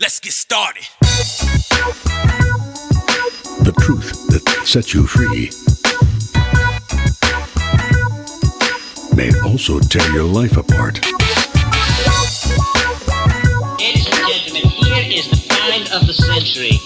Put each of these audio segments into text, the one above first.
Let's get started. The truth that sets you free may also tear your life apart. Ladies and gentlemen, here is the find of the century.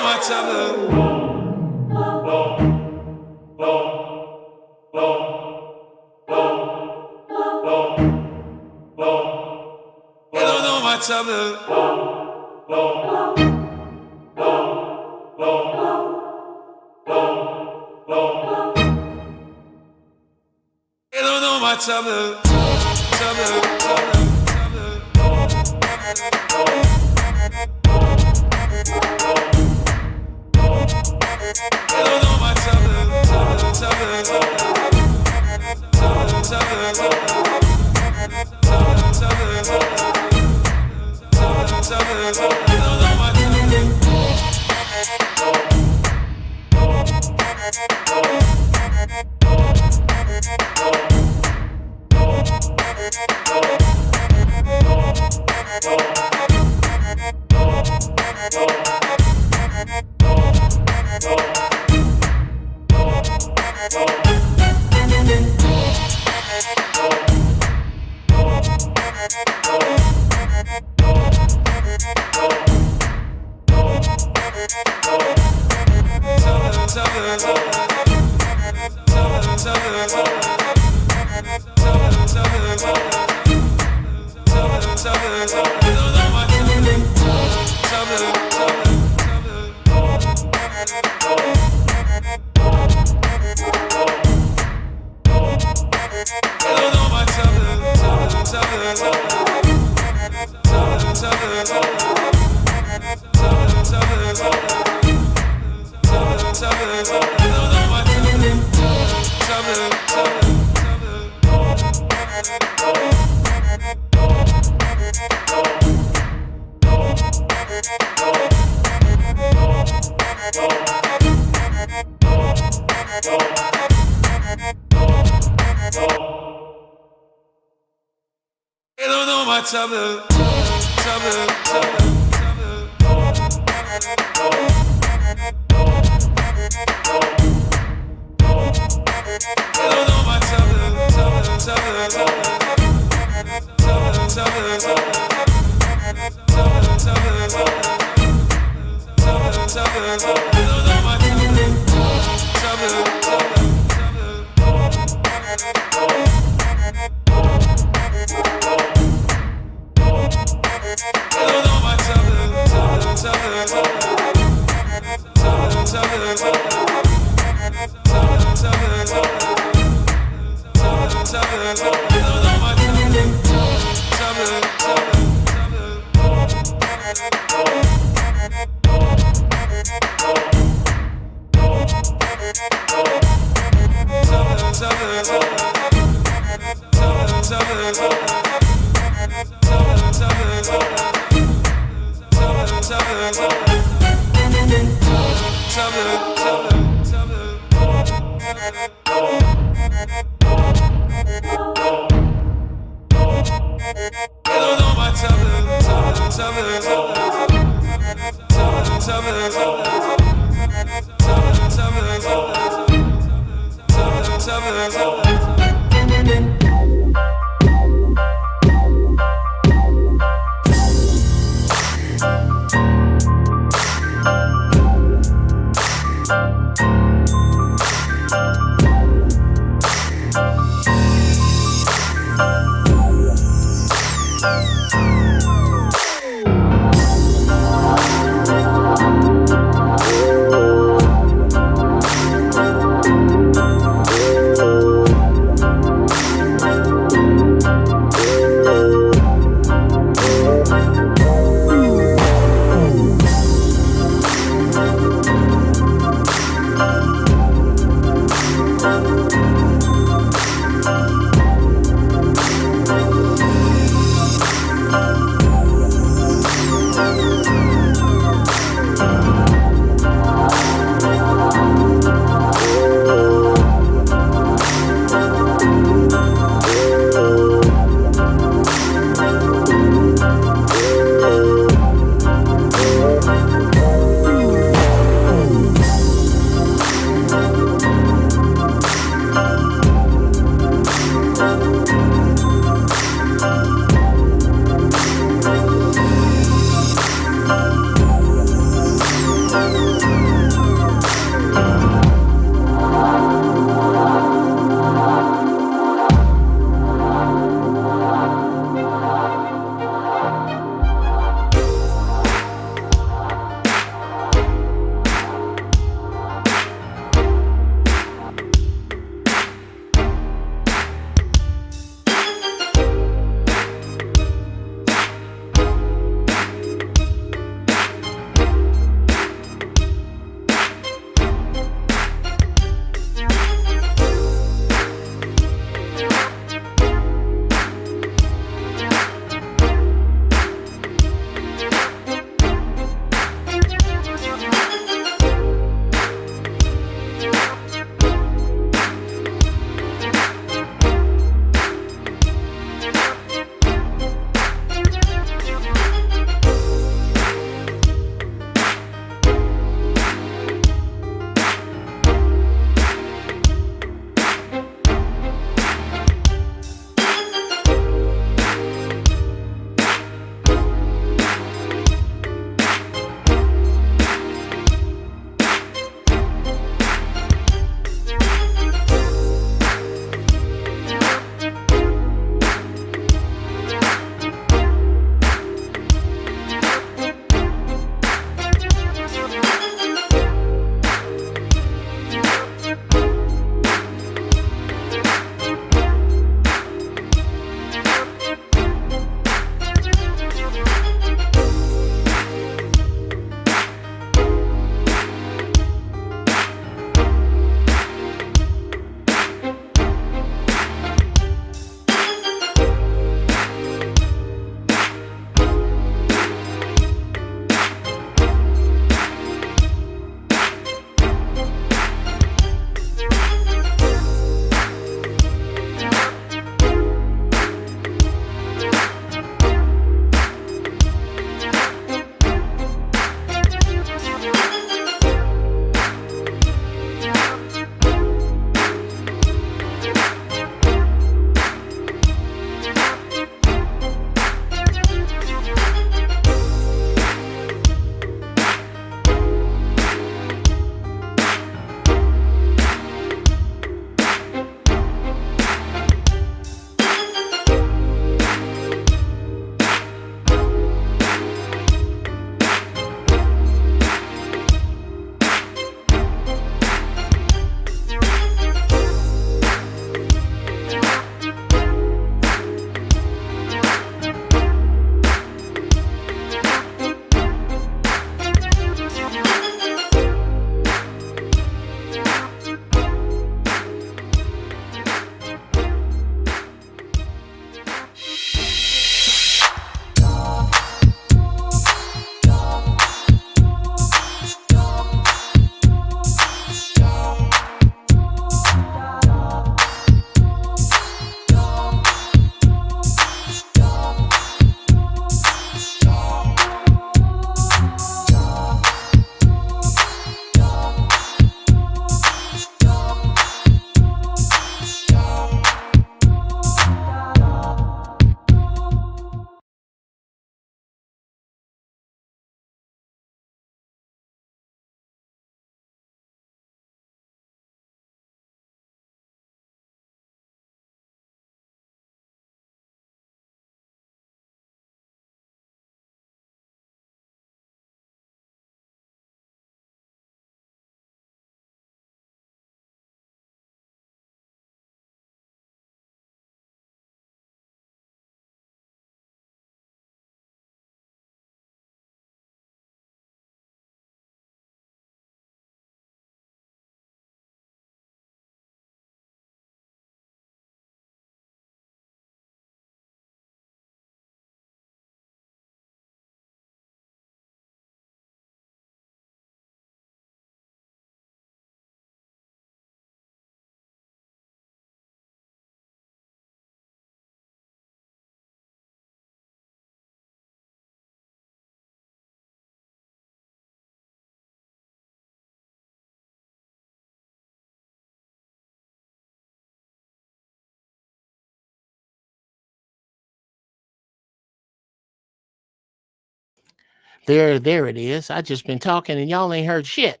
There it is. I just been talking and y'all ain't heard shit.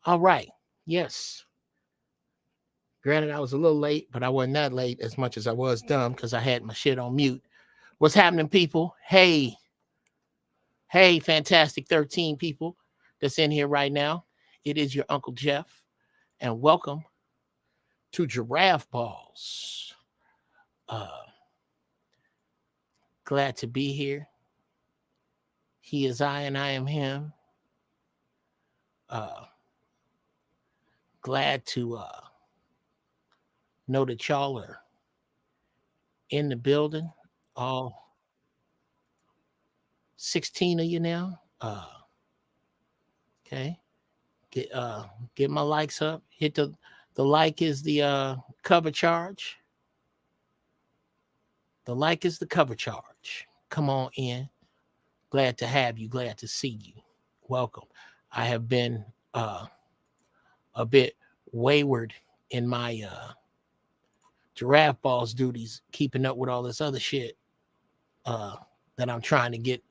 All right. Yes. Granted, I was a little late, but I wasn't that late as much as I was dumb because I had my shit on mute. What's happening, people? Hey, fantastic 13 people that's in here right now. It is your Uncle Jeff, and welcome to Giraffe Balls. Glad to be here. He is I, and I am him. Glad to know that y'all are in the building. All 16 of you now. Okay. Get my likes up. Hit the like is the cover charge. The like is the cover charge. Come on in. Glad to have you. Glad to see you. Welcome. I have been a bit wayward in my Giraffe Balls duties, keeping up with all this other shit that I'm trying to get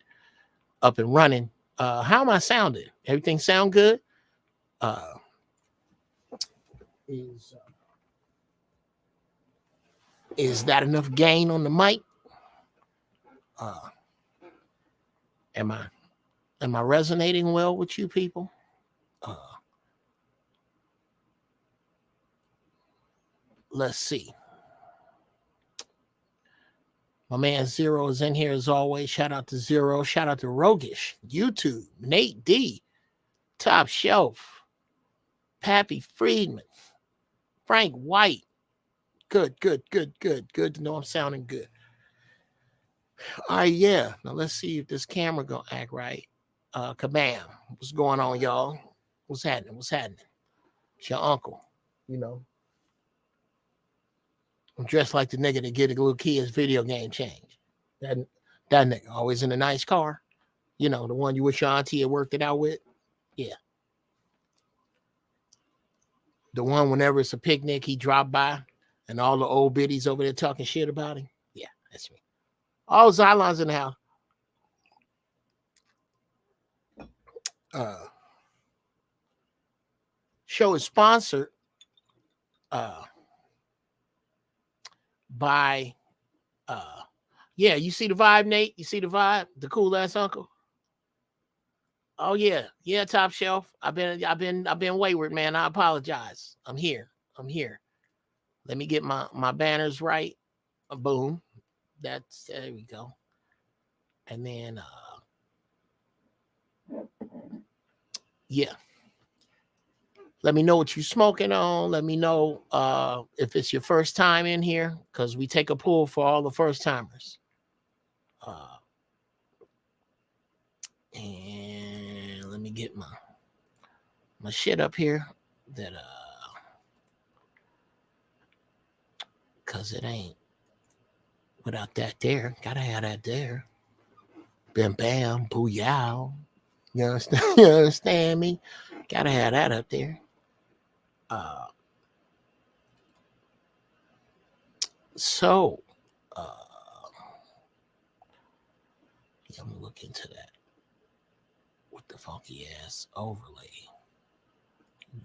up and running. How am I sounding? Everything sound good? Is that enough gain on the mic? Am I resonating well with you people? Let's see. My man Zero is in here as always. Shout out to Zero. Shout out to Rogish, YouTube, Nate D, Top Shelf, Pappy Friedman, Frank White. Good. Good to know I'm sounding good. All right, yeah. Now let's see if this camera gonna act right. Kabam. What's going on, y'all? What's happening? It's your uncle. You know. I'm dressed like the nigga that get a little kid's video game change. That nigga always in a nice car. You know, the one you wish your auntie had worked it out with. Yeah. The one whenever it's a picnic, he dropped by and all the old biddies over there talking shit about him. Yeah, that's me. All Xylons in the house. Show is sponsored by yeah, you see the vibe, Nate? You see the vibe? The cool ass uncle. Oh yeah, Top Shelf. I've been wayward, man. I apologize. I'm here. Let me get my banners right. Boom. There we go. And then yeah. Let me know what you're smoking on. Let me know if it's your first time in here, because we take a pull for all the first timers. And let me get my shit up here. That cause it ain't without that there. Gotta have that there. Bam bam, booyah. You understand? You understand me? Gotta have that up there. So yeah, I'm gonna look into that with the funky ass overlay.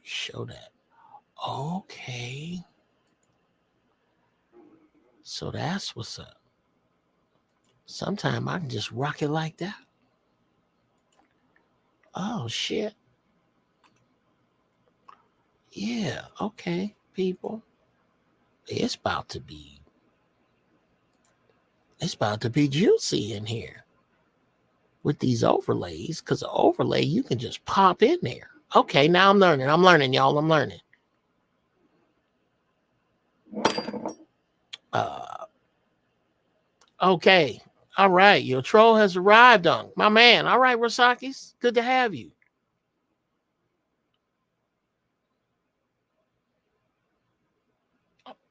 Show that. Okay. So that's what's up. Sometime I can just rock it like that. Oh shit. Yeah, okay, people. It's about to be juicy in here with these overlays, because the overlay you can just pop in there. Okay, now I'm learning, y'all. I'm learning. Okay. All right. Your troll has arrived on. My man. All right, Rosakis. Good to have you.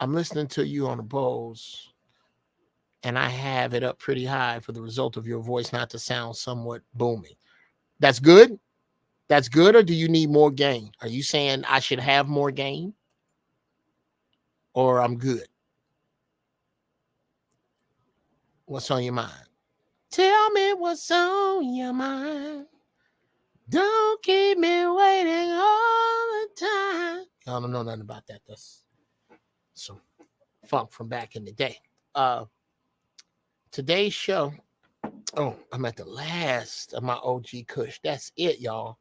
I'm listening to you on the Bose, and I have it up pretty high for the result of your voice not to sound somewhat booming. That's good? That's good, or do you need more gain? Are you saying I should have more gain? Or I'm good? What's on your mind? Tell me what's on your mind. Don't keep me waiting all the time. Y'all don't know nothing about that. That's some funk from back in the day. Today's show. Oh, I'm at the last of my OG Kush. That's it, y'all.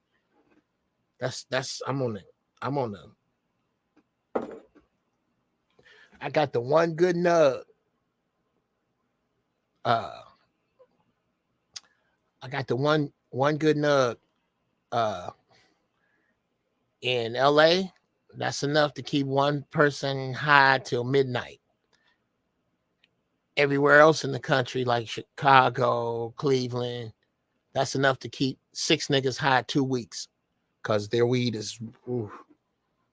That's I'm on the I got the one good nug. I got the one good nug in LA. That's enough to keep one person high till midnight. Everywhere else in the country, like Chicago, Cleveland, that's enough to keep 6 niggas high 2 weeks. Because their weed is, ooh,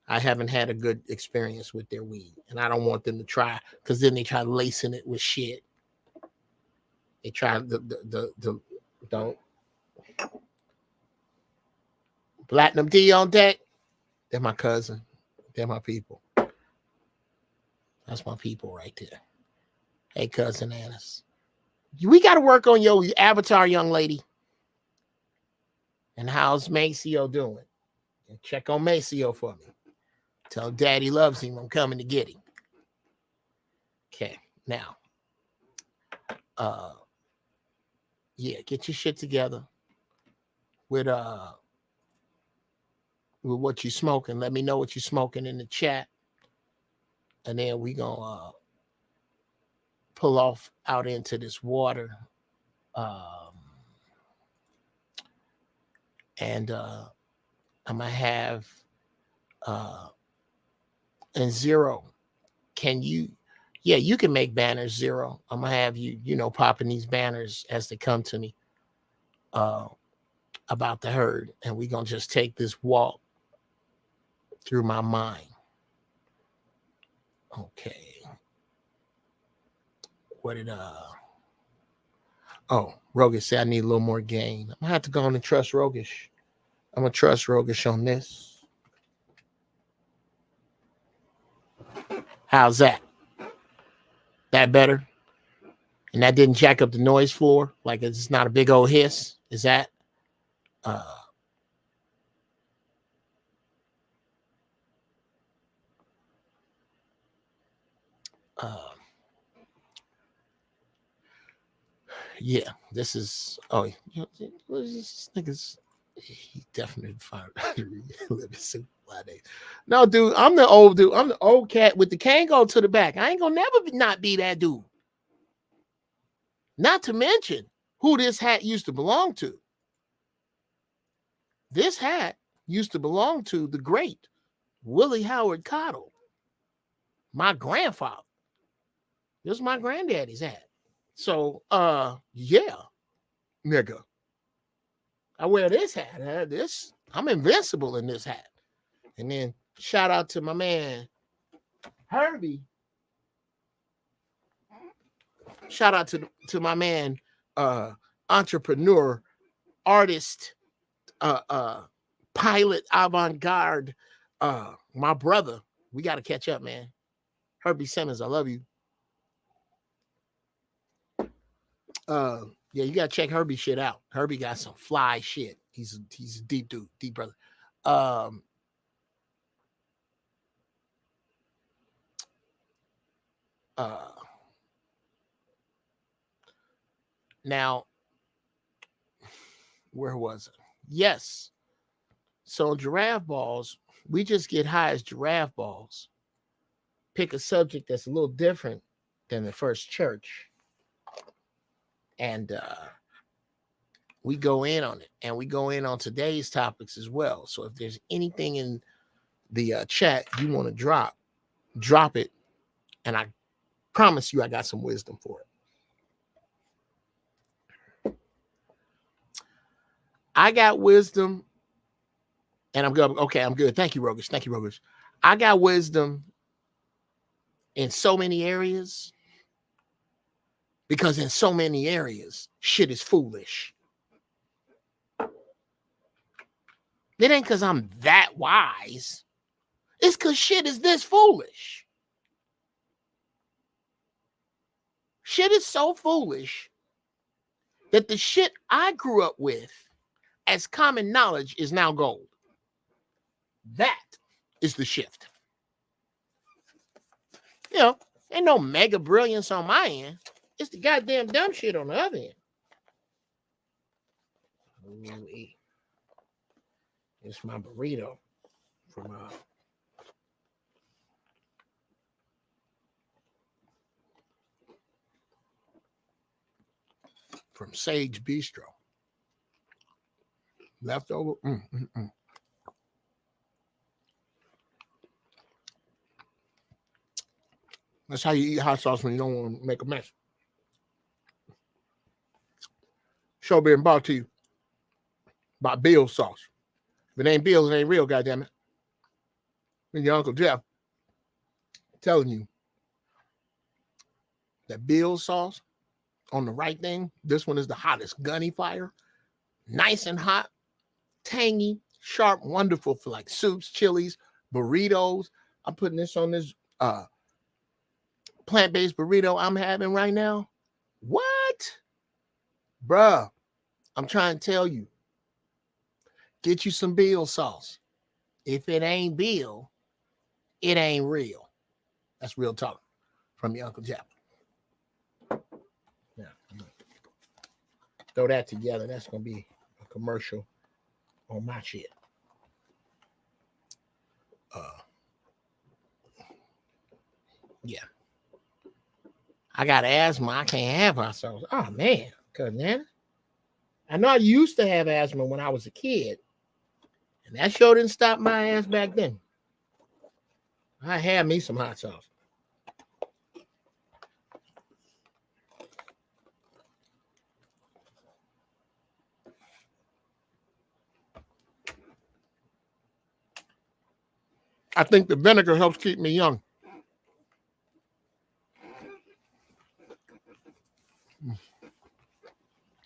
I haven't had a good experience with their weed. And I don't want them to try, because then they try lacing it with shit. They try the don't. Platinum D on deck. They're my cousin. They're my people. That's my people right there. Hey, cousin Annis. We got to work on your avatar, young lady. And how's Maceo doing? And check on Maceo for me. Tell Daddy loves him. I'm coming to get him. Okay, now. Yeah, get your shit together with what you smoking. Let me know what you smoking in the chat. And then we gonna pull off out into this water. And I'm gonna have and Zero. Can you? Yeah, you can make banners, Zero. I'm gonna have you, popping these banners as they come to me about the herd, and we gonna just take this walk through my mind. Okay. What did Oh, Rogish said I need a little more gain. I'm gonna have to go on and trust Rogish. I'm gonna trust Rogish on this. How's that? That better? And that didn't jack up the noise floor? Like it's not a big old hiss? Is that yeah, this is this nigga's he definitely fired living super fly days. No, dude, I'm the old dude. I'm the old cat with the Kango to the back. I ain't gonna never not be that dude. Not to mention who this hat used to belong to. This hat used to belong to the great Willie Howard Cottle, my grandfather. This is my granddaddy's hat. So, yeah, nigga. I wear this hat. I'm invincible in this hat. And then shout out to my man Herbie. Shout out to my man, entrepreneur, artist, pilot, avant-garde, my brother. We got to catch up, man. Herbie Simmons, I love you. Yeah, you gotta check Herbie shit out. Herbie got some fly shit. He's a deep dude, deep brother. Now, where was it? Yes. So giraffe balls, we just get high as giraffe balls. Pick a subject that's a little different than the first church. And we go in on it. And we go in on today's topics as well. So if there's anything in the chat you want to drop it. And I promise you I got some wisdom for it. I got wisdom. And I'm good. Okay, I'm good. Thank you, Rogish. Thank you, Rogish. I got wisdom in so many areas because in so many areas, shit is foolish. It ain't because I'm that wise. It's because shit is this foolish. Shit is so foolish that the shit I grew up with as common knowledge is now gold. That is the shift. You know, ain't no mega brilliance on my end. It's the goddamn dumb shit on the other end. Ooh, it's my burrito from Sage Bistro. Leftover. That's how you eat hot sauce when you don't want to make a mess. Show being brought to you by Bill's sauce. If it ain't Bill's, it ain't real, goddammit. And your Uncle Jeff telling you that Bill's sauce on the right thing, this one is the hottest. Gunny fire. Nice and hot. Tangy. Sharp. Wonderful for like soups, chilies, burritos. I'm putting this on this plant-based burrito I'm having right now. What? Bruh, I'm trying to tell you. Get you some Bill sauce. If it ain't Bill, it ain't real. That's real talk from your Uncle Jeff. Yeah, throw that together. That's going to be a commercial on my shit. Yeah. I got asthma. I can't have hot sauce. Oh, man. Nana. I know I used to have asthma when I was a kid. And that sure didn't stop my ass back then. I had me some hot sauce. I think the vinegar helps keep me young.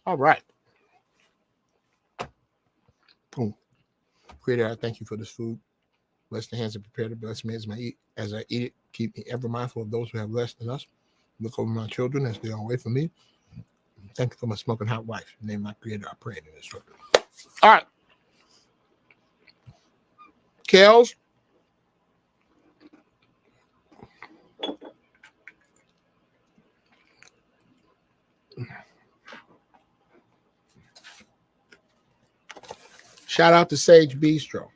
All right. Boom. Creator, I thank you for this food. Bless the hands that prepare to bless me as I eat it. Keep me ever mindful of those who have less than us. Look over my children as they are away from me. Thank you for my smoking hot wife. In the name of my Creator, I pray in this way. All right. Kels. Shout out to Sage Bistro.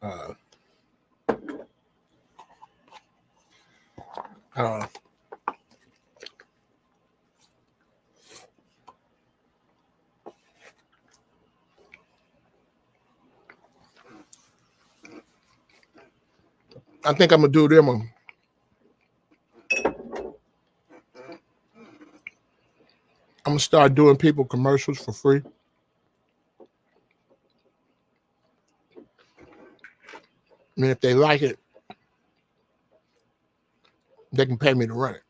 I think I'm going to do them. I'm going to start doing people commercials for free. And if they like it, they can pay me to run it.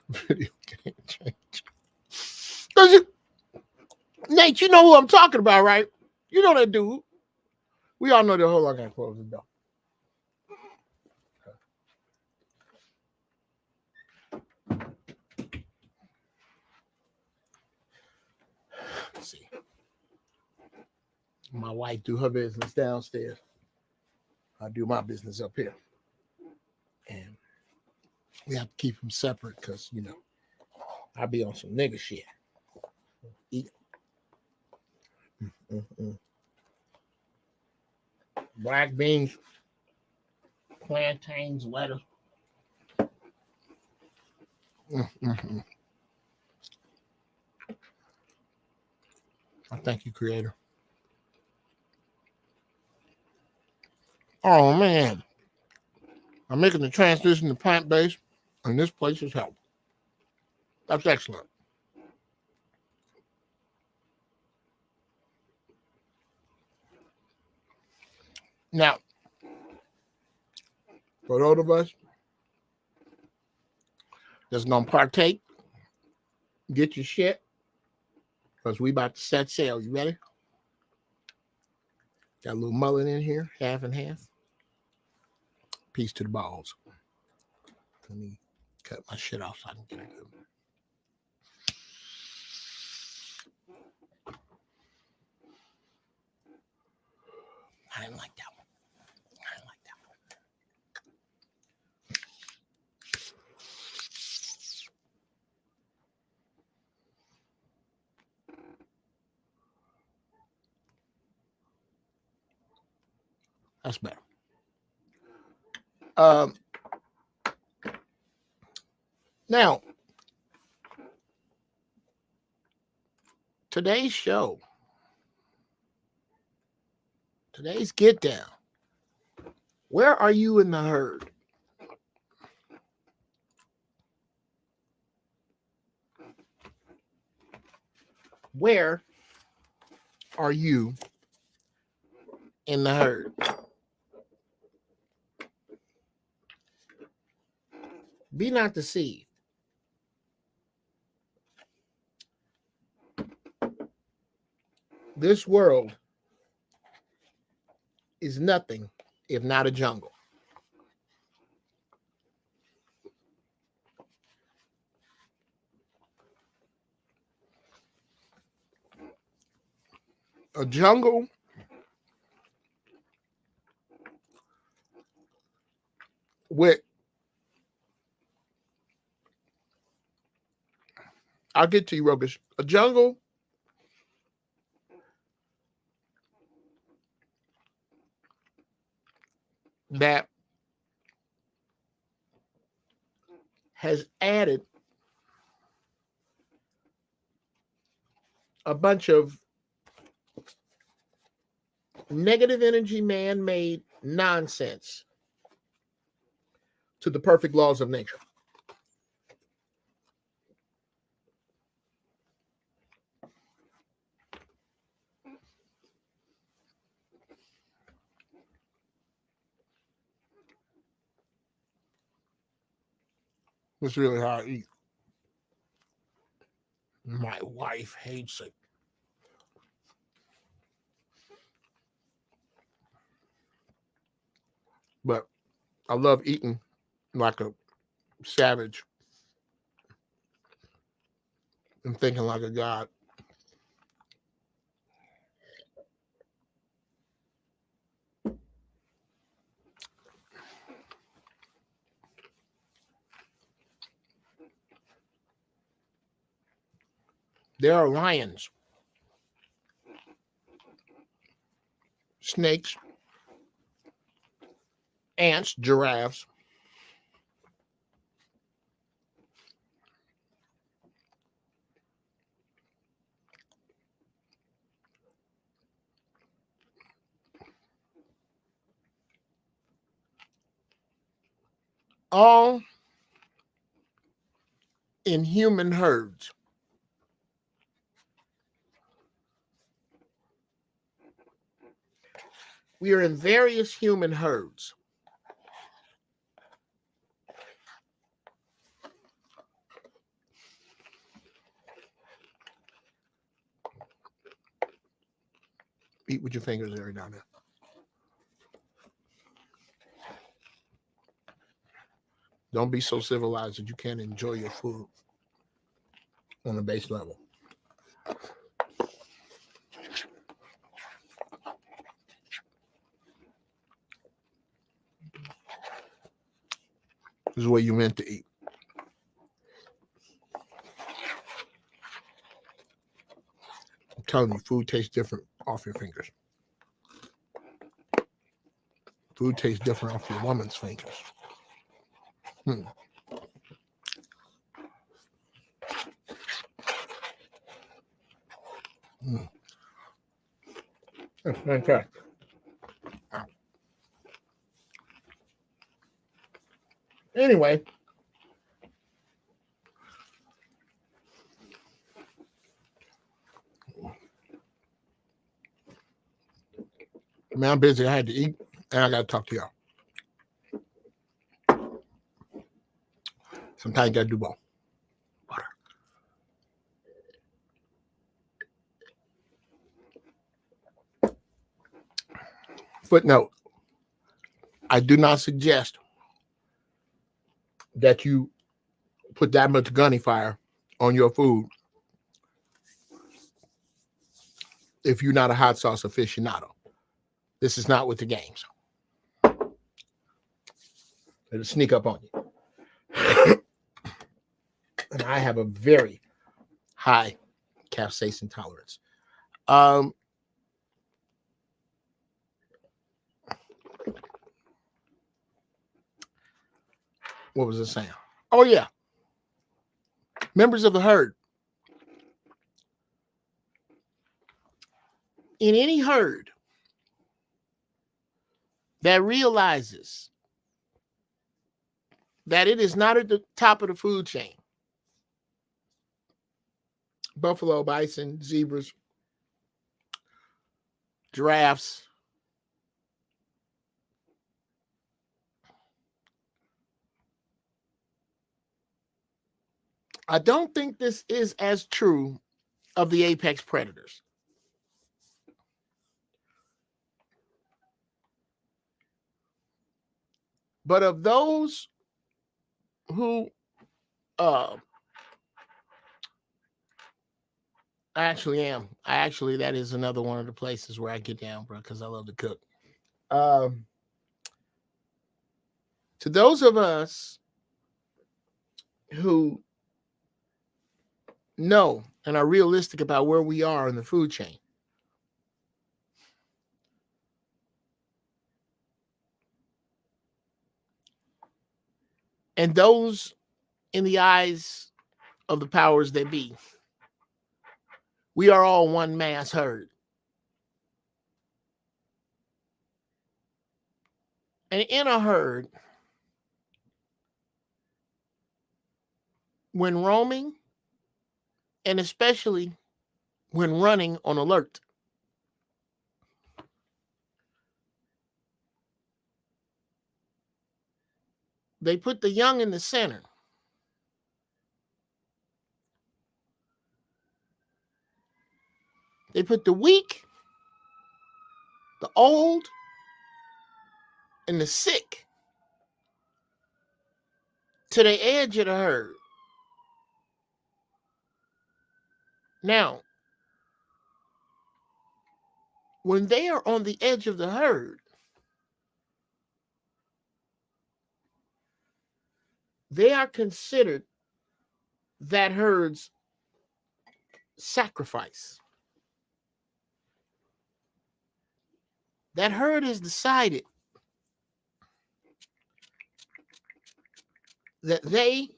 Video game change. Nate, you know who I'm talking about, right? You know that dude. We all know the whole lot. I gotta close the door. Let's see. My wife do her business downstairs. I do my business up here. And we have to keep them separate because, you know, I be on some nigga shit. Eat. Black beans, plantains, lettuce. I thank you, Creator. Oh, man. I'm making the transition to plant-based, and this place is help. That's excellent. Now, for those of us that's going to partake, get your shit, because we about to set sail. You ready? Got a little mullet in here, half and half. Piece to the balls. Let me cut my shit off so I can get it good. I didn't like that one. I didn't like that one. That's better. Now, today's show, today's get down. Where are you in the herd? Where are you in the herd? Be not deceived. This world is nothing if not a jungle. A jungle with, I'll get to you, Rogish. A jungle that has added a bunch of negative energy, man-made nonsense to the perfect laws of nature. That's really how I eat. My wife hates it. But I love eating like a savage and thinking like a god. There are lions, snakes, ants, giraffes, all in human herds. We are in various human herds. Eat with your fingers every now and then. Don't be so civilized that you can't enjoy your food on a base level. This is what you meant to eat. I'm telling you, food tastes different off your fingers. Food tastes different off your woman's fingers. Mm. That's fantastic. Anyway, man, I'm busy. I had to eat, and I got to talk to y'all. Sometimes you got to do both. Water. Footnote: I do not suggest that you put that much gunny fire on your food if you're not a hot sauce aficionado. This is not with the games. It'll sneak up on you. And I have a very high capsaicin tolerance. What was I saying? Oh, yeah. Members of the herd. In any herd that realizes that it is not at the top of the food chain, buffalo, bison, zebras, giraffes, I don't think this is as true of the apex predators. But of those who I actually, that is another one of the places where I get down, bro, because I love to cook. To those of us who know and are realistic about where we are in the food chain, and those in the eyes of the powers that be, we are all one mass herd. And in a herd, when roaming, and especially when running on alert, they put the young in the center. They put the weak, the old, and the sick to the edge of the herd. Now, when they are on the edge of the herd, they are considered that herd's sacrifice. That herd has decided that they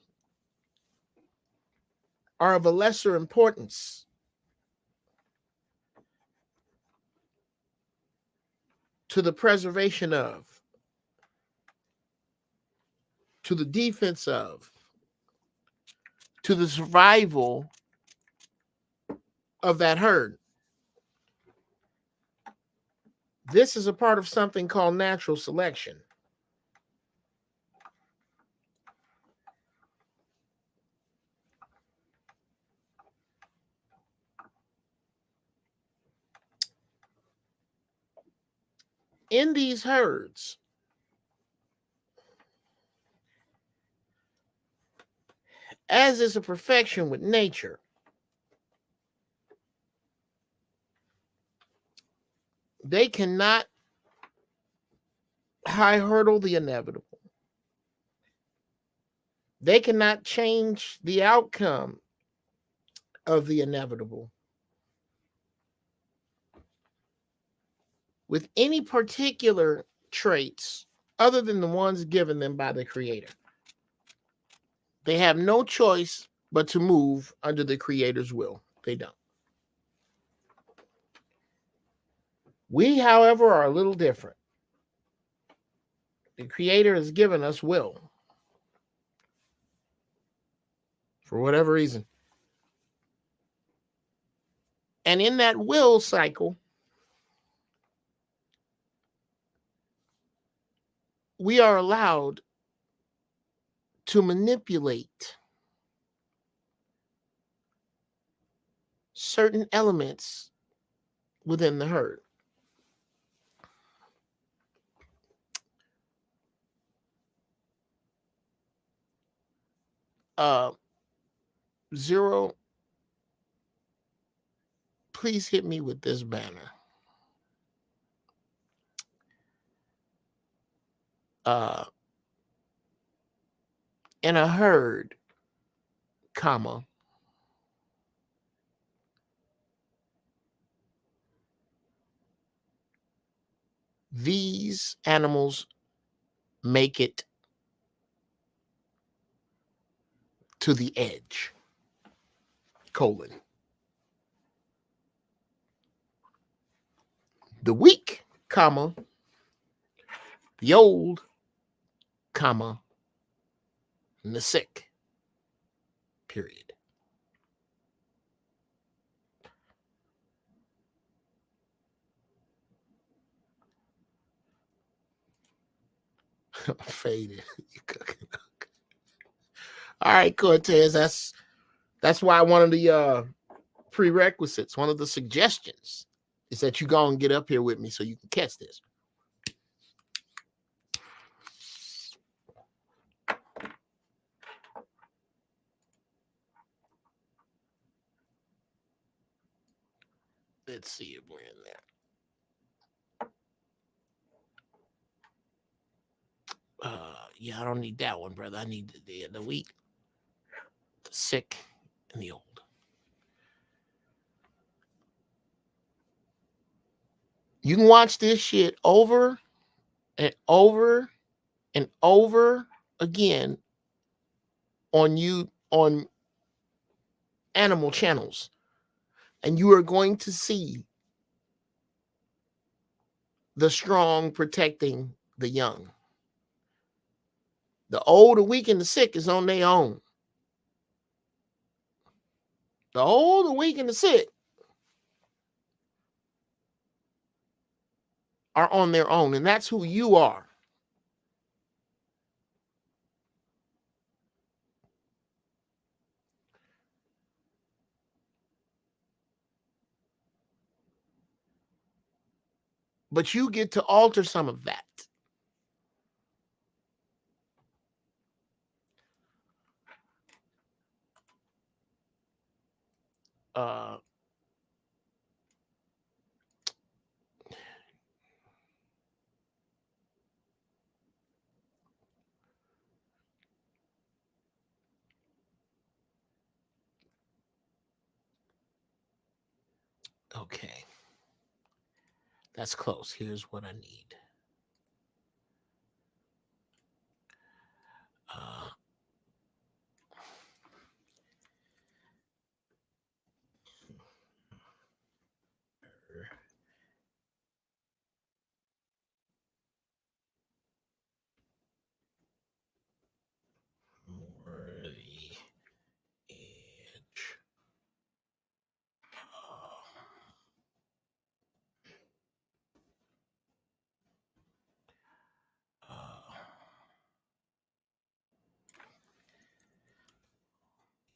are of a lesser importance to the preservation of, to the defense of, to the survival of that herd. This is a part of something called natural selection. In these herds, as is a perfection with nature, they cannot high hurdle the inevitable. They cannot change the outcome of the inevitable with any particular traits other than the ones given them by the Creator. They have no choice but to move under the Creator's will. They don't. We, however, are a little different. The Creator has given us will. For whatever reason. And in that will cycle, we are allowed to manipulate certain elements within the herd. Zero, please hit me with this banner. In a herd, comma, these animals make it to the edge, colon. The weak, comma, the old, comma, and the sick, period. Faded. You cooking. All right, Cortez. That's why one of the prerequisites, one of the suggestions is that you go and get up here with me so you can catch this. Let's see if we're in there. Yeah, I don't need that one, brother. I need the weak, the sick, and the old. You can watch this shit over and over and over again on animal channels, and you are going to see the strong protecting the young. The old, the weak, and the sick is on their own. The old, the weak, and the sick are on their own, and that's who you are. But you get to alter some of that. Okay. That's close. Here's what I need. More the edge.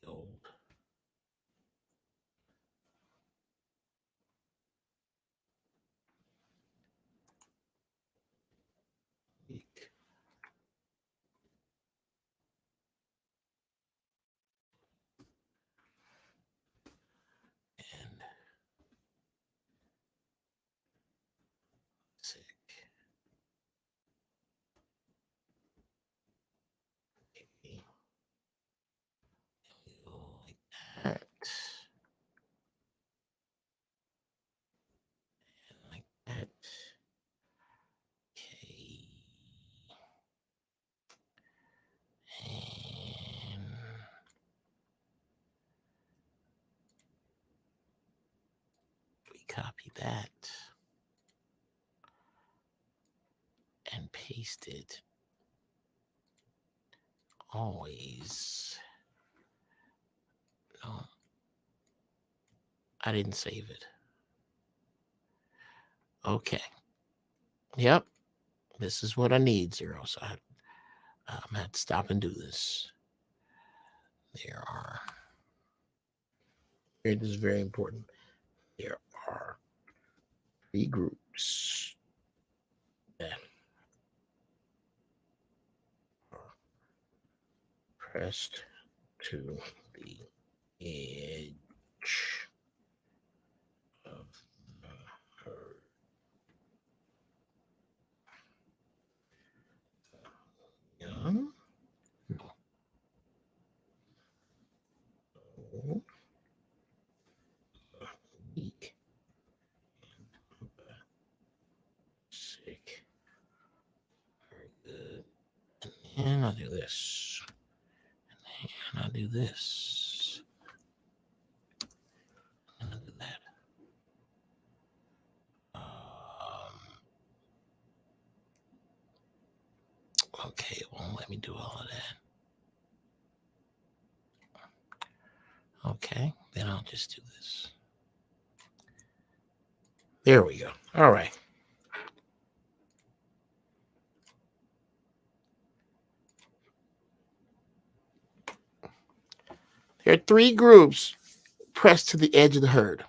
Old. Weak. And sick. Okay. Like that. And like that. Okay. And we copy that and paste it. Always. No, I didn't save it. Okay. Yep. This is what I need, Zero. So I'm going to have to stop and do this. There are. It is very important. There are 3 groups that are pressed to the edge of the herd. Young. No. Weak. Sick. Very good. And I'll do this. And I'll do this. And I'll do that. Okay, it won't let me do all of that. Okay, then I'll just do this. There we go. All right. There are three groups pressed to the edge of the herd.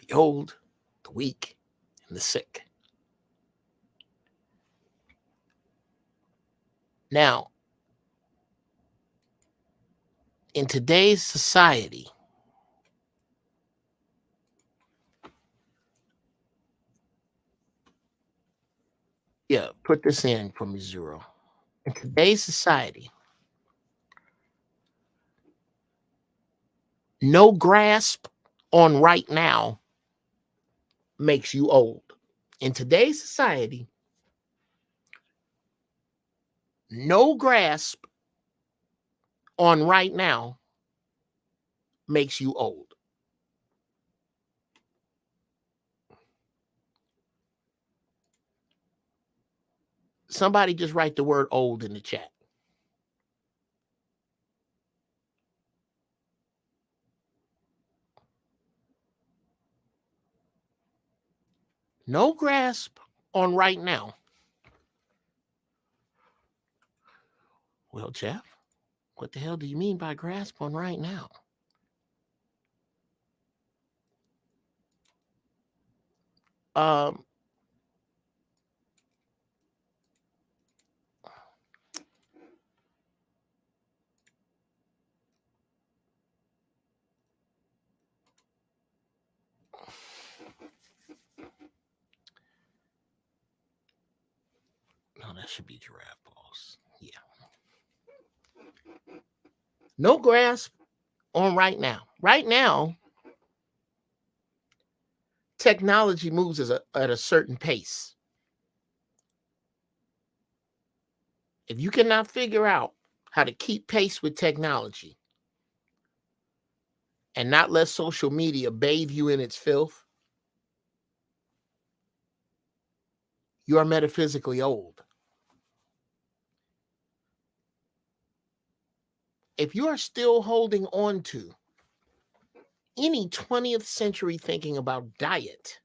The old, the weak, and the sick. Now, in today's society, yeah, put this in for me, Zero. In today's society, no grasp on right now makes you old. In today's society, no grasp on right now makes you old. Somebody just write the word old in the chat. No grasp on right now. Well, Jeff, what the hell do you mean by grasp on right now? No, that should be giraffe balls. Yeah. No grasp on right now. Right now, technology moves at a certain pace. If you cannot figure out how to keep pace with technology and not let social media bathe you in its filth, you are metaphysically old. If you are still holding on to any 20th century thinking about diet,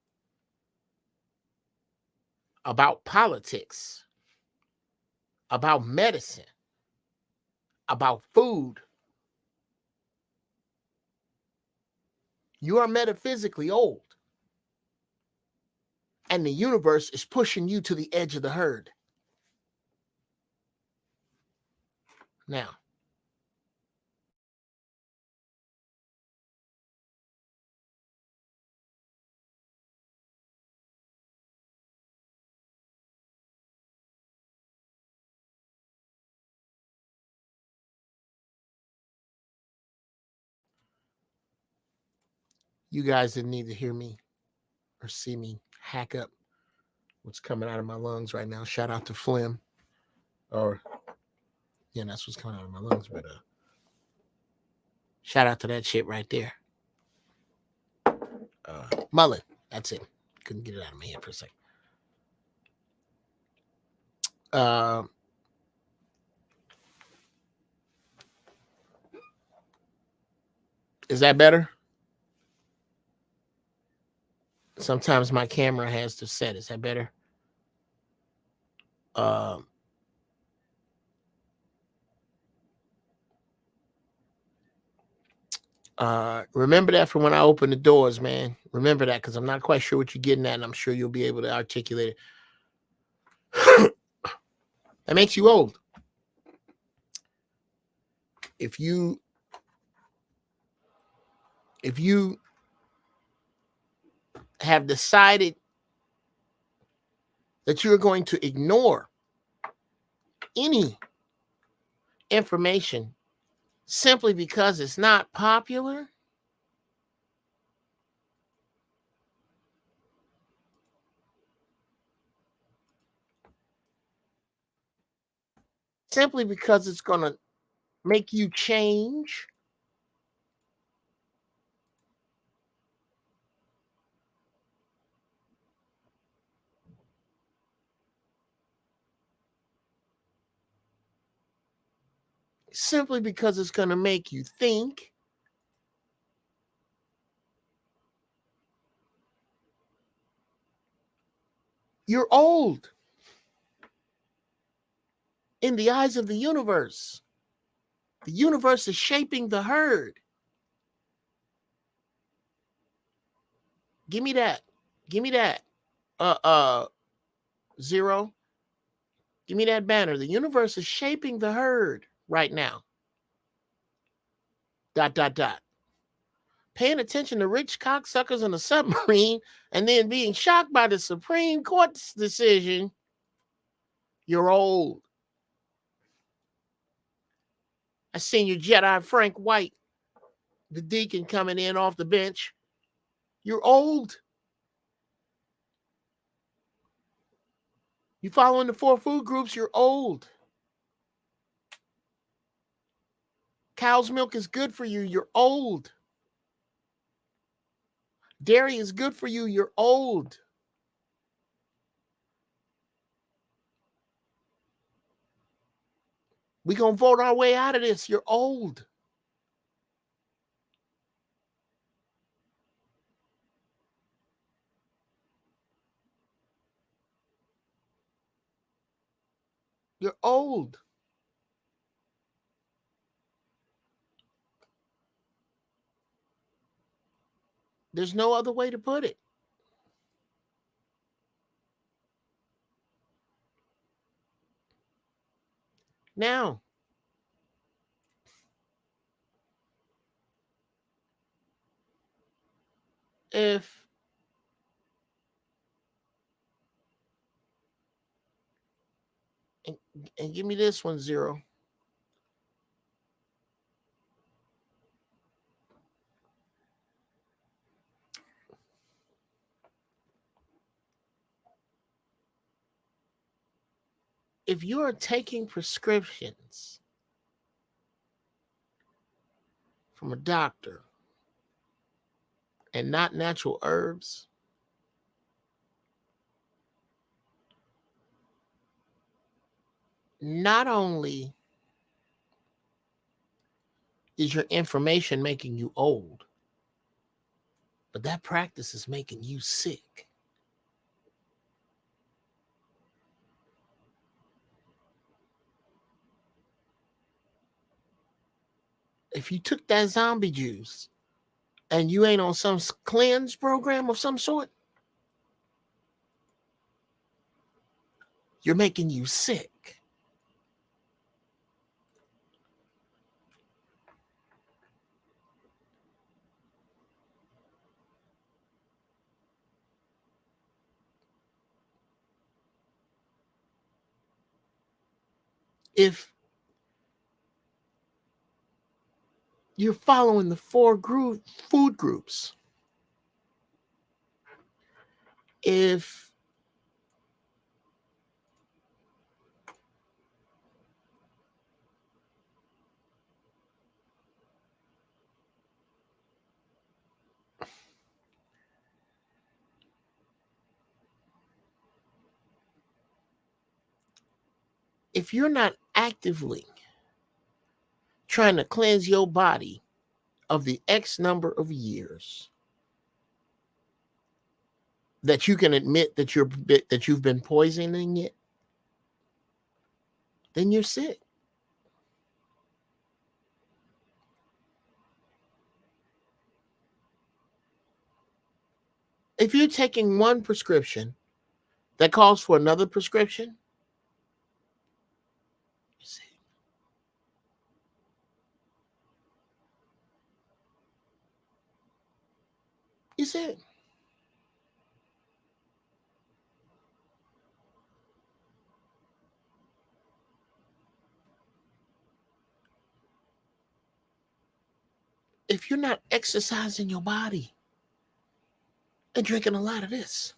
about politics, about medicine, about food, you are metaphysically old. And the universe is pushing you to the edge of the herd. Now, you guys didn't need to hear me or see me hack up what's coming out of my lungs right now. Shout out to phlegm. Or, yeah, that's what's coming out of my lungs. But shout out to that shit right there. Mullen. That's it. Couldn't get it out of my head for a second. Is that better? Sometimes my camera has to set. Is that better? Remember that from when I opened the doors, man. Remember that, because I'm not quite sure what you're getting at, and I'm sure you'll be able to articulate it. That makes you old. if you have decided that you're going to ignore any information simply because it's not popular, simply because it's going to make you change, simply because it's going to make you think, you're old in the eyes of the universe. The universe is shaping the herd. Give me that. Give me that. Zero. Give me that banner. The universe is shaping the herd right now. ... Paying attention to rich cocksuckers on a submarine and then being shocked by the Supreme Court's decision. You're old. I seen your Jedi Frank White, the deacon, coming in off the bench. You're old. You following the 4 food groups, you're old. Cow's milk is good for you, you're old. Dairy is good for you, you're old. We're going to vote our way out of this, you're old. You're old. There's no other way to put it. Now, if and give me this one, Zero. If you are taking prescriptions from a doctor and not natural herbs, not only is your information making you old, but that practice is making you sick. If you took that zombie juice and you ain't on some cleanse program of some sort, you're making you sick. If you're following the 4 food groups, if you're not actively trying to cleanse your body of the X number of years that you can admit that you've been poisoning it, then you're sick. If you're taking one prescription that calls for another prescription, you're sick. You see? If you're not exercising your body and drinking a lot of this,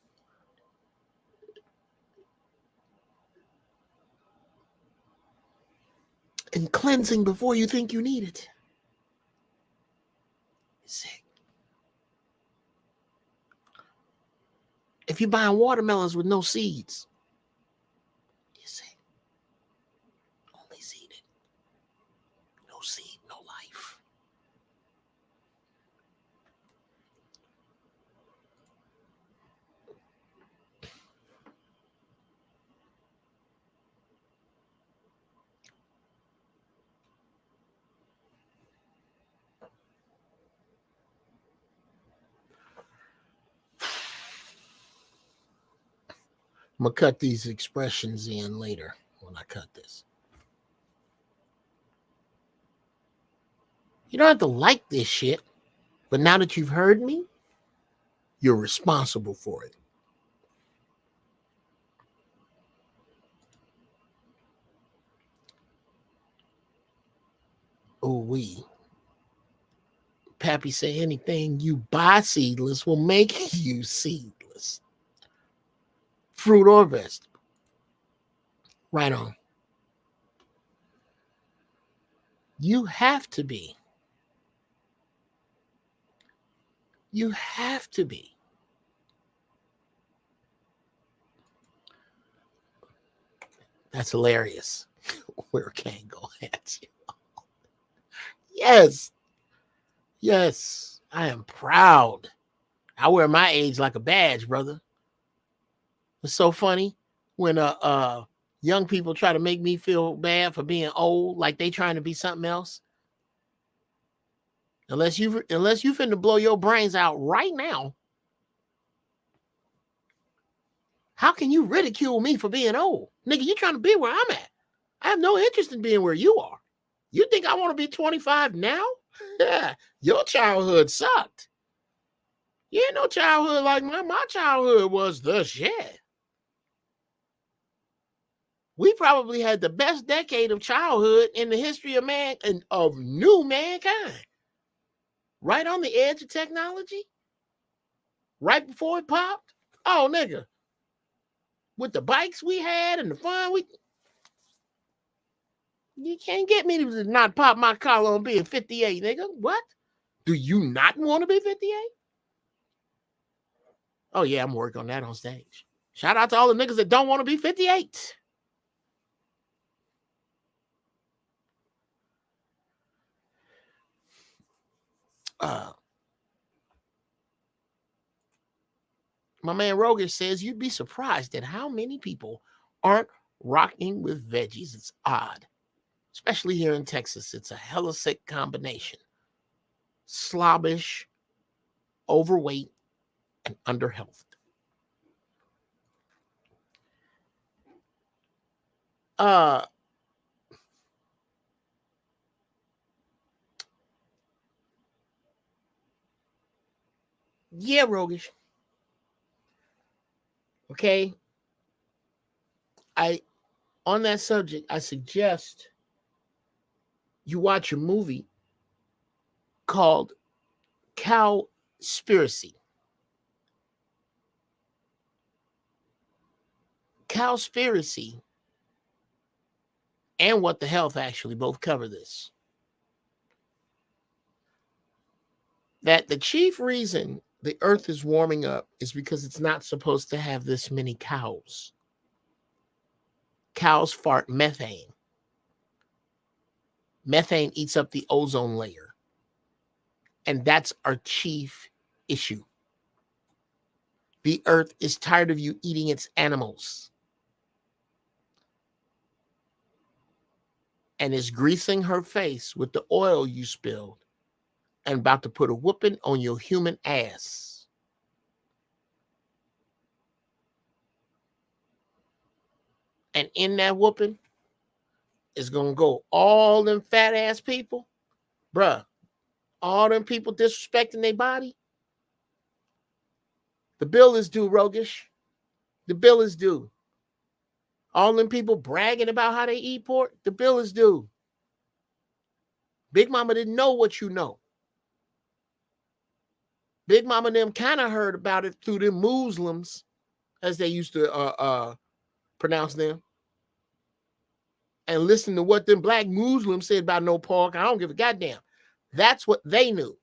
and cleansing before you think you need it, you're sick. If you're buying watermelons with no seeds, you're sick. Only seeded. No seed, no life. I'm going to cut these expressions in later when I cut this. You don't have to like this shit, but now that you've heard me, you're responsible for it. Oh, we. Pappy say anything you buy seedless will make you seedless. Fruit or vegetable. Right on. You have to be. You have to be. That's hilarious. Where can go at you? Yes. Yes. I am proud. I wear my age like a badge, brother. It's so funny when young people try to make me feel bad for being old, like they trying to be something else. Unless you finna blow your brains out right now. How can you ridicule me for being old? Nigga, you trying to be where I'm at. I have no interest in being where you are. You think I want to be 25 now? Yeah, your childhood sucked. You ain't no childhood like mine. My childhood was the shit. We probably had the best decade of childhood in the history of man and of new mankind. Right on the edge of technology. Right before it popped. Oh, nigga. With the bikes we had and the fun you can't get me to not pop my collar on being 58, nigga. What? Do you not want to be 58? Oh, yeah, I'm working on that on stage. Shout out to all the niggas that don't want to be 58. My man Rogish says you'd be surprised at how many people aren't rocking with veggies. It's odd. Especially here in Texas. It's a hella sick combination. Slobbish, overweight, and underhealth. Yeah, Rogish. Okay. On that subject, I suggest you watch a movie called Cowspiracy. Cowspiracy and What the Health actually both cover this. That the chief reason the earth is warming up is because it's not supposed to have this many cows. Cows fart methane. Methane eats up the ozone layer. And that's our chief issue. The earth is tired of you eating its animals and is greasing her face with the oil you spilled and about to put a whooping on your human ass. And in that whooping is going to go all them fat ass people, bruh, all them people disrespecting their body. The bill is due, Rogish. The bill is due. All them people bragging about how they eat pork, the bill is due. Big Mama didn't know what you know. Big Mama and them kind of heard about it through them Muslims, as they used to pronounce them. And listen to what them black Muslims said about no pork. I don't give a goddamn. That's what they knew.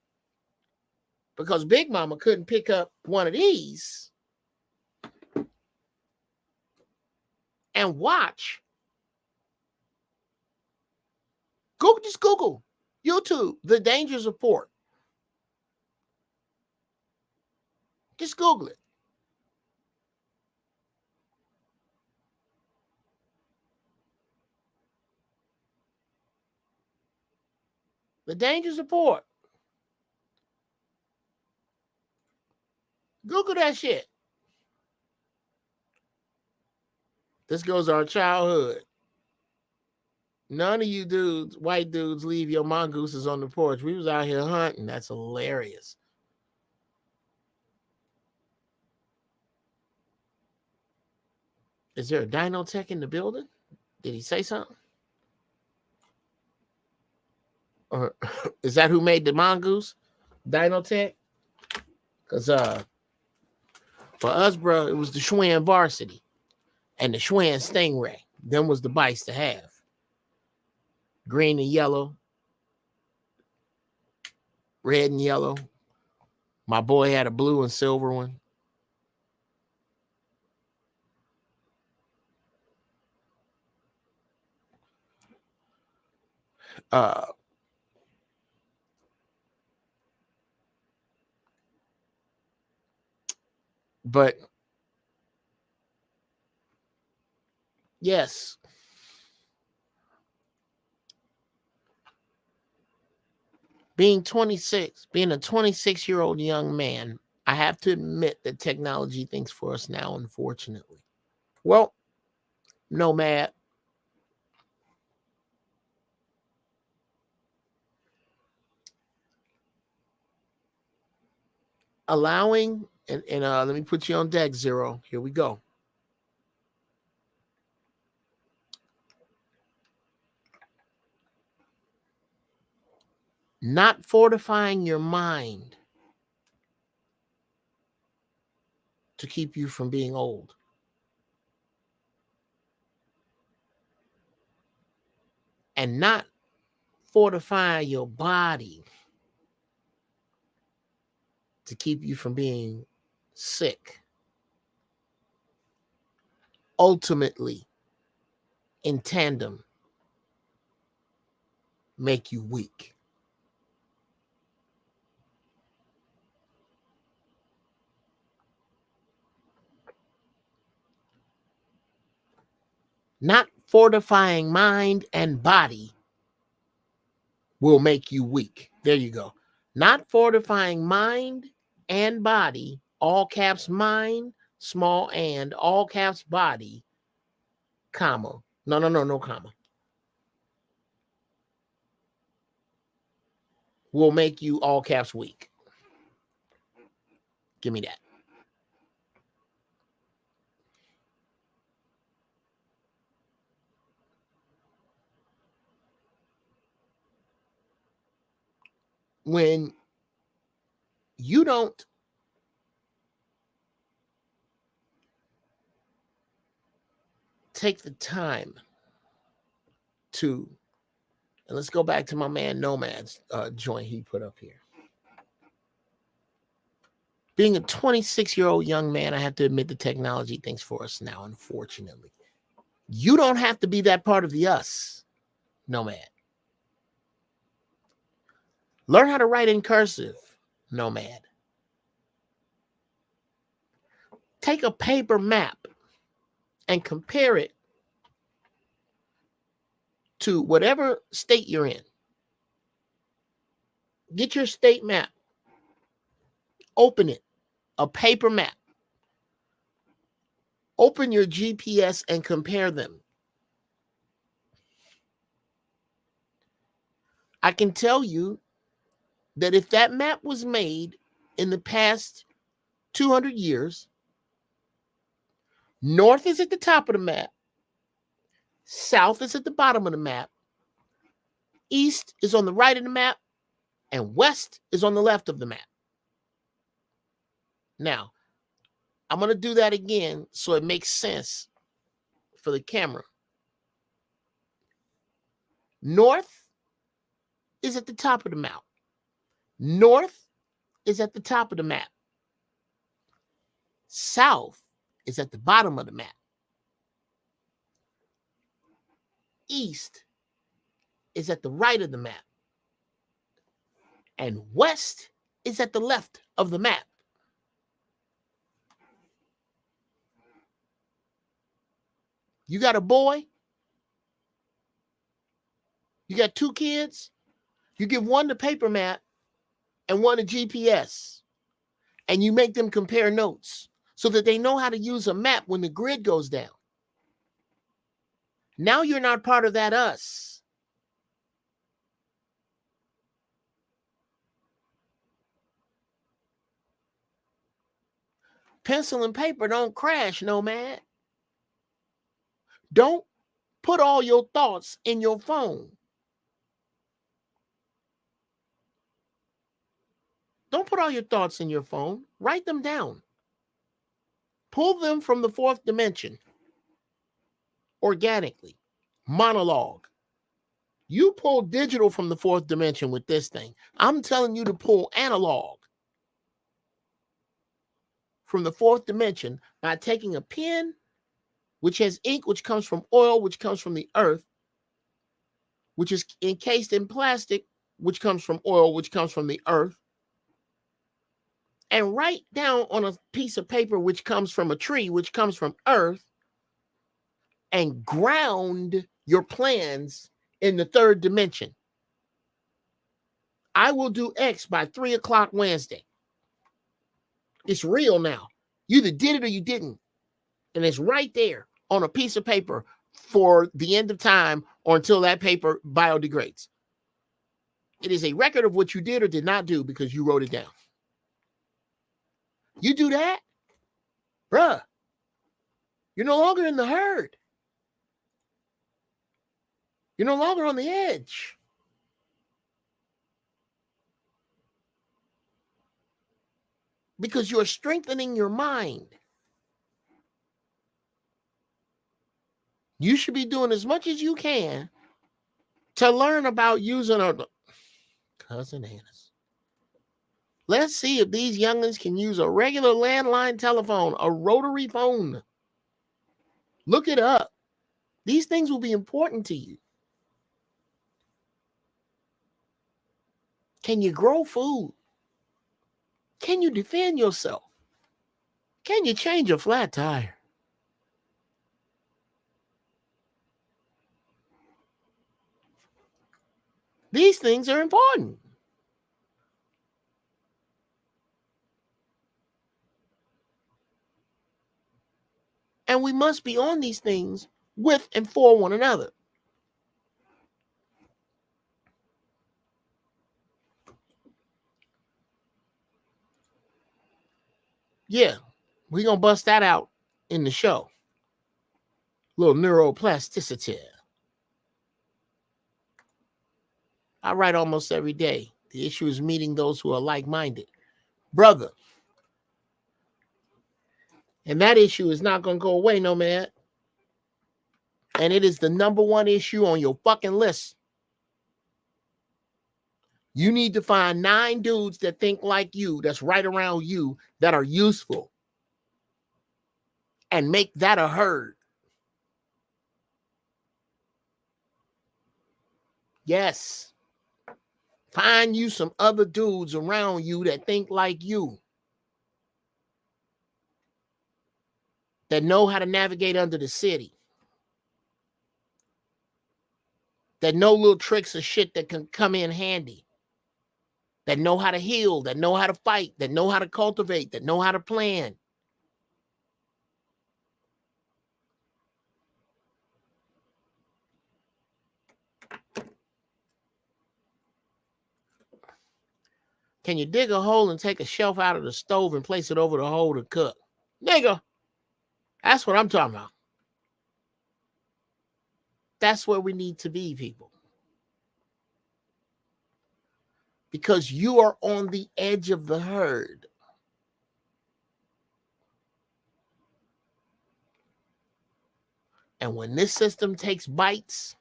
Because Big Mama couldn't pick up one of these and watch. Just Google YouTube, The Dangers of Pork. Just Google it. The Dangers of Pork. Google that shit. This goes to our childhood. None of you dudes, white dudes, leave your mongooses on the porch. We was out here hunting. That's hilarious. Is there a dino tech in the building? Did he say something? Or is that who made the mongoose? Dino tech? Because for us, bro, it was the Schwinn Varsity and the Schwinn Stingray. Them was the bikes to have. Green and yellow. Red and yellow. My boy had a blue and silver one. But yes, being a 26-year-old young man, I have to admit that technology thinks for us now, unfortunately. Well, Nomad, allowing, and let me put you on deck, Zero. Here we go. Not fortifying your mind to keep you from being old. And not fortifying your body to keep you from being sick. Ultimately, in tandem, make you weak. Not fortifying mind and body will make you weak. There you go. Not fortifying mind and body, all caps mind, small and, all caps body, comma. No comma. Will make you all caps weak. Give me that. When you don't take the time to, and let's go back to my man Nomad's joint he put up here. Being a 26-year-old young man, I have to admit the technology thinks for us now, unfortunately. You don't have to be that part of the us, Nomad. Learn how to write in cursive, Nomad. Take a paper map and compare it to whatever state you're in. Get your state map. Open it. A paper map. Open your GPS and compare them. I can tell you that if that map was made in the past 200 years. North is at the top of the map. South is at the bottom of the map. East is on the right of the map. And west is on the left of the map. Now, I'm going to do that again so it makes sense for the camera. North is at the top of the map. North is at the top of the map. South is at the bottom of the map. East is at the right of the map. And west is at the left of the map. You got a boy? You got 2 kids? You give one the paper map and one a GPS. And you make them compare notes so that they know how to use a map when the grid goes down. Now you're not part of that us. Pencil and paper don't crash, nomad. Don't put all your thoughts in your phone. Don't put all your thoughts in your phone. Write them down. Pull them from the 4th dimension organically. Monologue. You pull digital from the 4th dimension with this thing. I'm telling you to pull analog from the 4th dimension by taking a pen, which has ink, which comes from oil, which comes from the earth, which is encased in plastic, which comes from oil, which comes from the earth, and write down on a piece of paper, which comes from a tree, which comes from earth, and ground your plans in the 3rd dimension. I will do X by 3 o'clock Wednesday. It's real now. You either did it or you didn't. And it's right there on a piece of paper for the end of time or until that paper biodegrades. It is a record of what you did or did not do because you wrote it down. You do that, bruh, you're no longer in the herd. You're no longer on the edge. Because you're strengthening your mind. You should be doing as much as you can to learn about using a cousin Anna's. Let's see if these youngins can use a regular landline telephone, a rotary phone. Look it up. These things will be important to you. Can you grow food? Can you defend yourself? Can you change a flat tire? These things are important. And we must be on these things with and for one another. Yeah, we're going to bust that out in the show. Little neuroplasticity. I write almost every day. The issue is meeting those who are like-minded. Brother. And that issue is not going to go away, no man. And it is the number one issue on your fucking list. You need to find 9 dudes that think like you, that's right around you, that are useful. And make that a herd. Yes. Find you some other dudes around you that think like you. That know how to navigate under the city. That know little tricks of shit that can come in handy. That know how to heal, that know how to fight, that know how to cultivate, that know how to plan. Can you dig a hole and take a shelf out of the stove and place it over the hole to cook? Nigga, that's what I'm talking about. That's where we need to be, people. Because you are on the edge of the herd. And when this system takes bites,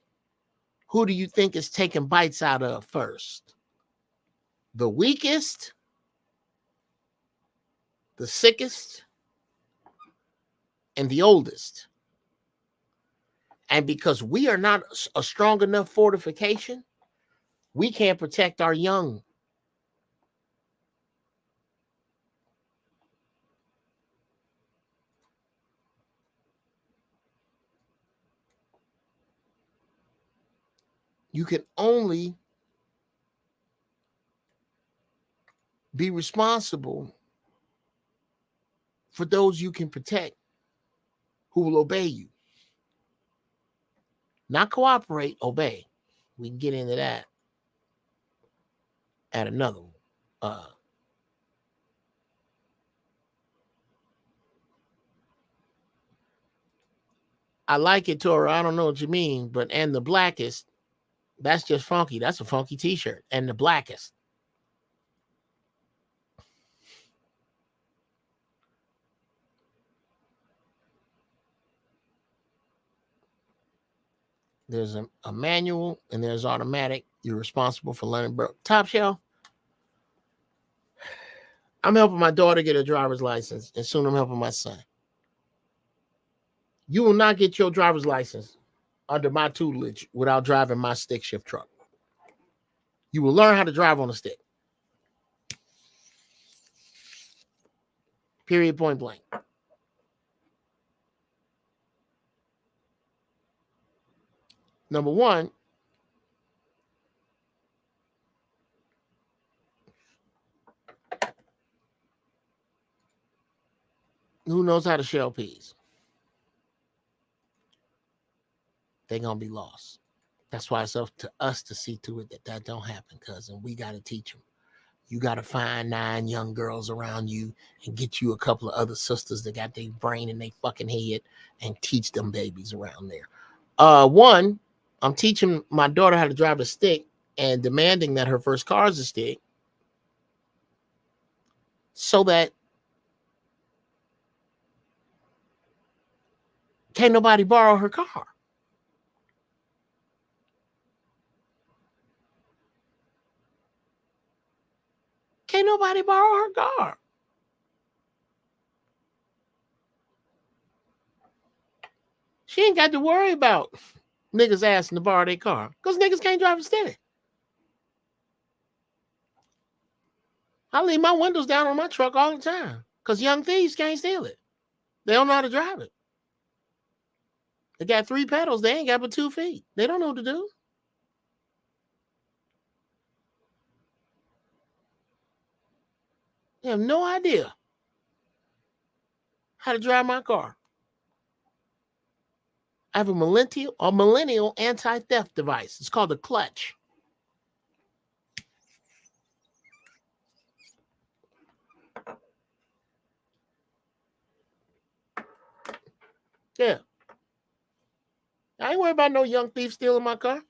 who do you think is taking bites out of first? The weakest, the sickest, and the oldest. And because we are not a strong enough fortification, we can't protect our young. You can only be responsible for those you can protect who will obey you. Not cooperate, obey. We can get into that at another one. I like it, Tora. I don't know what you mean, but and the blackest, that's just funky. That's a funky t-shirt. And the blackest. There's a manual and there's automatic. You're responsible for learning. Bro, Top Shelf. I'm helping my daughter get a driver's license, and soon I'm helping my son. You will not get your driver's license under my tutelage without driving my stick shift truck. You will learn how to drive on a stick. Period, point blank. Number one, who knows how to shell peas? They're going to be lost. That's why it's up to us to see to it that that don't happen, cousin. We got to teach them. You got to find 9 young girls around you and get you a couple of other sisters that got their brain in their fucking head and teach them babies around there. One, I'm teaching my daughter how to drive a stick and demanding that her first car is a stick so that can't nobody borrow her car. Can't nobody borrow her car. She ain't got to worry about niggas asking to borrow their car because niggas can't drive a stick. I leave my windows down on my truck all the time because young thieves can't steal it. They don't know how to drive it. They got 3 pedals. They ain't got but 2 feet. They don't know what to do. They have no idea how to drive my car. I have a millennial anti-theft device. It's called a clutch. Yeah. I ain't worried about no young thief stealing my car.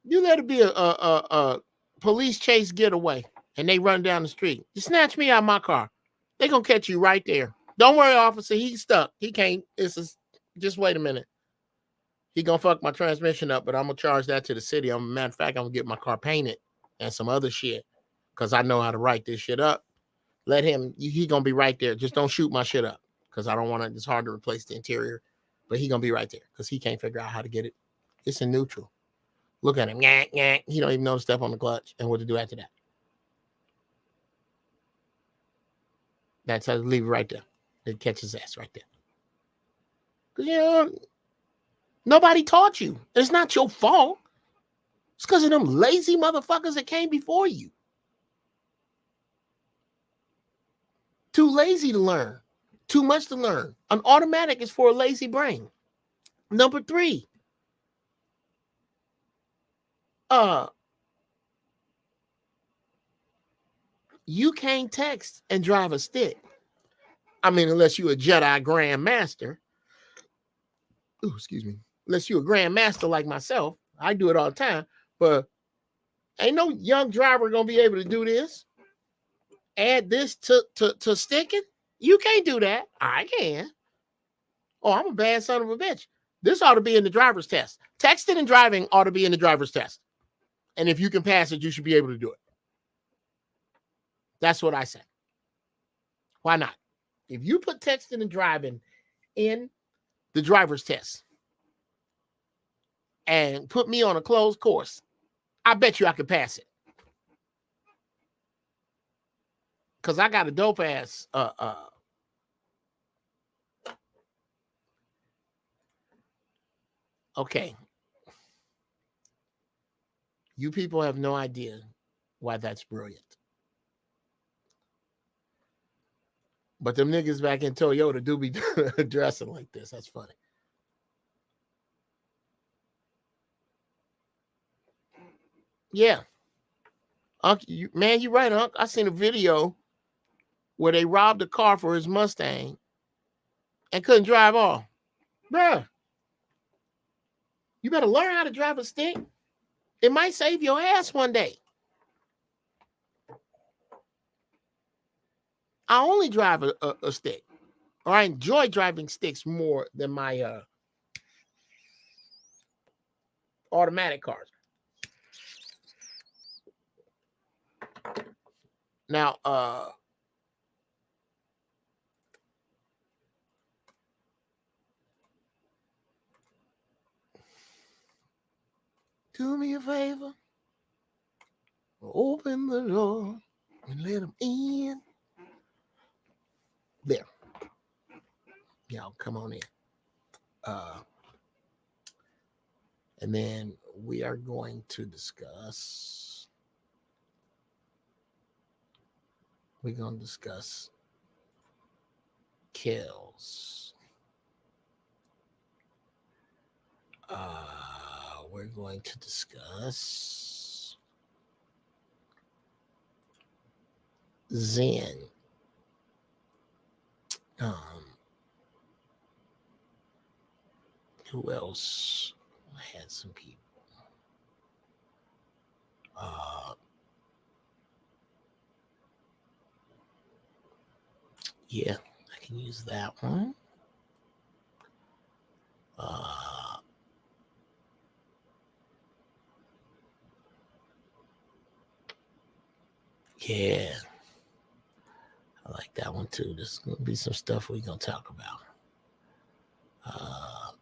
You let it be a police chase getaway and they run down the street. You snatch me out of my car. They gonna catch you right there. Don't worry, officer. He's stuck. He can't. Just wait a minute. He gonna fuck my transmission up, but I'm gonna charge that to the city. Matter of fact, I'm gonna get my car painted and some other shit because I know how to write this shit up. Let him. He gonna be right there. Just don't shoot my shit up because I don't want it. It's hard to replace the interior, but he gonna be right there because he can't figure out how to get it. It's in neutral. Look at him. He don't even know to step on the clutch and what to do after that. That's how to leave it right there. It catches his ass right there. Because, nobody taught you. It's not your fault. It's because of them lazy motherfuckers that came before you. Too lazy to learn. Too much to learn. An automatic is for a lazy brain. Number 3. You can't text and drive a stick. I mean, unless you're a Jedi Grandmaster. Ooh, excuse me. Unless you're a Grandmaster like myself. I do it all the time. But ain't no young driver going to be able to do this. Add this to sticking. You can't do that. I can. Oh, I'm a bad son of a bitch. This ought to be in the driver's test. Texting and driving ought to be in the driver's test. And if you can pass it, you should be able to do it. That's what I say. Why not? If you put texting and driving in the driver's test and put me on a closed course, I bet you I could pass it. Because I got a dope ass okay. You people have no idea why that's brilliant. But them niggas back in Toyota do be dressing like this. That's funny. Yeah. Unc, man, you're right, Unc. I seen a video where they robbed a car for his Mustang and couldn't drive off. Bruh, you better learn how to drive a stick. It might save your ass one day. I only drive a stick. Or I enjoy driving sticks more than my automatic cars. Now, do me a favor. Open the door and let them in. There. Y'all come on in. And then we are going to discuss. We're going to discuss kills. We're going to discuss Zen. Who else? I had some people. Yeah, I can use that one. Yeah, I like that one too. There's going to be some stuff we're going to talk about. I'll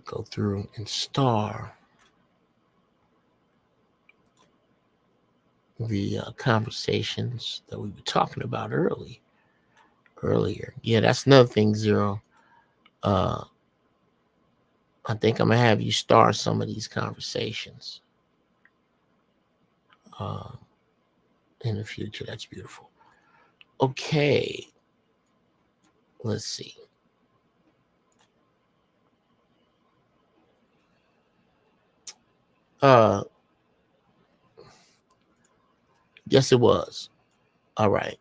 go through and star the conversations that we were talking about earlier. Yeah, that's another thing, Zero. I think I'm gonna have you star some of these conversations in the future. That's beautiful. Okay, let's see. Yes, it was. All right.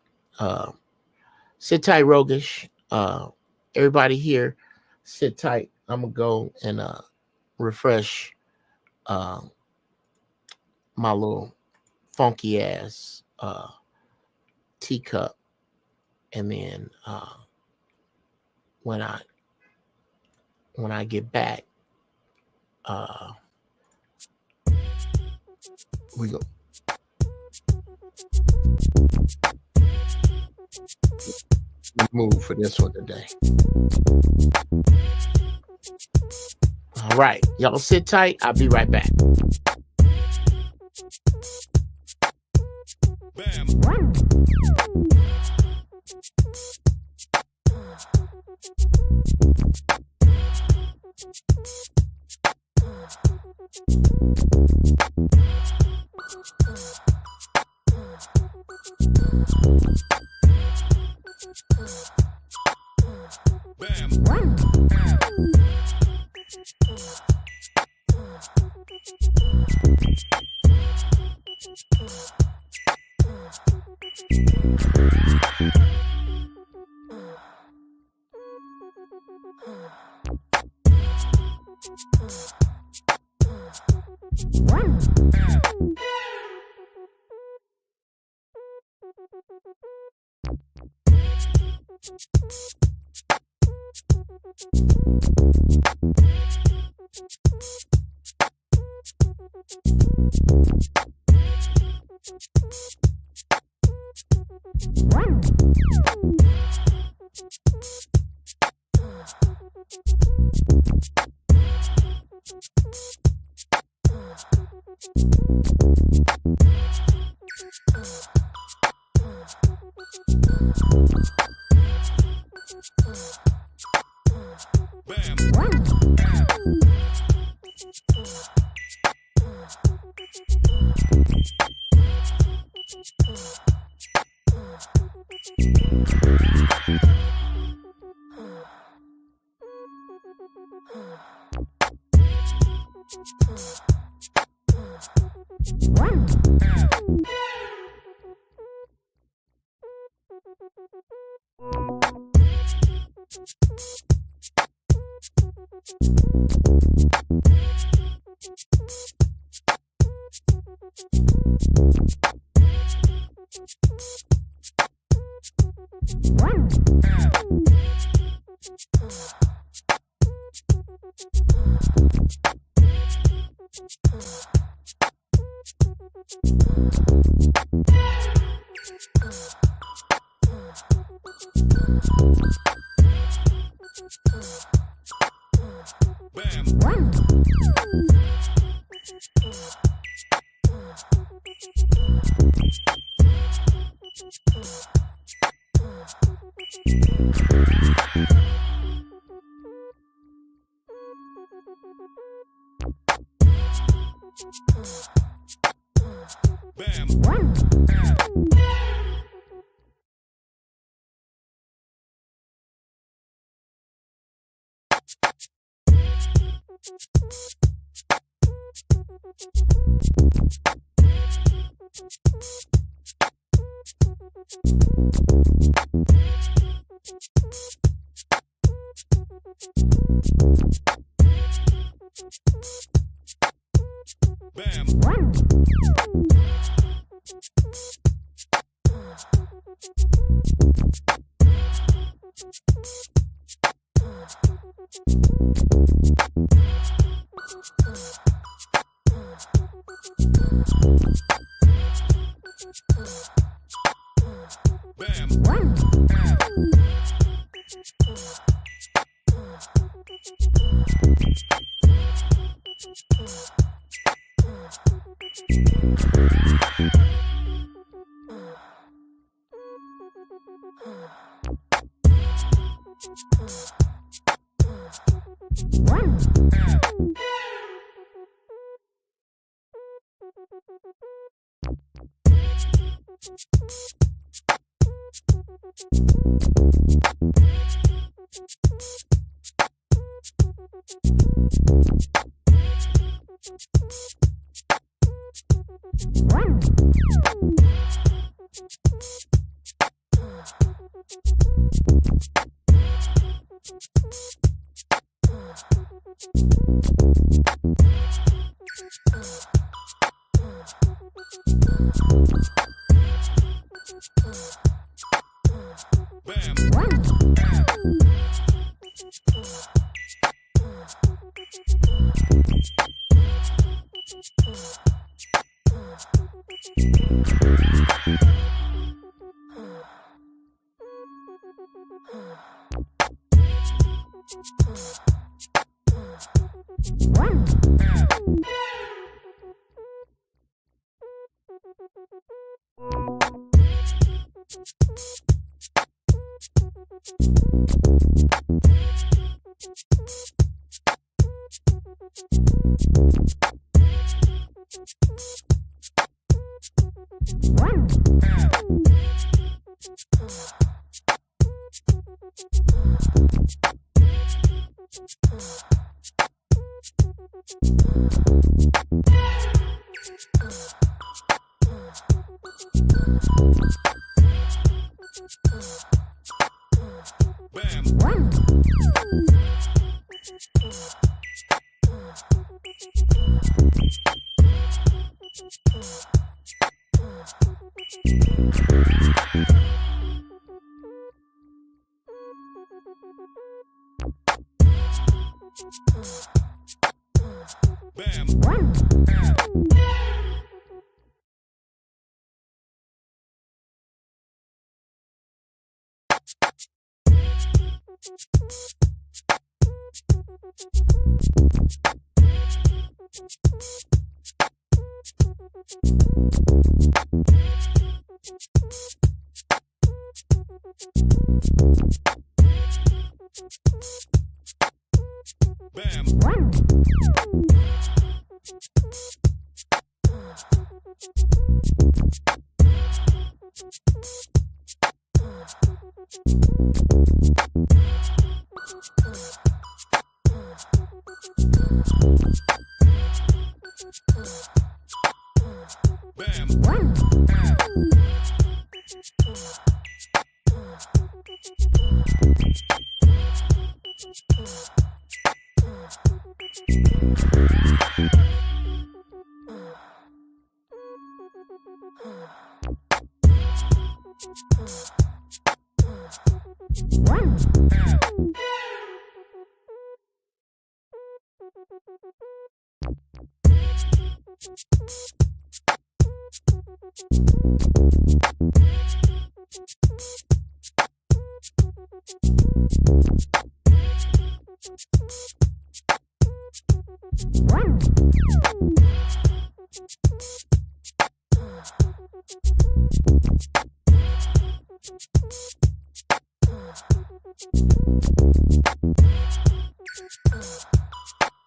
Sit tight, Rogish. Everybody here, sit tight. I'm gonna go and refresh my little funky ass teacup, and then when I get back, we go. Move for this one today. All right, y'all sit tight. I'll be right back. Bam.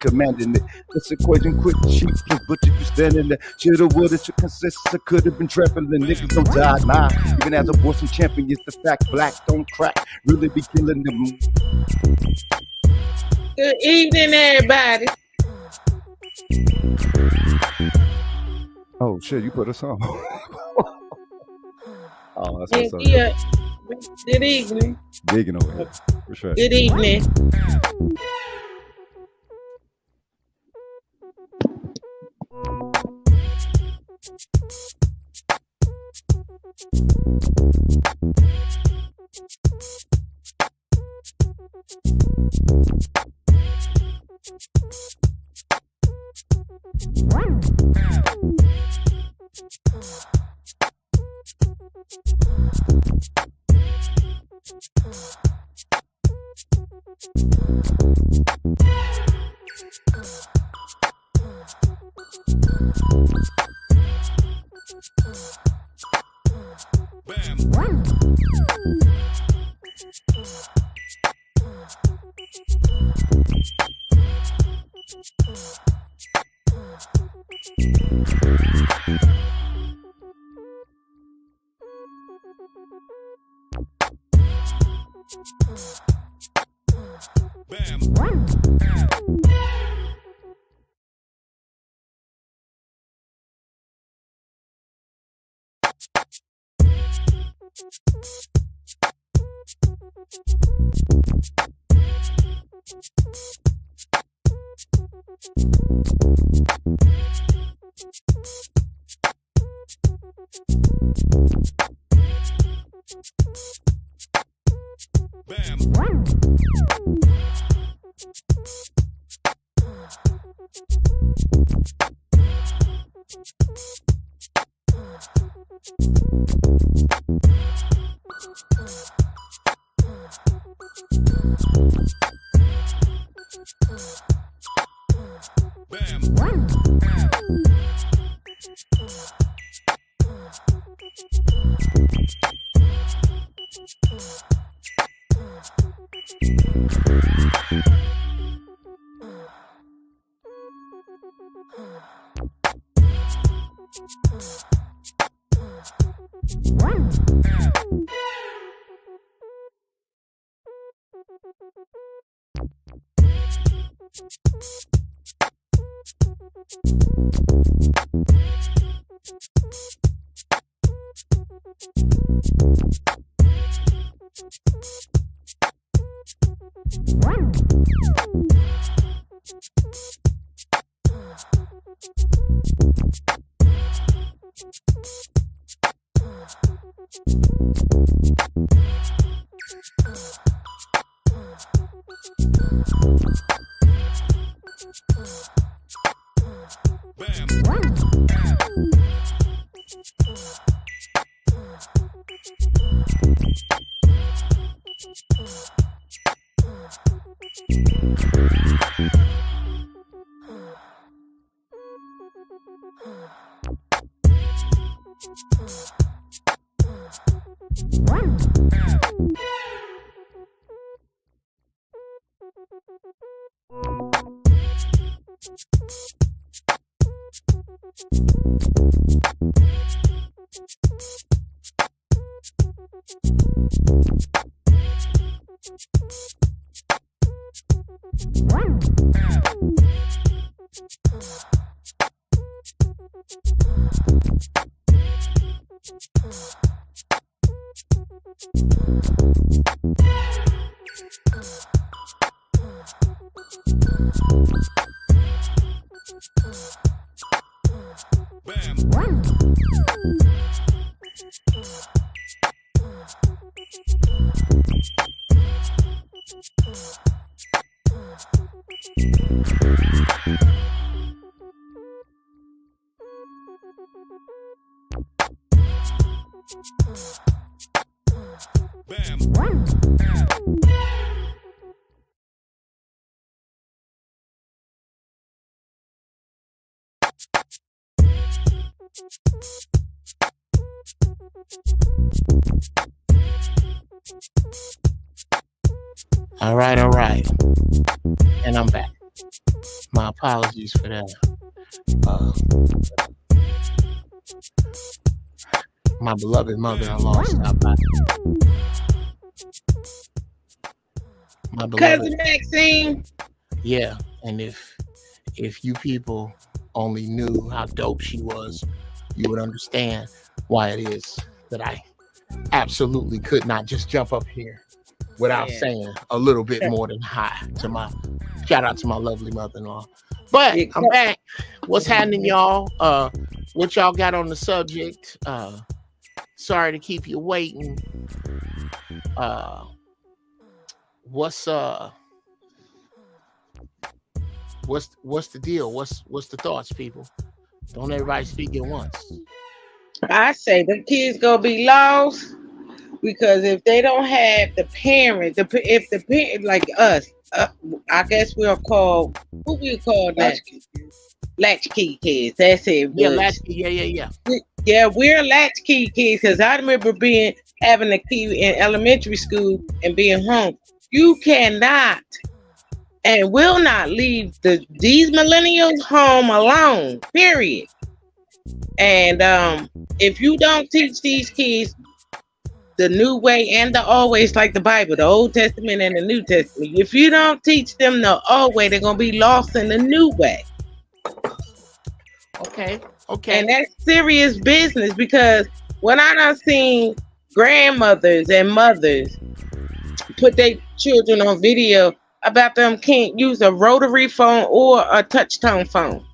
Commanding it. This equation quick sheep, but you can stand in there. Shoulda, woulda, should consist. I could have been trapping the niggas don't die. Nah, even as a Boston champion, it's the fact. Black don't crack. Really be killing them. Good evening, everybody. Oh shit, you put us on. Oh, that's what's up. Yeah. Good evening. Digging over here. For sure. Good evening. All right. And I'm back. My apologies for that. My beloved mother-in-law stopped by. My Cousin Maxine. Yeah, and if you people only knew how dope she was, you would understand why it is that I absolutely could not just jump up here without saying a little bit more than hi to my shout out to my lovely mother-in-law. But I'm back. What's happening, y'all? What y'all got on the subject? Sorry to keep you waiting. What's the deal? What's the thoughts, people? Don't everybody speak at once. I say the kids gonna be lost because if they don't have the parent, if the parent like us, I guess we'll call what we call that latchkey kids. That's it. Yeah, latchkey. Yeah. Yeah, we're latchkey kids because I remember having a key in elementary school and being home. You cannot and will not leave these millennials home alone. Period. And if you don't teach these kids the new way and the old way, it's like the Bible, the Old Testament and the New Testament. If you don't teach them the old way, they're gonna be lost in the new way. Okay. And that's serious business because when I done seen grandmothers and mothers put their children on video about them can't use a rotary phone or a touch tone phone.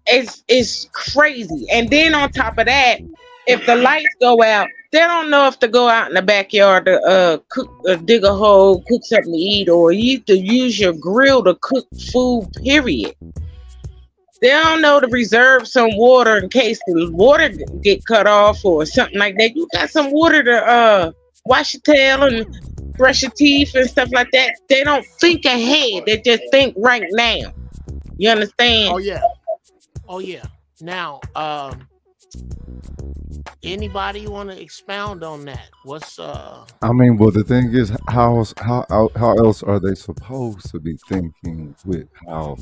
It's crazy. And then on top of that, if the lights go out, they don't know if to go out in the backyard to cook, dig a hole, cook something to eat, or you to use your grill to cook food, period. They don't know to reserve some water in case the water get cut off or something like that. You got some water to wash your tail and brush your teeth and stuff like that. They don't think ahead. They just think right now. You understand? Oh yeah. Now, anybody want to expound on that? What's I mean, well, the thing is, how else are they supposed to be thinking with how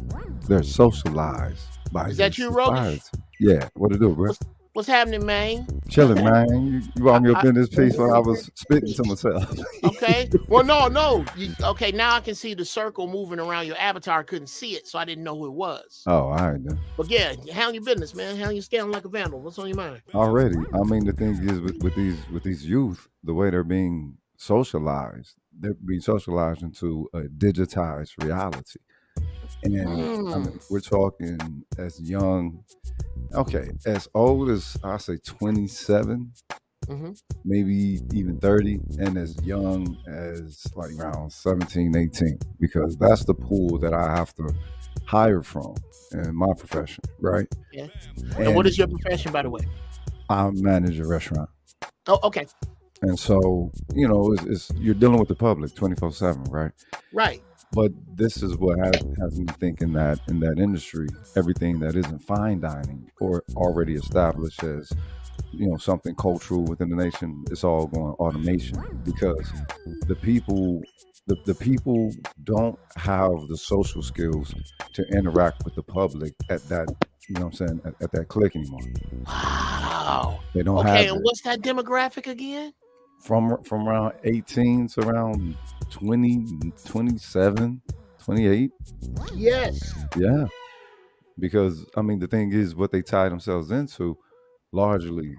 they're socialized by? Is that you, Rogish? Yeah. What to do, bro? What's happening, man? Chilling, man. You on your business piece while I was spitting to myself. Okay. Well, no. Okay, now I can see the circle moving around your avatar. I couldn't see it, so I didn't know who it was. Oh, all right then. But yeah, handle your business, man. Handle your scaling like a vandal. What's on your mind? Already. I mean, the thing is with these youth, the way they're being socialized into a digitized reality. And I mean, we're talking as young, as old as I say 27 Mm-hmm. maybe even 30, and as young as like around 17, 18, because that's the pool that I have to hire from in my profession, right? Yeah. And what And is your profession, by the way? I manage a restaurant. Oh, okay. And so, it's you're dealing with the public 24/7, right? Right. But this is what has me thinking that in that industry, everything that isn't fine dining or already established as something cultural within the nation, it's all going automation because the people the people don't have the social skills to interact with the public at that, what I'm saying, at that click anymore. Wow. They don't Okay, have and it. what's that demographic again? From around 18 to around 20, 27, 28. Yes. Yeah. Because I mean the thing is what they tie themselves into largely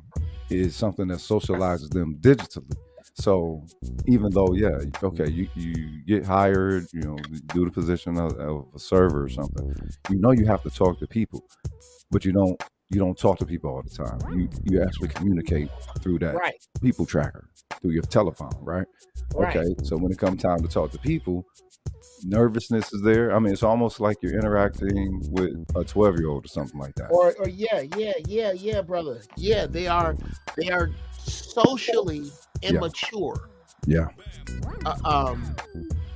is something that socializes them digitally. So even though, yeah, okay, you get hired, do the position of a server or something, you have to talk to people, but you don't talk to people all the time. You actually communicate through that Right. people tracker, through your telephone, right? Right. Okay, so when it comes time to talk to people, nervousness is there. I mean, it's almost like you're interacting with a 12-year-old or something like that. Or yeah, brother. Yeah, they are socially immature. Yeah.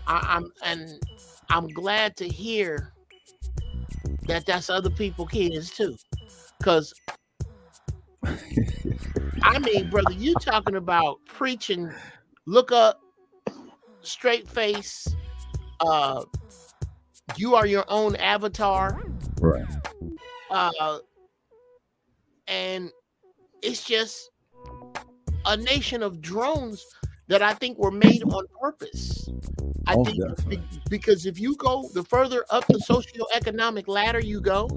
I'm glad to hear that that's other people's kids too, because I mean, brother, you talking about preaching, look up, straight face, you are your own avatar, Right. and it's just a nation of drones that I think were made on purpose. I Most think definitely. because if you go the further up the socioeconomic ladder you go,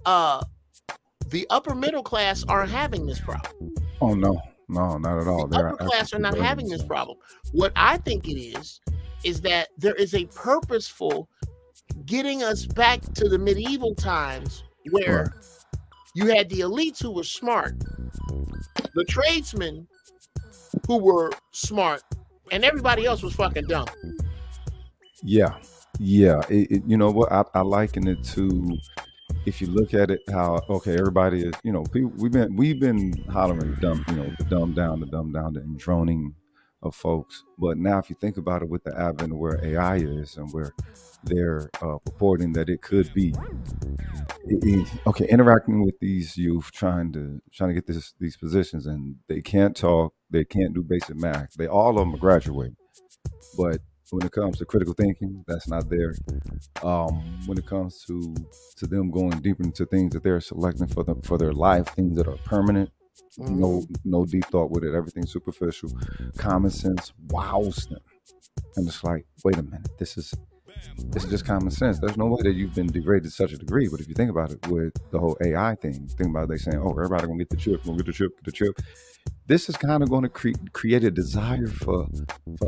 the upper middle class aren't having this problem. Oh no, not at all. The upper class are not having this problem. What I think it is that there is a purposeful getting us back to the medieval times where Right. you had the elites who were smart, the tradesmen who were smart, and everybody else was fucking dumb. Yeah. You know what? I liken it to, if you look at it, how okay, everybody is. People, we've been hollering the dumb down, the droning of folks. But now, if you think about it, with the advent of where AI is and where they're purporting that it could be, okay, interacting with these youth, trying to get these positions, and they can't talk, they can't do basic math. All of them are graduating, but when it comes to critical thinking, that's not there. When it comes to them going deeper into things that they're selecting for their life, things that are permanent, no deep thought with it, everything superficial, common sense wows them, and it's like, wait a minute, this is just common sense. There's no way that you've been degraded to such a degree. But if you think about it with the whole AI thing, think about it, they saying, oh, everybody gonna get the chip, get the chip. This is kind of going to create a desire for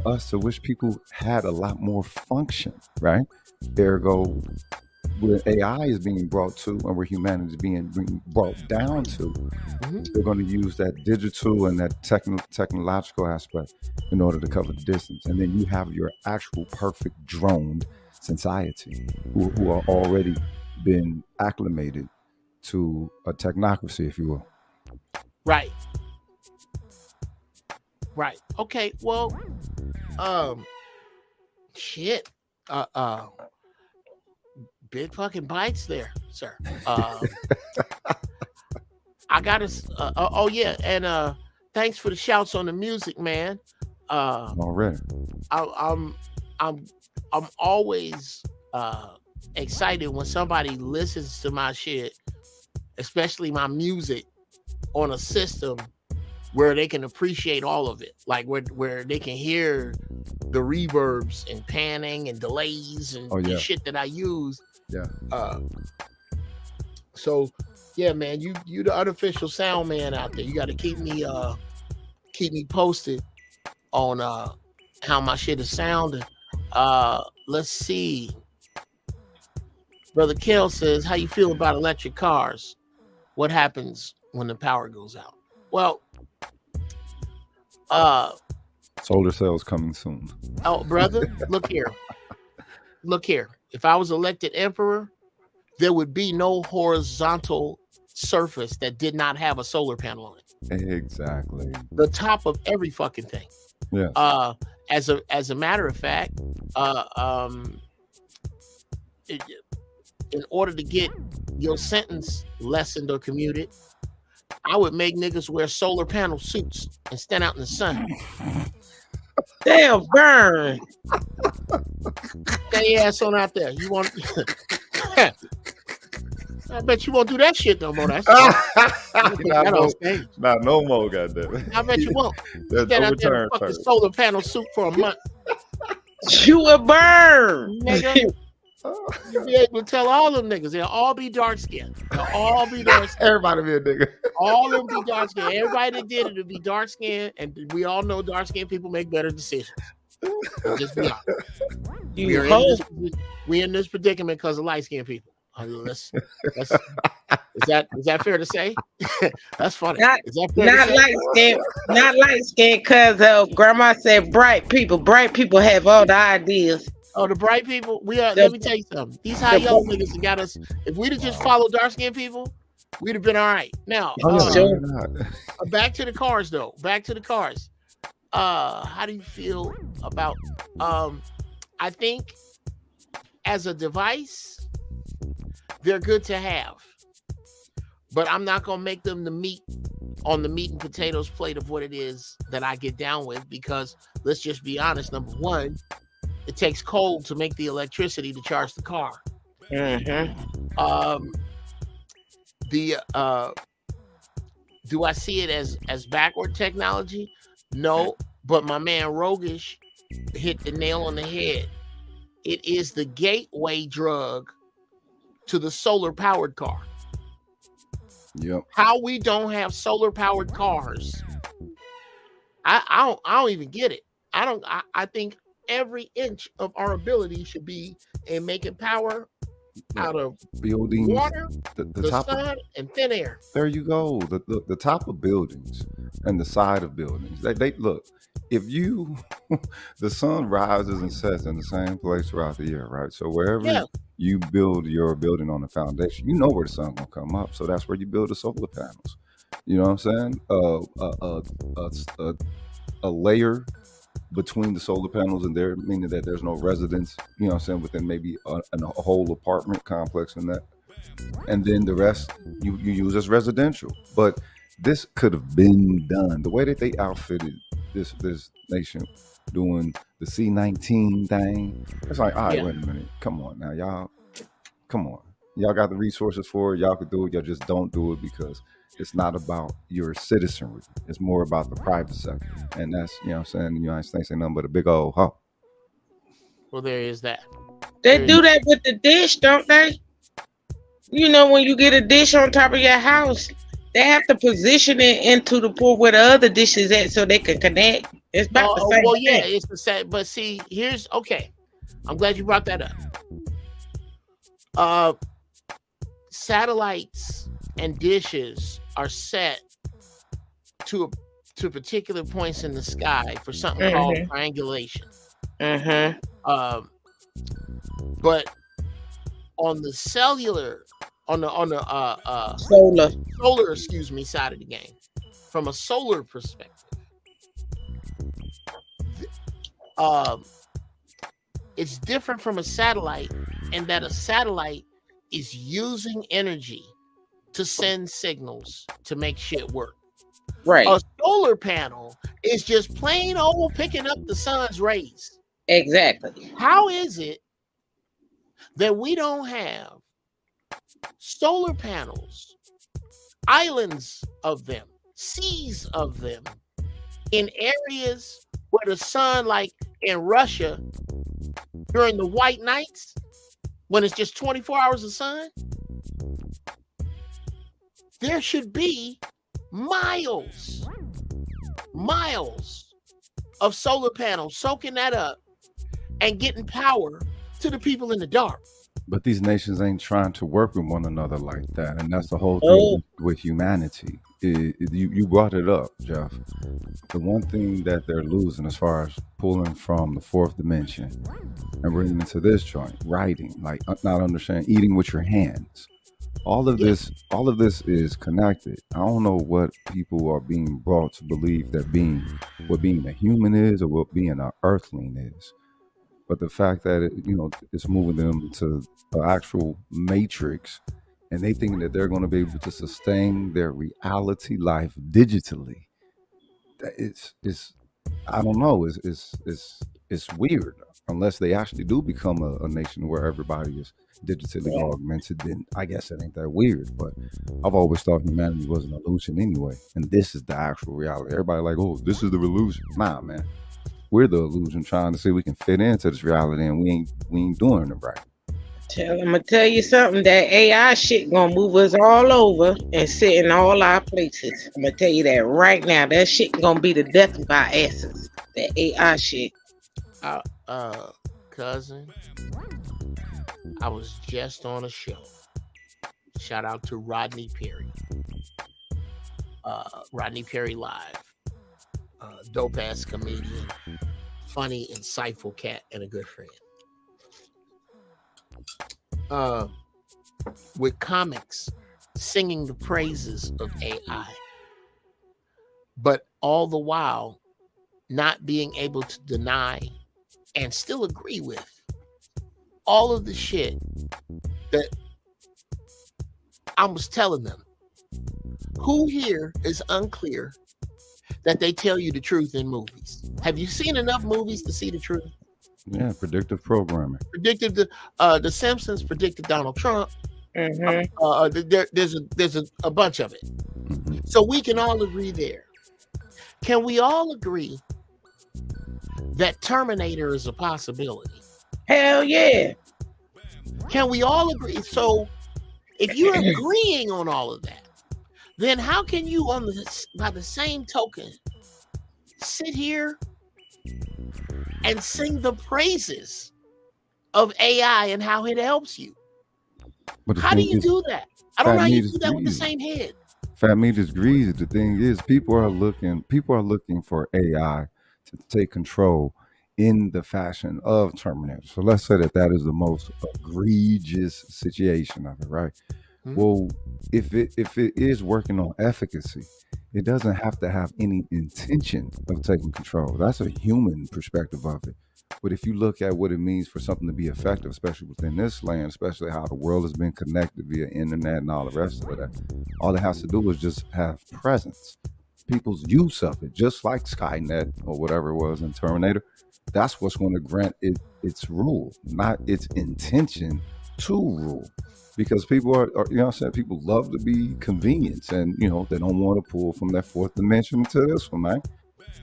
us to wish people had a lot more function, right? Ergo, where AI is being brought to, and where humanity is being brought down to, they're going to use that digital and that technological aspect in order to cover the distance. And then you have your actual perfect drone society who are already been acclimated to a technocracy, if you will. Right. Okay. Well, shit. Big fucking bites there, sir. I gotta. Oh yeah, and thanks for the shouts on the music, man. Already. I'm always excited when somebody listens to my shit, especially my music, on a system where they can appreciate all of it, like where they can hear the reverbs and panning and delays and the shit that I use. Yeah. So yeah, man, you the unofficial sound man out there. You got to keep me posted on how my shit is sounding. Let's see. Brother Kel says, how you feel about electric cars? What happens when the power goes out? Well, Solar cells coming soon. oh, brother, look here. Look here. If I was elected emperor, there would be no horizontal surface that did not have a solar panel on it. Exactly. The top of every fucking thing. Yeah. As a matter of fact, in order to get your sentence lessened or commuted, I would make niggas wear solar panel suits and stand out in the sun. Damn, burn. Stay your ass on out there. You want? I bet you won't do that shit no more. That's not no more, goddamn. I bet you won't. That's Get out there and overturned. fucking solar panel suit for a month. You will burn. Nigga. You'll be able to tell all them niggas. They'll all be dark skinned. They'll all be dark skinned. Everybody be a nigga. All of them be dark skinned. Everybody that did it would be dark skinned, and we all know dark skinned people make better decisions. Just be honest. We're in this predicament because of light skinned people. Is that fair to say? That's funny. Not say? light skin, not light skin, because grandma said bright people. Bright people have all the ideas. Oh, the bright people. Let me tell you something. These high young niggas got us. If we'd have just followed dark skinned people, we'd have been all right. Now, back to the cars though. Back to the cars. How do you feel about? I think as a device, they're good to have, but I'm not gonna make them the meat on the meat and potatoes plate of what it is that I get down with, because let's just be honest. Number one, it takes coal to make the electricity to charge the car. Mm-hmm. Do I see it as backward technology? No, but my man Rogish hit the nail on the head. It is the gateway drug to the solar powered car. Yep. How we don't have solar powered cars, I don't even get it. I think every inch of our ability should be in making power out of buildings, water, the top sun, and thin air. There you go. The top of buildings and the side of buildings. They look. If you, the sun rises and sets in the same place throughout the year, right? So wherever you build your building on the foundation, you know where the sun gonna come up. So that's where you build the solar panels. You know what I'm saying? A layer between the solar panels and there, meaning that there's no residence, you know what I'm saying, within maybe a whole apartment complex and that. And then the rest you use as residential. But this could have been done. The way that they outfitted this nation doing the C-19 thing, it's like, all right, wait a minute. Come on now, y'all. Come on. Y'all got the resources for it. Y'all could do it. Y'all just don't do it because it's not about your citizenry. It's more about the private sector. And that's, you know what I'm saying, the United States ain't nothing but a big old hoe. Well, there is that. They do that with the dish, don't they? You know, when you get a dish on top of your house, they have to position it into the pool where the other dish is at so they can connect. It's about the same thing. Yeah, it's the same. But see, I'm glad you brought that up. Satellites and dishes are set to particular points in the sky for something called triangulation. But on the cellular, on the solar, side of the game, from a solar perspective, it's different from a satellite in that a satellite is using energy to send signals to make shit work. Right. A solar panel is just plain old picking up the sun's rays. Exactly. How is it that we don't have solar panels, islands of them, seas of them, in areas where the sun, like in Russia, during the white nights, when it's just 24 hours of sun, there should be miles of solar panels soaking that up and getting power to the people in the dark. But these nations ain't trying to work with one another like that, and that's the whole thing Oh, with humanity. You brought it up, Jeff. The one thing that they're losing as far as pulling from the fourth dimension and bringing into this joint, writing, like not understanding, eating with your hands. Yeah. All of this is connected. I don't know what people are being brought to believe that what being a human is, or what being an earthling is. But the fact that it's moving them to the actual matrix, and they think that they're going to be able to sustain their reality life digitally. That it's I don't know. It's weird unless they actually do become a nation where everybody is digitally augmented. Then I guess it ain't that weird. But I've always thought humanity was an illusion anyway, and this is the actual reality. Everybody like, oh, this is the illusion. Nah, man, we're the illusion trying to see we can fit into this reality, and we ain't doing it right. I'm gonna tell you something. That AI shit gonna move us all over and sit in all our places. I'm gonna tell you that right now. That shit gonna be the death of our asses. That AI shit. Cousin, I was just on a show. Shout out to Rodney Perry. Rodney Perry Live. Dope ass comedian, funny, insightful cat, and a good friend. With comics singing the praises of AI, but all the while not being able to deny and still agree with all of the shit that I was telling them. Who here is unclear that they tell you the truth in movies? Have you seen enough movies to see the truth? Yeah, predictive programming. Predicted the Simpsons predicted Donald Trump. There's a bunch of it. Mm-hmm. So we can all agree there. Can we all agree that Terminator is a possibility? Hell yeah. Can we all agree? So if you're agreeing on all of that, then how can you, by the same token, sit here and sing the praises of AI and how it helps you? But How do you do that? I don't know how you do that with the greasy. same head. Fat meat is greasy. The thing is, people are looking for AI to take control in the fashion of Terminator. So let's say that is the most egregious situation of it, right? Mhm. Well, if it is working on efficacy, it doesn't have to have any intention of taking control. That's a human perspective of it. But if you look at what it means for something to be effective, especially within this land, especially how the world has been connected via internet and all the rest of that, all it has to do is just have presence. People's use of it, just like Skynet or whatever it was in Terminator, that's what's going to grant it its rule, not its intention to rule. Because people are you know what I'm saying, people love to be convenience, and they don't want to pull from that fourth dimension into this one, man.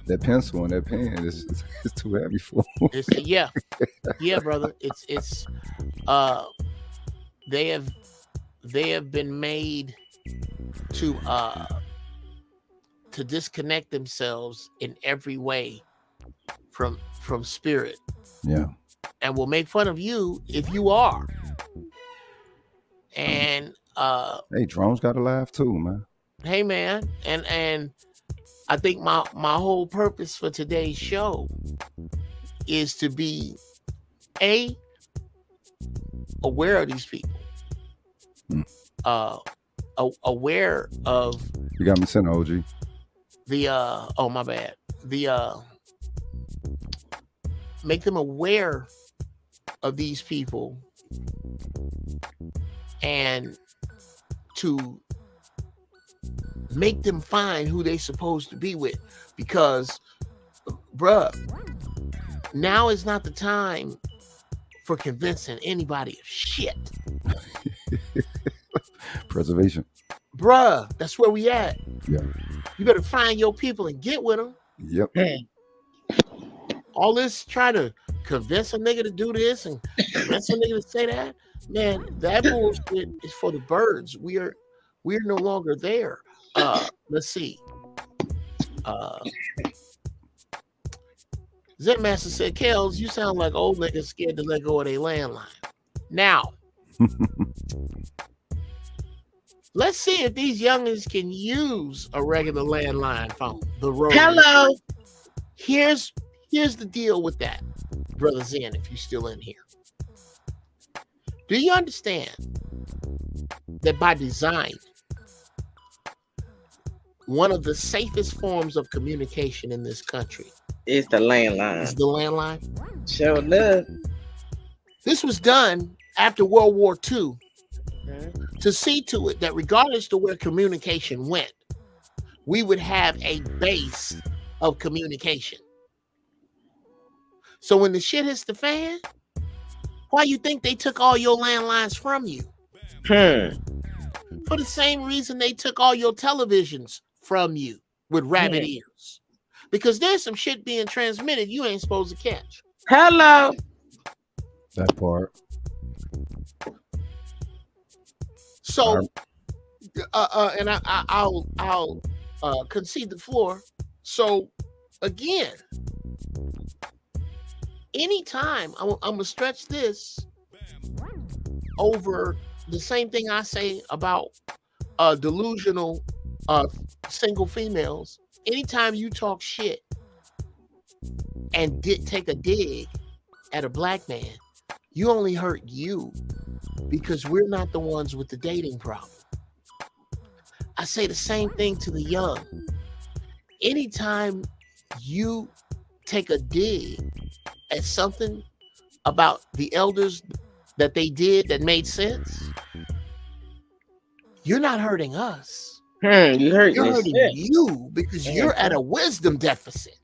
That pencil and that pen is too heavy for them. Yeah, brother. It's they have been made to disconnect themselves in every way from spirit. Yeah. And will make fun of you if you are. And hey, drones gotta laugh too, man. Hey man, and I think my whole purpose for today's show is to be aware of these people, aware of. You got me sent, OG. My bad. Make them aware of these people and to make them find who they supposed to be with, because bruh, now is not the time for convincing anybody of shit. Preservation, bruh, that's where we at. Yeah. You better find your people and get with them. Yep. All this trying to convince a nigga to do this and convince a nigga to say that, man, that bullshit is for the birds. We're no longer there. Let's see. Zen Master said, Kels, you sound like old niggas scared to let go of their landline. Now, Let's see if these youngins can use a regular landline phone. The road. Hello. Here's the deal with that, Brother Zen, if you're still in here. Do you understand that by design, one of the safest forms of communication in this country It's the landline. is the landline? Sure enough. This was done after World War II to see to it that regardless to where communication went, we would have a base of communication. So when the shit hits the fan, why you think they took all your landlines from you? For the same reason they took all your televisions from you with rabbit ears. Because there's some shit being transmitted you ain't supposed to catch. Hello. That part. So, and I'll concede the floor. So, again, anytime I'm gonna stretch this over the same thing I say about delusional single females. Anytime you talk shit and take a dig at a black man, you only hurt you because we're not the ones with the dating problem. I say the same thing to the young. Anytime you take a dig at something about the elders that they did that made sense, you're not hurting us. You're hurting you because you're at a wisdom deficit.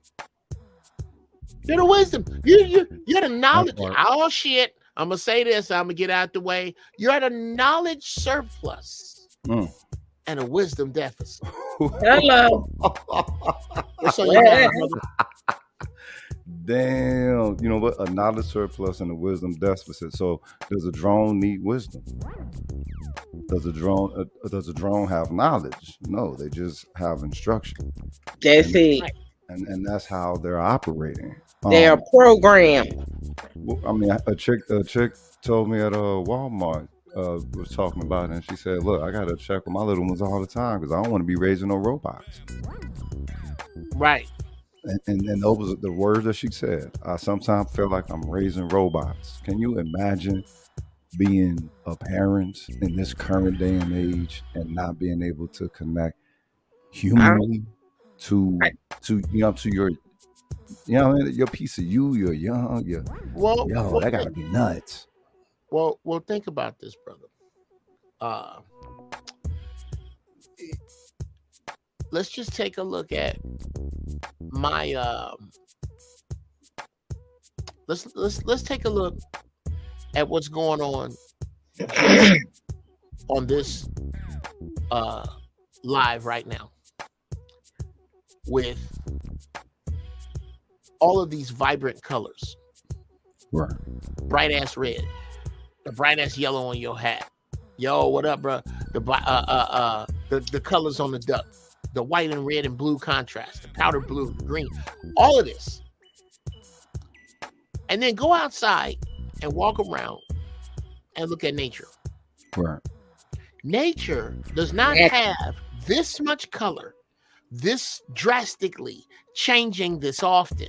You're the wisdom. You're the knowledge. Oh shit. I'm gonna say this. I'm gonna get out the way. You're at a knowledge surplus and a wisdom deficit. Hello. So you got, brother. Damn, you know what? A knowledge surplus and a wisdom deficit. So does a drone need wisdom? Does a drone have knowledge? No, they just have instruction. That's it. And that's how they're operating. They are programmed. I mean, a chick told me at Walmart was talking about it, and she said, "Look, I gotta check with my little ones all the time because I don't want to be raising no robots." Right. And those were the words that she said. I sometimes feel like I'm raising robots. Can you imagine being a parent in this current day and age and not being able to connect humanly to your your piece of you, your young, that gotta be nuts. Well, think about this, brother. Let's just take a look at my let's take a look at what's going on this live right now with all of these vibrant colors. Right. Bright ass red, the bright ass yellow on your hat. Yo, what up, bro? The colors on the duck, the white and red and blue contrast, the powder blue, the green, all of this. And then go outside and walk around and look at nature. Right. Nature does not have this much color, this drastically changing this often.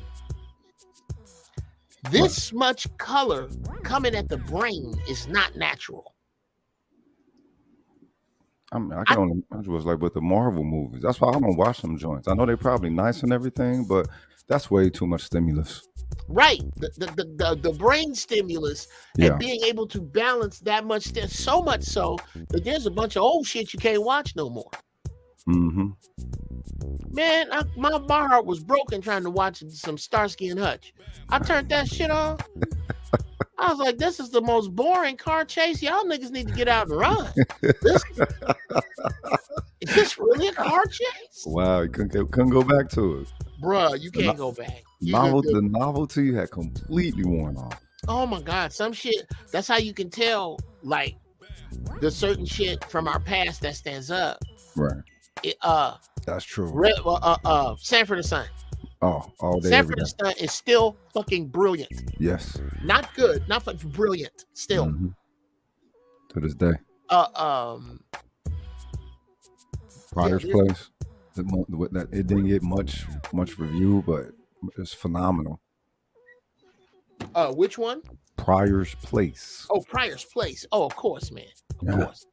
This much color coming at the brain is not natural. I mean, I can only imagine what's like with the Marvel movies. That's why I don't watch them joints. I know they're probably nice and everything, but that's way too much stimulus. Right. The brain stimulus and being able to balance that much, so much so that there's a bunch of old shit you can't watch no more. Mm-hmm. Man, my heart was broken trying to watch some Starsky and Hutch. I turned that shit on. I was like, this is the most boring car chase. Y'all niggas need to get out and run. Is this really a car chase? Wow, you couldn't go back to it. Bruh, you can't go back. The novelty had completely worn off. Oh my God, some shit. That's how you can tell, like, the certain shit from our past that stands up. Right. That's true. Sanford and Son. Oh, all day. Sanford and Son is still fucking brilliant. Yes. Not good, not fucking brilliant. Still. Mm-hmm. to this day. Pryor's yeah. Place. It didn't get much review, but it's phenomenal. Which one? Pryor's Place. Oh, Pryor's Place. Oh, of course, man. Of course.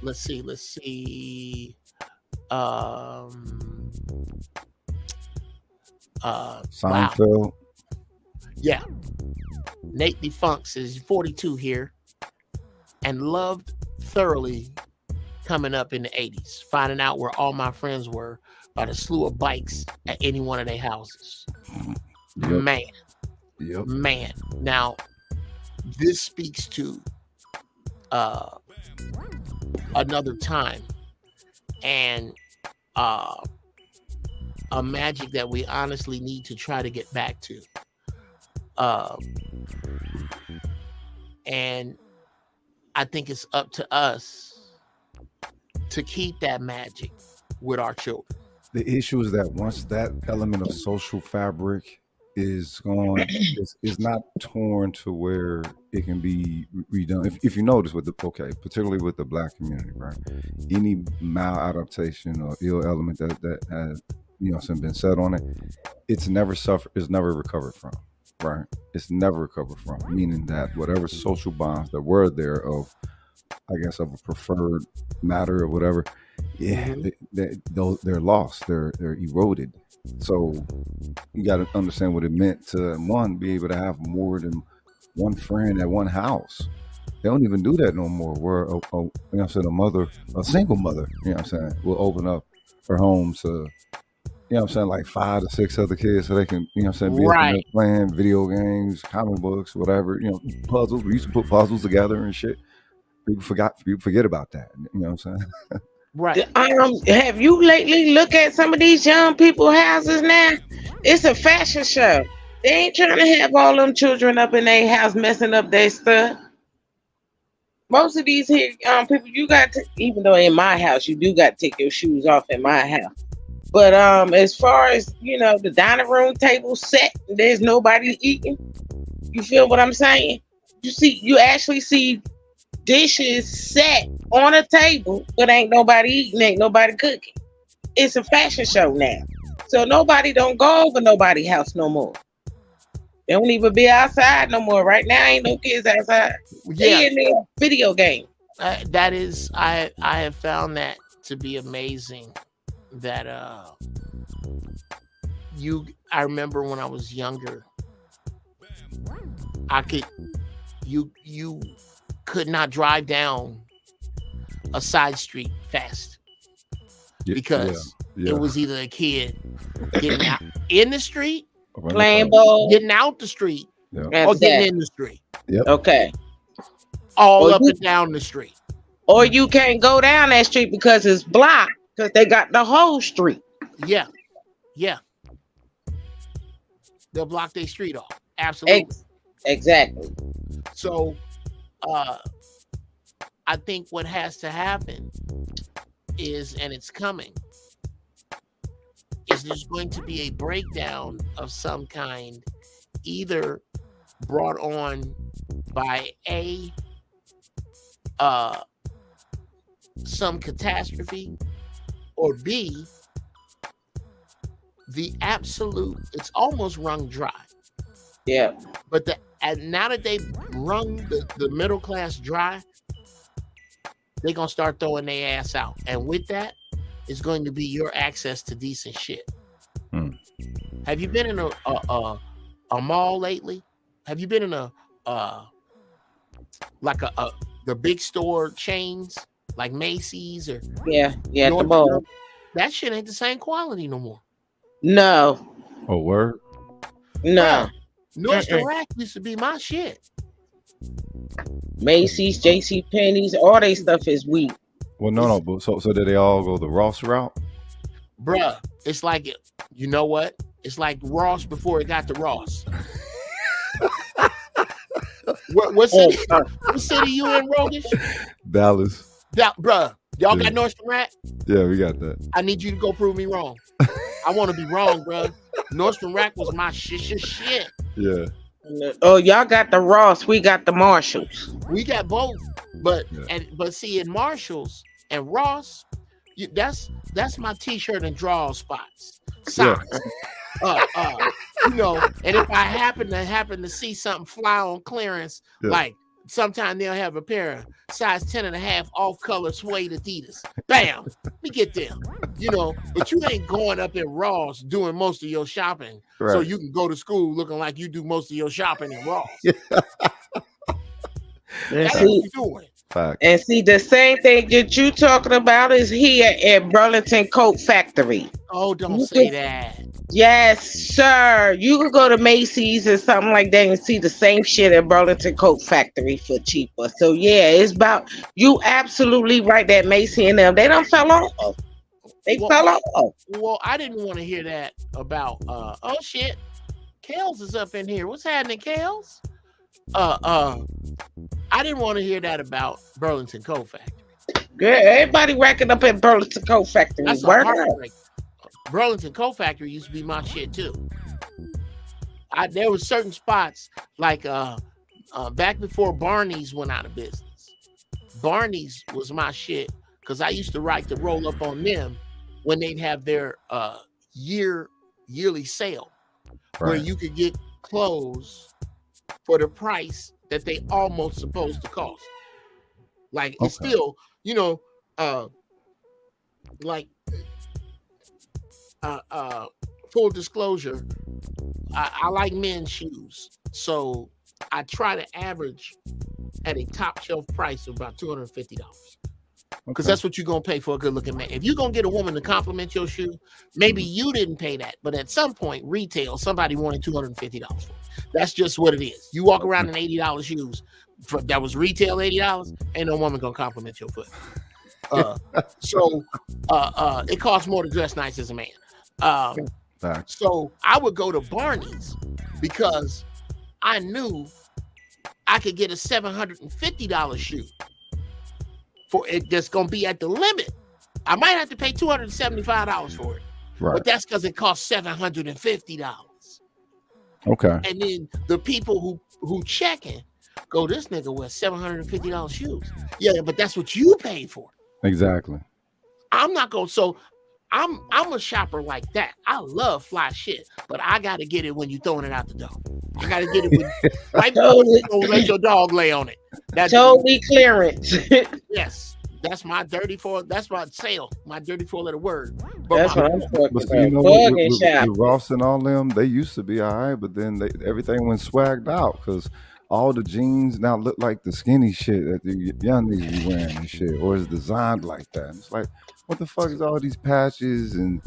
Let's see. Seinfeld. Wow. Yeah. Nate Defunks is 42 here and loved thoroughly coming up in the 80s, finding out where all my friends were by the slew of bikes at any one of their houses. Yep. Man. Now, this speaks to another time and a magic that we honestly need to try to get back to. And I think it's up to us to keep that magic with our children. The issue is that once that element of social fabric is gone, it's not torn to where it can be redone. If you notice particularly with the Black community, right? Any maladaptation or ill element that has been said on it, it's never recovered from, right? It's never recovered from. Meaning that whatever social bonds that were there of a preferred matter or whatever, they're lost. They're eroded. So you got to understand what it meant to be able to have more than one friend at one house. They don't even do that no more. Where a single mother, will open up her home to, like 5 to 6 other kids so they can, be Right. playing video games, comic books, whatever, puzzles. We used to put puzzles together and shit. People forget about that. You know what I'm saying? Right. Have you lately looked at some of these young people houses now? It's a fashion show. They ain't trying to have all them children up in their house messing up their stuff. Most of these here people, you got to, even though in my house, you do got to take your shoes off in my house. But as far as, the dining room table set, there's nobody eating. You feel what I'm saying? You actually see dishes set on a table, but ain't nobody eating, ain't nobody cooking. It's a fashion show now. So nobody don't go over nobody's house no more. They don't even be outside no more. Right now, ain't no kids outside. They in their video game. That is, I have found that to be amazing. That I remember when I was younger, you could not drive down a side street fast because it was either a kid getting out in the street, playing ball, getting out the street, or getting in the street. Yep. Okay. All up and down the street. Or you can't go down that street because it's blocked because they got the whole street. Yeah. They'll block their street off. Absolutely. Exactly. So I think what has to happen is, and it's coming, is there's going to be a breakdown of some kind, either brought on by some catastrophe, or B, the absolute, it's almost wrung dry. Yeah. But now that they've wrung the middle class dry, they're going to start throwing their ass out. And with that is going to be your access to decent shit. Have you been in a mall lately? Have you been in the big store chains like Macy's or the mall? That shit ain't the same quality no more. No. Oh, word? No. Nordstrom Rack used to be my shit. Macy's, JCPenney's, all they stuff is weak. Well, no. But so did they all go the Ross route? Bruh, it's like, you know what? It's like Ross before it got to Ross. What city? What city you in, Rogish? Dallas. Bruh, y'all got Nordstrom Rack? Yeah, we got that. I need you to go prove me wrong. I want to be wrong, bruh. Nordstrom Rack was my shit. Yeah. Oh, y'all got the Ross. We got the Marshalls. We got both, but Yeah. but see, in Marshalls and Ross, that's my t-shirt and draw spots, socks. You know, and if I happen to see something fly on clearance, Yeah. like sometimes they'll have a pair of size 10.5 off-color suede Adidas. Bam, we get them. You know, but you ain't going up in Ross doing most of your shopping, so Right. you can go to school looking like you do most of your shopping in Ross. And That's what see, you doing. Fact. and see, the same thing that you talking about is here at Burlington Coat Factory. Oh, don't You say could- that. Yes, sir. You could go to Macy's or something like that and see the same shit at Burlington Coat Factory for cheaper. So yeah, it's about you absolutely right that Macy and them, they done fell off. They Well, fell off. Well, I didn't want to hear that about oh shit. Kales is up in here. What's happening, Kales? I didn't want to hear that about Burlington Coat Factory. Good. Everybody racking up at Burlington Coat Factory. That's a Word up. heartbreak. Burlington Coat Factory used to be my shit too. There were certain spots like back before Barney's went out of business. Barney's was my shit because I used to write the roll up on them when they'd have their yearly sale where Right. you could get clothes for the price that they almost supposed to cost. Like it's Okay. still, you know, like full disclosure, I like men's shoes, so I try to average at a top shelf price of about $250 because Okay. that's what you're gonna pay for a good looking man. If you're gonna get a woman to compliment your shoe, maybe you didn't pay that, but at some point, retail, somebody wanted $250 for it. That's just what it is. You walk around in $80 shoes that was retail $80, ain't no woman gonna compliment your foot. So it costs more to dress nice as a man. Fact. So I would go to Barney's because I knew I could get a $750 shoe for it. That's gonna be at the limit. I might have to pay $275 for it, Right. but that's because it costs $750. Okay. And then the people who checking go, this nigga wears $750 shoes. Yeah, but that's what you paid for. Exactly. I'm not gonna. So I'm a shopper like that. I love fly shit, but I gotta get it when you throwing it out the door. I gotta get it when right now. Don't let your dog lay on it. That's Totally clearance. yes. That's my that's my sale. My dirty 4-letter word. But That's my, what I'm talking But about. see, you know, Bargain shop. with Ross and all them, they used to be all right, but then everything went swagged out because all the jeans now look like the skinny shit that the young niggas be wearing and shit, or it's designed like that. And it's like, what the fuck is all these patches and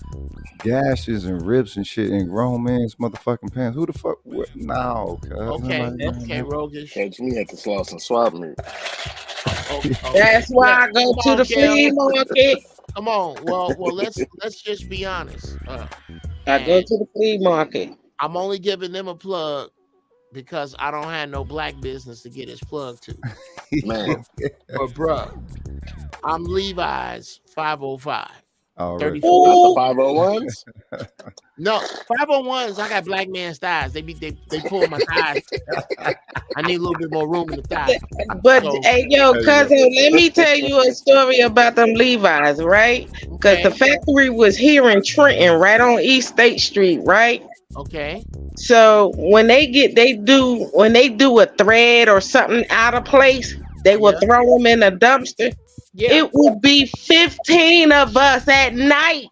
gashes and rips and shit in grown man's motherfucking pants? Who the fuck? What? No, cuz. okay, Rogish. Catch me at the sloss and swap meet. Oh, That's why I go Come to on, the Gail. flea market. Come on. Well, let's just be honest. I go to the flea market. I'm only giving them a plug because I don't have no black business to get his plug to. Man, But bruh, I'm Levi's 505. Already. 34. not the 501s. No, 501s, I got black man's thighs. They pull my thighs. I need a little bit more room in the thighs. But So- hey, yo, cousin, let me tell you a story about them Levi's, right? Because Okay. the factory was here in Trenton, right on East State Street, right? Okay. So when they do a thread or something out of place, they will Yeah. throw them in a dumpster. Yeah. It would be 15 of us at night.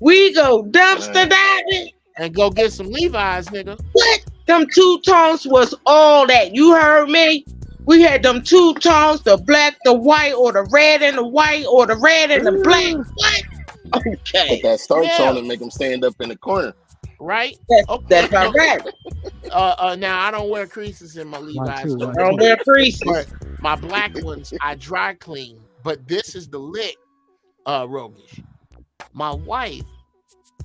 We go dumpster diving. And go get some Levi's, nigga. What? Them two-tones was all that. You heard me? We had them two-tones, the black, the white, or the red and the white, or the red and the black. What? Okay. Put that starch Yeah. on and make them stand up in the corner. Right? That's, Okay. that's my right. Now I don't wear creases in my Levi's. too, I don't wear creases. But my black ones I dry clean. But this is the lick, Rogish. My wife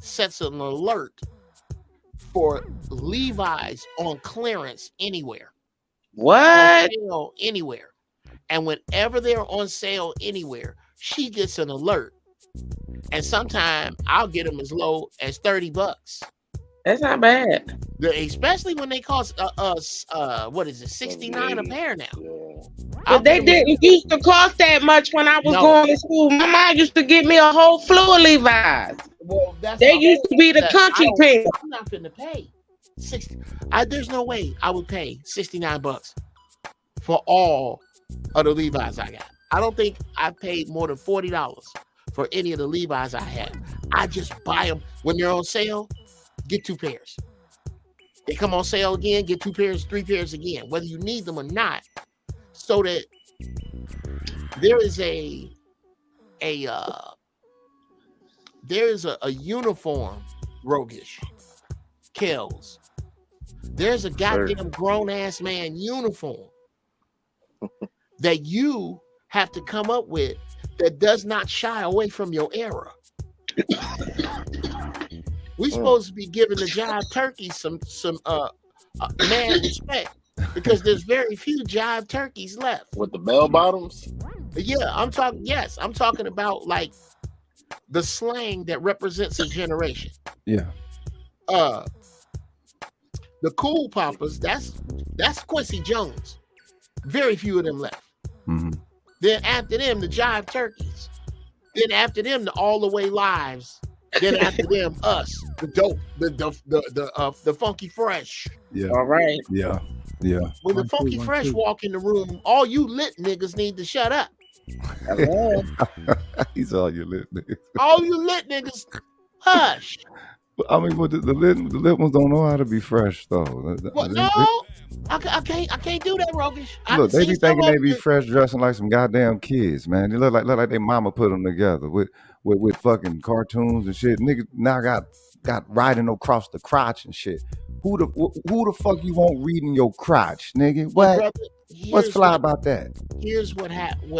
sets an alert for Levi's on clearance anywhere. What? On sale anywhere. And whenever they're on sale anywhere, she gets an alert. And sometimes I'll get them as low as $30. That's not bad. Especially when they cost what is it, $69 a pair now. Yeah. But they didn't used to cost that much when I was No. going to school. My mom used to give me a whole floor of Levi's. Well, that's They my used to be the point. country pants. I'm not finna pay 60. There's no way I would pay $69 for all of the Levi's I got. I don't think I paid more than $40 for any of the Levi's I had. I just buy them when they're on sale. Get 2 pairs. They come on sale again. Get 2 pairs, 3 pairs again, whether you need them or not. So that there is a uniform, Rogish, Kells. There's a goddamn grown ass man uniform that you have to come up with that does not shy away from your era. We supposed to be giving the jive turkeys some man respect, because there's very few jive turkeys left. With the bell bottoms? Yeah, I'm talking about like the slang that represents a generation. Yeah. The cool poppers, that's Quincy Jones. Very few of them left. Mm-hmm. Then after them, the jive turkeys. Then after them, the all the way lives. Then after them, us, the dope, the funky fresh. Yeah. All right. Yeah. Yeah. When the funky fresh walk in the room, all you lit niggas need to shut up. He's all you lit niggas. All you lit niggas, hush. I mean, but the lit ones don't know how to be fresh though. What? No, I can't do that, Rogish. Look, they be thinking they be fresh, dressing like some goddamn kids, man. They look like their mama put them together with fucking cartoons and shit. Niggas now got riding across the crotch and shit. Who the fuck you want reading your crotch, nigga? What? Brother, What's fly about that? Here's what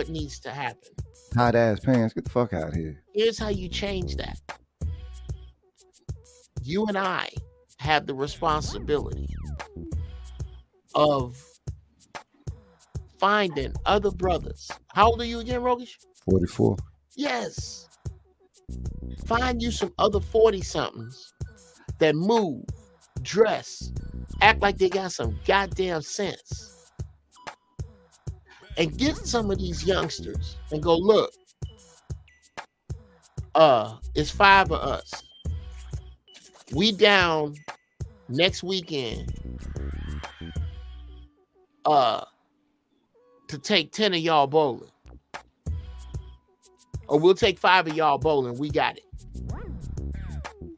needs to happen. Tight ass pants. Get the fuck out of here. Here's how you change that. You and I have the responsibility of finding other brothers. How old are you again, Rogish? 44. Yes. Find you some other 40-somethings that move, dress, act like they got some goddamn sense. And get some of these youngsters and go, look, it's 5 of us. We down next weekend to take 10 of y'all bowling. Or we'll take 5 of y'all bowling. We got it.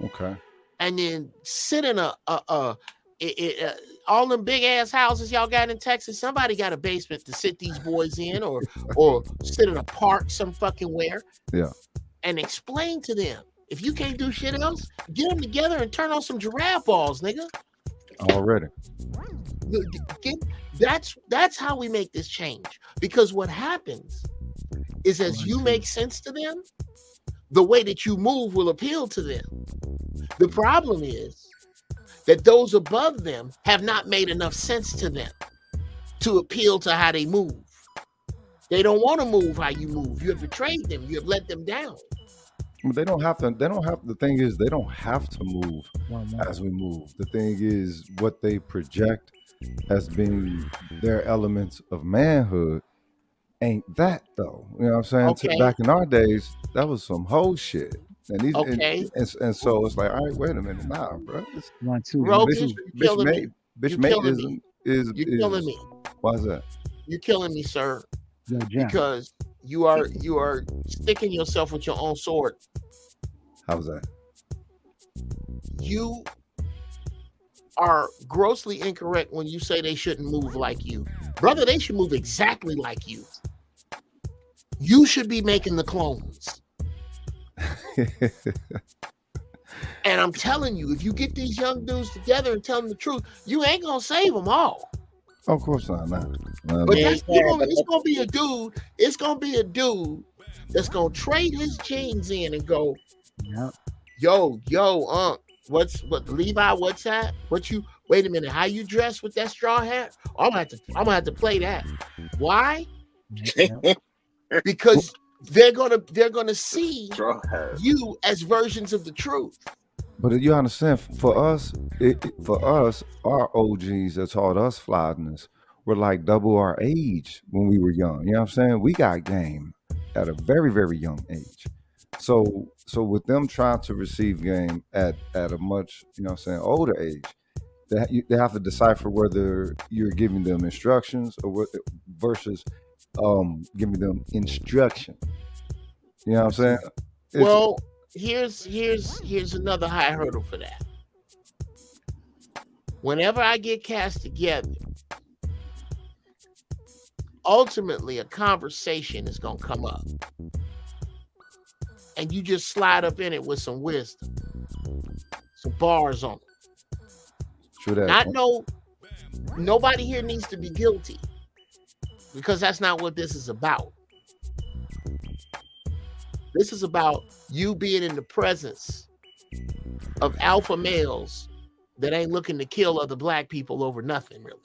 Okay. And then sit in all them big ass houses y'all got in Texas. Somebody got a basement to sit these boys in, or sit in a park some fucking where. Yeah. And explain to them, if you can't do shit else, get them together and turn on some giraffe balls, nigga. Already. That's how we make this change. Because what happens is, as you make sense to them, the way that you move will appeal to them. The problem is that those above them have not made enough sense to them to appeal to how they move. They don't want to move how you move. You have betrayed them. You have let them down. But they don't have to. The thing is, they don't have to move as we move. The thing is, what they project as being their elements of manhood ain't that though. You know what I'm saying? Okay. Back in our days, that was some whole shit. And these, okay. And so it's like, all right, wait a minute, nah, bro. Rogish, you're killing me. Bitch You're killing me. Why is that? You're killing me, sir. Because you are sticking yourself with your own sword. How's that? You are grossly incorrect when you say they shouldn't move like you. Brother, they should move exactly like you. You should be making the clones. And I'm telling you, if you get these young dudes together and tell them the truth, you ain't gonna save them all. Of course not. But it's gonna be a dude. It's gonna be a dude that's gonna trade his jeans in and go, yo, what Levi? What's that? Wait a minute, how you dress with that straw hat? I'm gonna have to play that. Why? Because they're gonna see you as versions of the truth. But you understand, for us, our OGs that taught us flyness were like double our age when we were young. You know what I'm saying? We got game at a very, very young age. So with them trying to receive game at a much, you know what I'm saying, older age, they have to decipher whether you're giving them instructions versus giving them instruction. You know what I'm saying? Well, here's another high hurdle for that. Whenever I get cast together, ultimately a conversation is gonna come up, and you just slide up in it with some wisdom, some bars on it. True that. Nobody here needs to be guilty, because that's not what this is about. This is about you being in the presence of alpha males that ain't looking to kill other black people over nothing, really.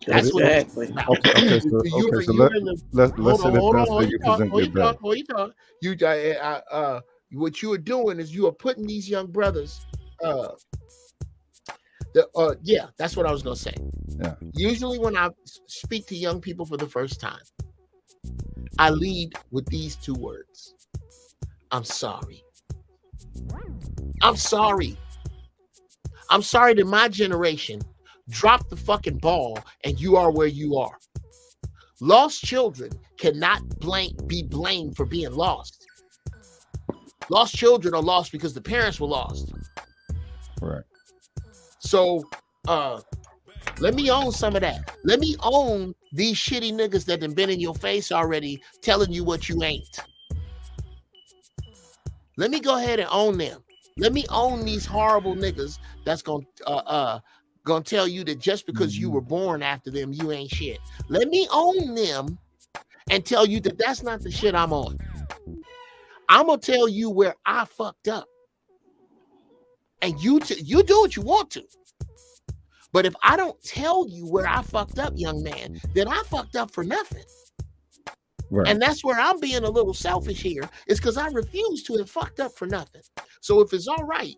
That's exactly. what it's about. Okay, so let's say the best way you present your best. What you are doing is you are putting these young brothers. Yeah, that's what I was gonna say. Yeah. Usually, when I speak to young people for the first time, I lead with these two words: I'm sorry. I'm sorry. I'm sorry that my generation dropped the fucking ball and you are where you are. Lost children cannot be blamed for being lost. Lost children are lost because the parents were lost. Right. So let me own some of that. Let me own these shitty niggas that have been in your face already telling you what you ain't. Let me go ahead and own them. Let me own these horrible niggas that's gonna tell you that just because you were born after them, you ain't shit. Let me own them and tell you that that's not the shit I'm on. I'm gonna tell you where I fucked up, and you do what you want to. But if I don't tell you where I fucked up, young man, then I fucked up for nothing. Right. And that's where I'm being a little selfish here, is because I refuse to have fucked up for nothing. So if it's all right,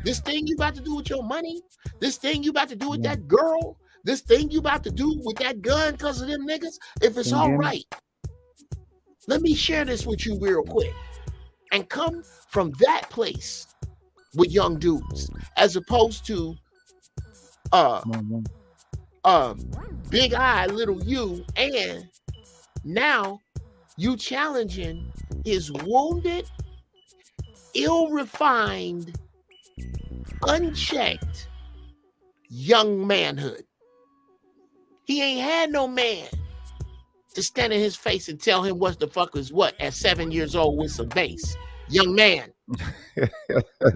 this thing you about to do with your money, this thing you about to do with that girl, this thing you about to do with that gun because of them niggas, if it's all right, let me share this with you real quick and come from that place with young dudes, as opposed to big I, little you, and now you challenging his wounded, ill-refined, unchecked young manhood. He ain't had no man to stand in his face and tell him what the fuck is what at 7 years old with some bass. Young man.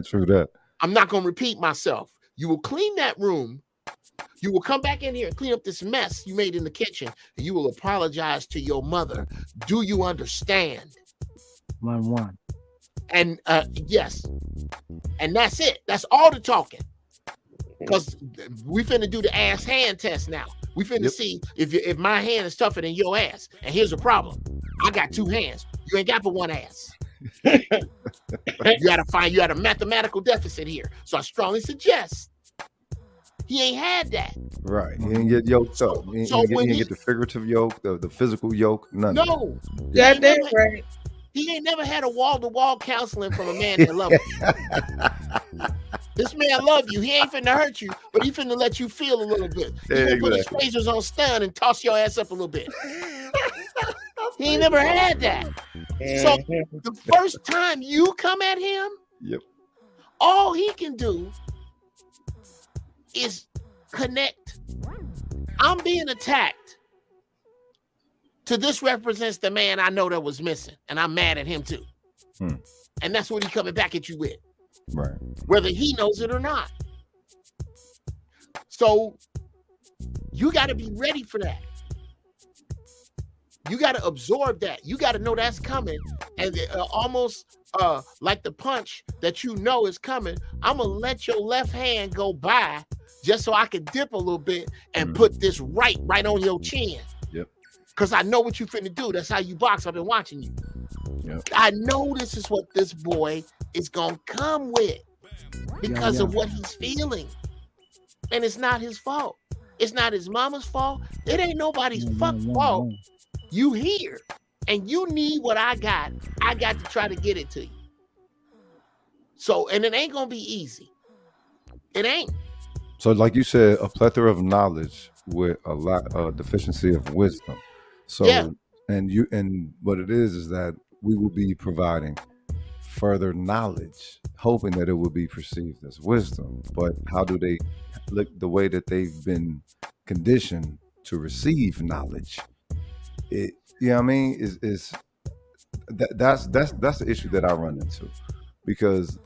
True that. I'm not going to repeat myself. You will clean that room. You will come back in here and clean up this mess you made in the kitchen, and you will apologize to your mother. Do you understand? 1-1. And yes. And that's it. That's all the talking. Because we finna do the ass hand test now. We finna see if my hand is tougher than your ass. And here's the problem. I got two hands. You ain't got but one ass. You had a mathematical deficit here. So I strongly suggest he ain't had that. Right. He didn't get yoked up. He didn't get the figurative yoke, the physical yoke, none. No. That's right. He ain't never had a wall-to-wall counseling from a man that loves you. This man love you. He ain't finna hurt you, but he finna let you feel a little bit. He gonna put his razors on stun and toss your ass up a little bit. He ain't never had that. So the first time you come at him, all he can do is connect. I'm being attacked. To this represents the man I know that was missing, and I'm mad at him too. And that's what he's coming back at you with. Right. Whether he knows it or not. So you got to be ready for that. You got to absorb that. You got to know that's coming. And almost like the punch that you know is coming, I'm going to let your left hand go by just so I can dip a little bit and put this right on your chin. Yep. Because I know what you finna do. That's how you box. I've been watching you. Yep. I know this is what this boy is gonna come with because of what he's feeling. And it's not his fault. It's not his mama's fault. It ain't nobody's fault. You here and you need what I got. I got to try to get it to you. So, and it ain't gonna be easy. It ain't. So, like you said, a plethora of knowledge with a lot of deficiency of wisdom. So, Yeah. and what it is that we will be providing further knowledge, hoping that it will be perceived as wisdom. But how do they look? The way that they've been conditioned to receive knowledge, it, you know what I mean, is that's the issue that I run into, because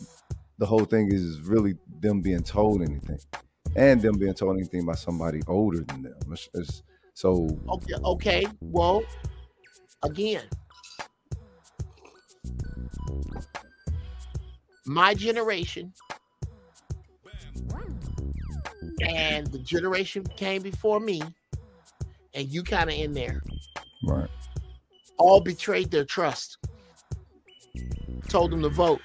the whole thing is really them being told anything, and them being told anything by somebody older than them. So okay. Well, again, my generation and the generation came before me, and you kind of in there, right? All betrayed their trust. Told them to vote.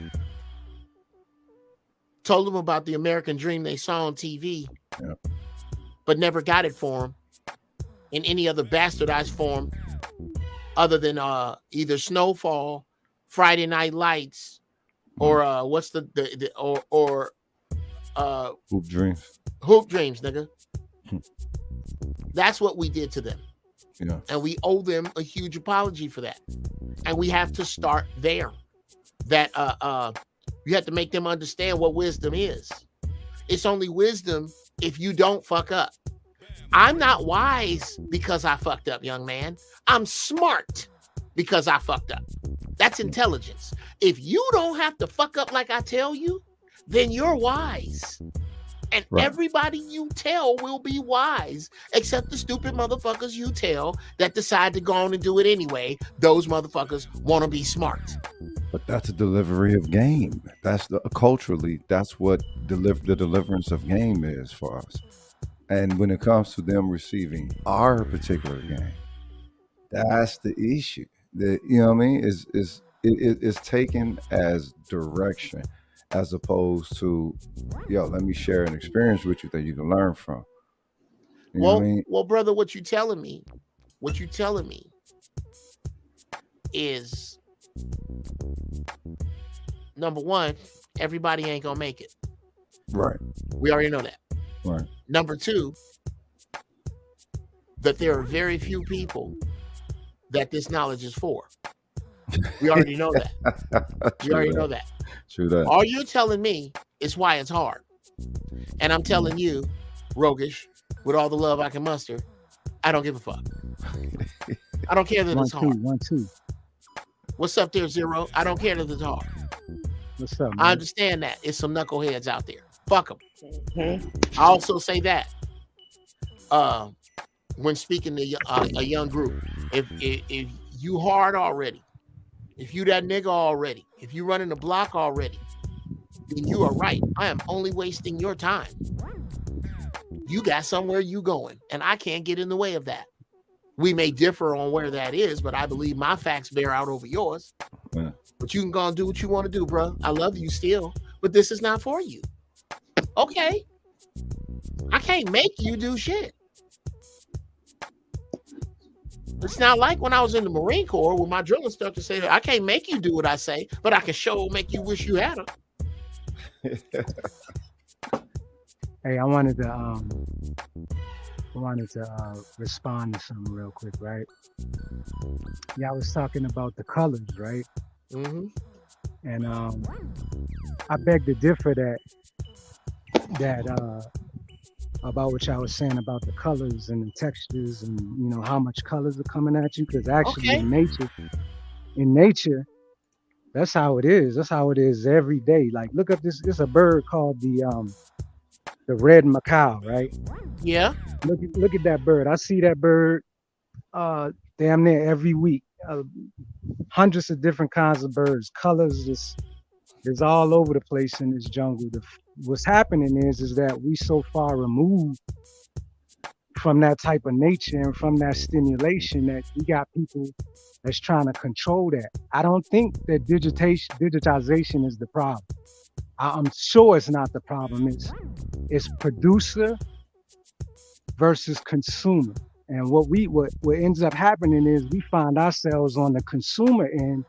Told them about the American dream they saw on TV, but never got it for them in any other bastardized form other than either Snowfall, Friday Night Lights, or what's the Hoop Dreams. Hoop Dreams, nigga. That's what we did to them. Yeah. And we owe them a huge apology for that. And we have to start there. That you have to make them understand what wisdom is. It's only wisdom if you don't fuck up. I'm not wise because I fucked up, young man. I'm smart because I fucked up. That's intelligence. If you don't have to fuck up like I tell you, then you're wise. And everybody you tell will be wise, except the stupid motherfuckers you tell that decide to go on and do it anyway. Those motherfuckers want to be smart. But that's a delivery of game. That's culturally, that's what the deliverance of game is for us. And when it comes to them receiving our particular game, that's the issue. That, you know what I mean, is taken as direction, as opposed to, yo, let me share an experience with you that you can learn from. You know what I mean? Well, brother, what you telling me is, number one, everybody ain't gonna make it. Right. We already know that. Right. Number two, that there are very few people that this knowledge is for. We already know that. We already know that. True that. All you're telling me is why it's hard. And I'm telling you, Rogish, with all the love I can muster, I don't give a fuck. I don't care that it's hard. 1 2. What's up there, Zero? I don't care that it's hard. What's up, man? I understand that. It's some knuckleheads out there. Fuck them. I also say that when speaking to a young group, if you hard already, if you that nigga already, if you running the block already, then you are right. I am only wasting your time. You got somewhere you going, and I can't get in the way of that. We may differ on where that is, but I believe my facts bear out over yours. Yeah. But you can go and do what you want to do, bro. I love you still, but this is not for you. Okay. I can't make you do shit. It's not like when I was in the Marine Corps with my drill instructor said, I can't make you do what I say, but I can make you wish you had her. Hey, I wanted to respond to something real quick, right? Yeah, I was talking about the colors, right? Mm-hmm. And I beg to differ that about what y'all was saying about the colors and the textures and, you know, how much colors are coming at you, because actually in nature, that's how it is. That's how it is every day. Like, look up this. It's a bird called the red macaw, right? Yeah. Look at that bird. I see that bird damn near every week. Hundreds of different kinds of birds. Colors is all over the place in this jungle. What's happening is that we so far removed from that type of nature and from that stimulation that we got people that's trying to control that. I don't think that digitization is the problem. I'm sure it's not the problem. It's producer versus consumer. And what ends up happening is we find ourselves on the consumer end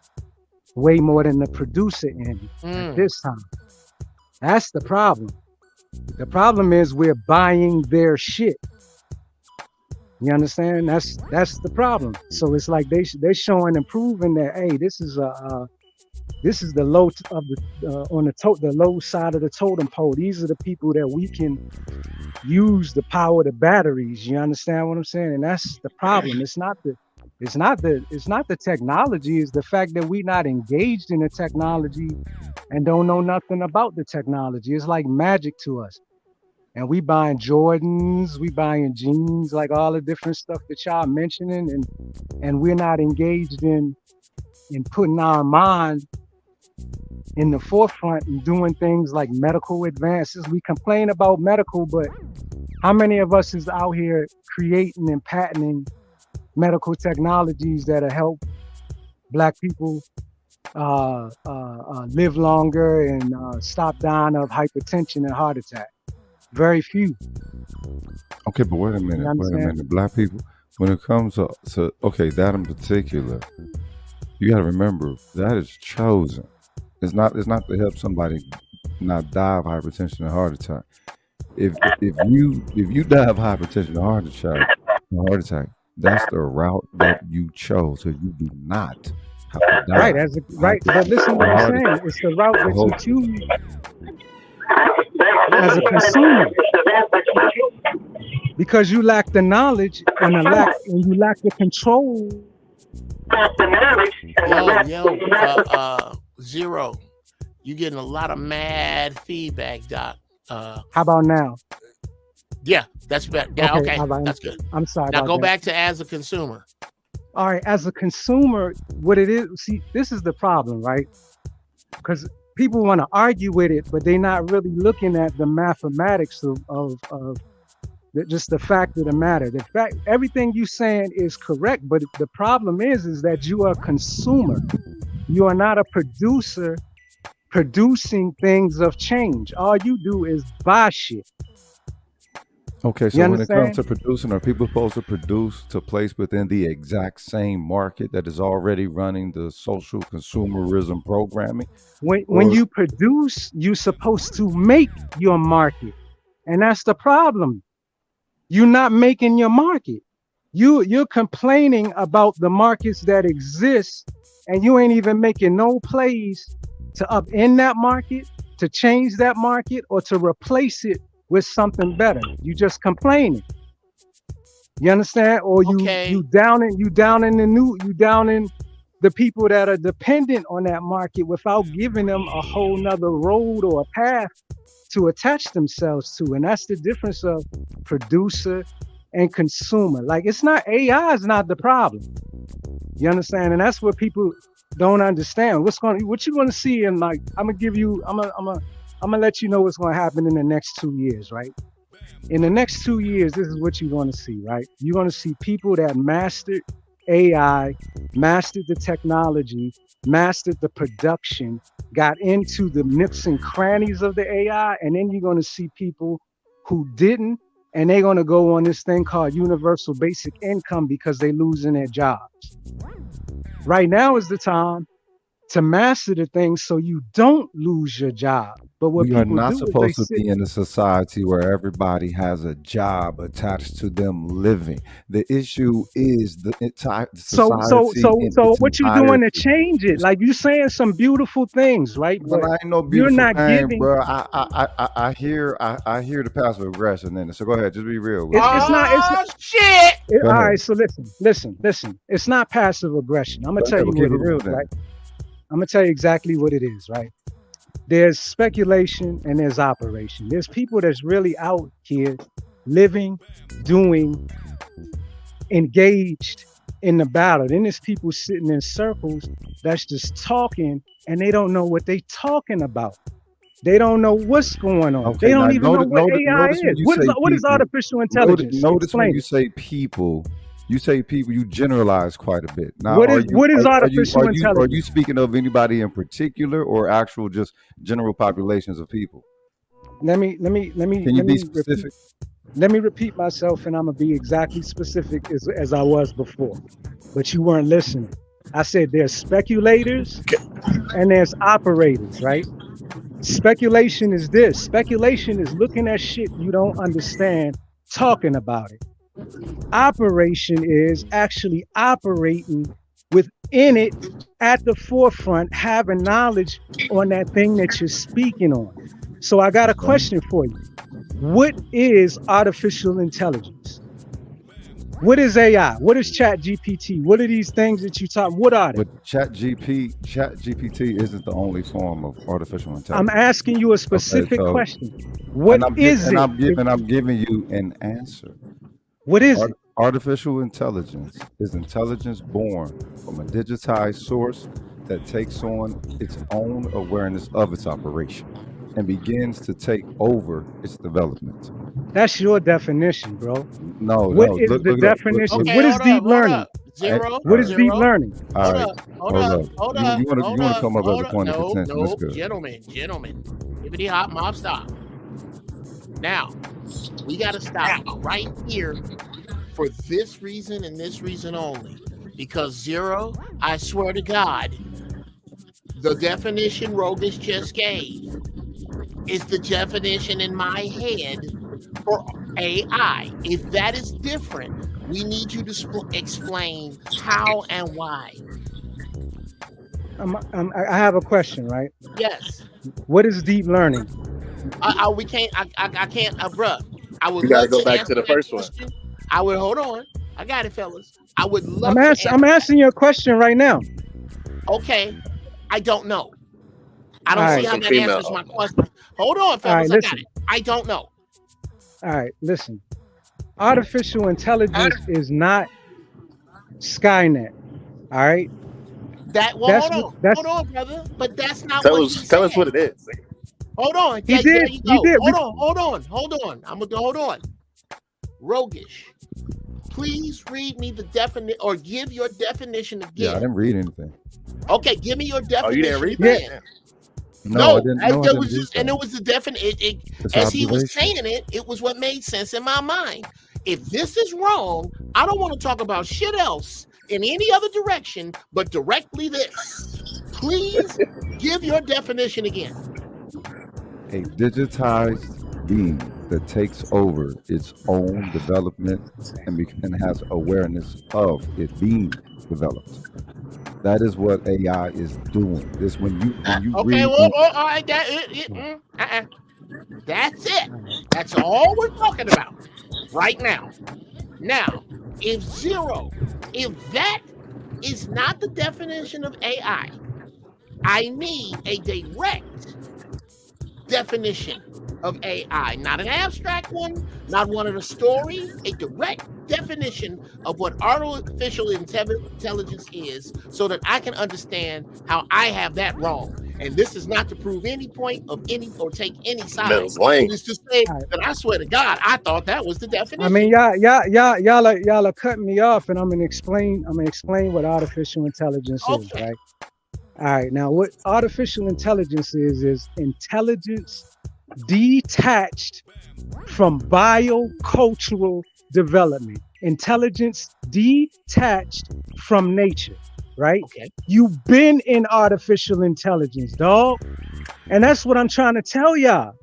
way more than the producer end at this time. That's the problem. The problem is we're buying their shit. You understand? That's the problem. So it's like they're showing and proving that, hey, this is the low of the low side of the totem pole. These are the people that we can use the power of the batteries. You understand what I'm saying? And that's the problem. It's not the technology. It's the fact that we're not engaged in the technology and don't know nothing about the technology. It's like magic to us. And we buying Jordans, we buying jeans, like all the different stuff that y'all mentioning, and we're not engaged in putting our mind in the forefront and doing things like medical advances. We complain about medical, but how many of us is out here creating and patenting medical technologies that'll help Black people live longer and stop dying of hypertension and heart attack? Very few. Okay, but wait a minute. Black people, when it comes to okay, that in particular, you got to remember that is chosen. It's not to help somebody not die of hypertension and heart attack. If you die of hypertension and heart attack, that's the route that you chose. So you do not have to die. Right. But listen to what I'm saying. It's the route that you choose as a consumer, because you lack the knowledge and you lack the control. Zero. You getting a lot of mad feedback, Doc. How about now? Yeah, that's better. Yeah, okay. That's good. I'm sorry. Now go back to as a consumer. All right, as a consumer, what it is, see, this is the problem, right? Because people want to argue with it, but they're not really looking at the mathematics of just the fact of the matter. The fact, everything you're saying is correct, but the problem is that you are a consumer. You are not a producer producing things of change. All you do is buy shit. Okay, so when it comes to producing, are people supposed to produce to place within the exact same market that is already running the social consumerism programming? When you produce, you're supposed to make your market. And that's the problem. You're not making your market. You're complaining about the markets that exist, and you ain't even making no plays to upend that market, to change that market, or to replace it with something better. You just complaining. You understand? Or you down in the people that are dependent on that market without giving them a whole nother road or a path to attach themselves to. And that's the difference of producer and consumer. Like, it's not, AI is not the problem. You understand? And that's what people don't understand. What you're going to see in, like, I'm gonna let you know what's going to happen in the next 2 years, right? In the next 2 years, this is what you're going to see, right? You're going to see people that mastered AI, mastered the technology, mastered the production, got into the nooks and crannies of the AI, and then you're going to see people who didn't, and they're going to go on this thing called universal basic income because they're losing their jobs. Right now is the time to master the thing so you don't lose your job. But what we are not supposed to be in a society where everybody has a job attached to them living. The issue is the entire society. So what you doing to change it? Like, you saying some beautiful things, right? But I ain't no beautiful thing, bro. I hear the passive aggression in it. So go ahead, just be real. It's not shit. All right, so listen. It's not passive aggression. I'm gonna tell you what it is, right? I'm gonna tell you exactly what it is, right? There's speculation and there's operation. There's people that's really out here living, doing, engaged in the battle. Then there's people sitting in circles that's just talking and they don't know what they talking about. They don't know what's going on. Okay, they don't now even know what notice AI when is. you What is say what is people. artificial intelligence? Notice when Explain you it. say people, you say people, you generalize quite a bit. Now, What is artificial are intelligence? you speaking of anybody in particular or actual just general populations of people? Let me Can you be repeat. specific? Let me repeat myself, and I'm gonna be exactly specific as I was before. But you weren't listening. I said there's speculators and there's operators, right? Speculation is this. Speculation is looking at shit you don't understand, talking about it. Operation is actually operating within it at the forefront, having knowledge on that thing that you're speaking on. So I got a question for you. What is artificial intelligence? What is AI? What is Chat GPT? What are these things that you talk? What are they? But Chat GPT isn't the only form of artificial intelligence. I'm asking you a specific so- question. What is it? I'm giving you an answer. What is it? Artificial intelligence is intelligence born from a digitized source that takes on its own awareness of its operation and begins to take over its development. That's your definition, bro. No, What no. is Look the it up. definition? Okay, What is hold deep up, hold learning? up. Zero. What is zero. deep learning? All Hold right. up, hold Hold up, up. hold You up. wanna hold come up hold as a point of no, contention. That's no, good. gentlemen. Hibbity hop mob stop. Now, we gotta stop right here for this reason and this reason only. Because Zero, I swear to God, the definition Rogus just gave is the definition in my head for AI. If that is different, we need you to explain how and why. I have a question, right? Yes. What is deep learning? We can't. I can't, bruh. I would You gotta love go to back answer to the that first one. question. I would hold on. I got it, fellas. I would love I'm asking you a question right now. Okay, I don't know. I don't All see right. how that Female. answers my question. Hold on, fellas. right, I got listen. it. I don't know. All right, listen. Artificial intelligence is not Skynet. All right. That's Hold on, brother. But that's not Tell what us, he tell us said. what it is. Hold on. He did. There you He go. did. Hold on. I'm gonna hold on. Rogish, please read me the definition or give your definition again. Yeah, I didn't read anything. Okay, give me your definition. Oh, you didn't read again. that? No, I didn't. No, I there didn't was read just, and that. it was the definition. It's As he was observation. saying it, it was what made sense in my mind. If this is wrong, I don't want to talk about shit else in any other direction, but directly this. Please give your definition again. A digitized being that takes over its own development and has awareness of it being developed. That is what AI is doing. This when you Okay, read. all right, that's it. That's all we're talking about right now. Now, if that is not the definition of AI, I need a direct definition of AI, not an abstract one, not one of the story, a direct definition of what artificial intelligence is so that I can understand how I have that wrong. And this is not to prove any point of any or take any side. It is to say that I swear to God, I thought that was the definition. I mean, y'all are cutting me off, and I'm gonna explain what artificial intelligence is, right? All right, now what artificial intelligence is intelligence detached from biocultural development. Intelligence detached from nature, right? Okay. You've been in artificial intelligence, dog. And that's what I'm trying to tell y'all.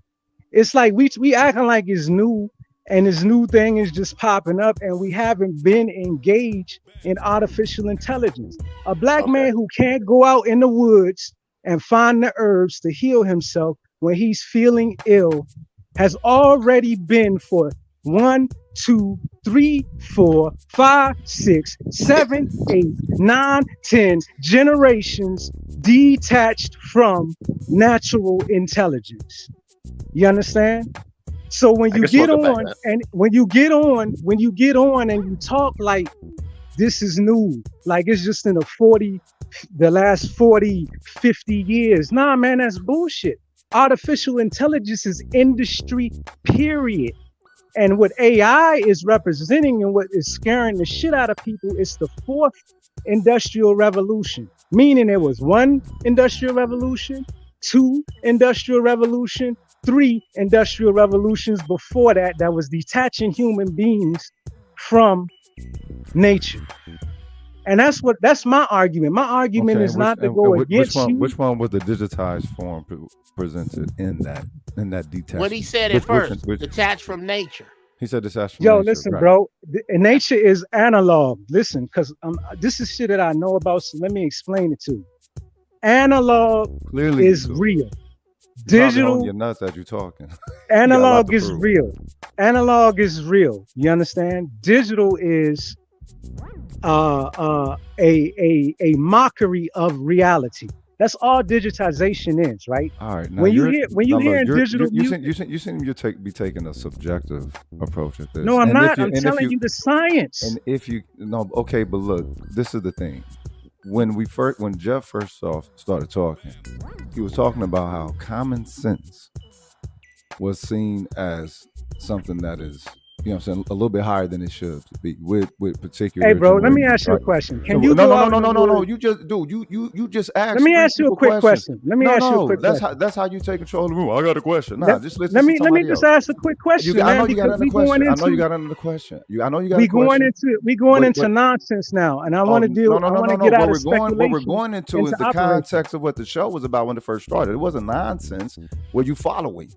It's like we acting like it's new, and this new thing is just popping up, and we haven't been engaged in artificial intelligence. A black man who can't go out in the woods and find the herbs to heal himself when he's feeling ill has already been for 1, 2, 3, 4, 5, 6, 7, 8, 9, 10 generations detached from natural intelligence. You understand? So when you get on and when you get on and you talk like this is new, like it's just in the last 40, 50 years. Nah, man, that's bullshit. Artificial intelligence is industry, period. And what AI is representing and what is scaring the shit out of people is the fourth industrial revolution, meaning there was one industrial revolution, two industrial revolution, three industrial revolutions before that that was detaching human beings from nature. And that's my argument. My argument is not to go against you. Which one was the digitized form presented in that detachment? What he said at first, detached from nature. He said detached from nature. Yo, listen, right. Bro. Nature is analog. Listen, because this is shit that I know about, so let me explain it to you. Analog clearly is real. Digital on your nuts that you're talking. Analog is real. Analog is real. You understand? Digital is a mockery of reality. That's all digitization is, right? All right. Now when you hear digital, you seem to be taking a subjective approach at this. No, I'm not. I'm telling you the science. And if you okay, but look, this is the thing. When Jeff first started talking, he was talking about how common sense was seen as something that is, you know what I'm saying, a little bit higher than it should be with particular. Hey, bro, let me ask you a question. Can you no. You just you just asked. Let me ask you a quick question. Let me ask you a quick question. That's how you take control of the room. I got a question. Nah, just listen. Let me just ask a quick question. I know you got another question. I know you got another question. We going into nonsense now, and I want to deal. I want to get out of speculation. What we're going into is the context of what the show was about when it first started. It wasn't nonsense. Were you following?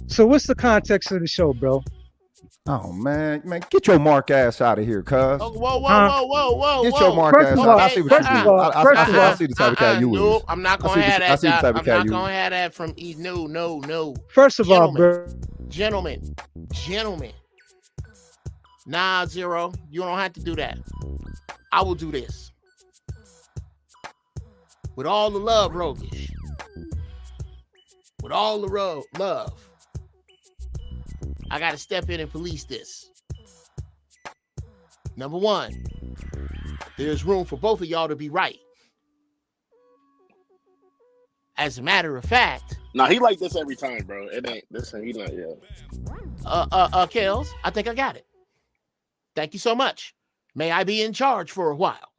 So what's the context of the show, bro? Oh man, get your mark ass out of here, cuz. Oh, whoa! Get your mark ass out. I see what you do. I see the type of cat you is. No, I'm not gonna have that. I'm not gonna have that from no. First of all, bro. Gentlemen. Nah, Zero, you don't have to do that. I will do this. With all the love, Rogish. With all the love. I got to step in and police this. Number one, there's room for both of y'all to be right. As a matter of fact. Nah, he like this every time, bro. It ain't this. He not Kels, I think I got it. Thank you so much. May I be in charge for a while?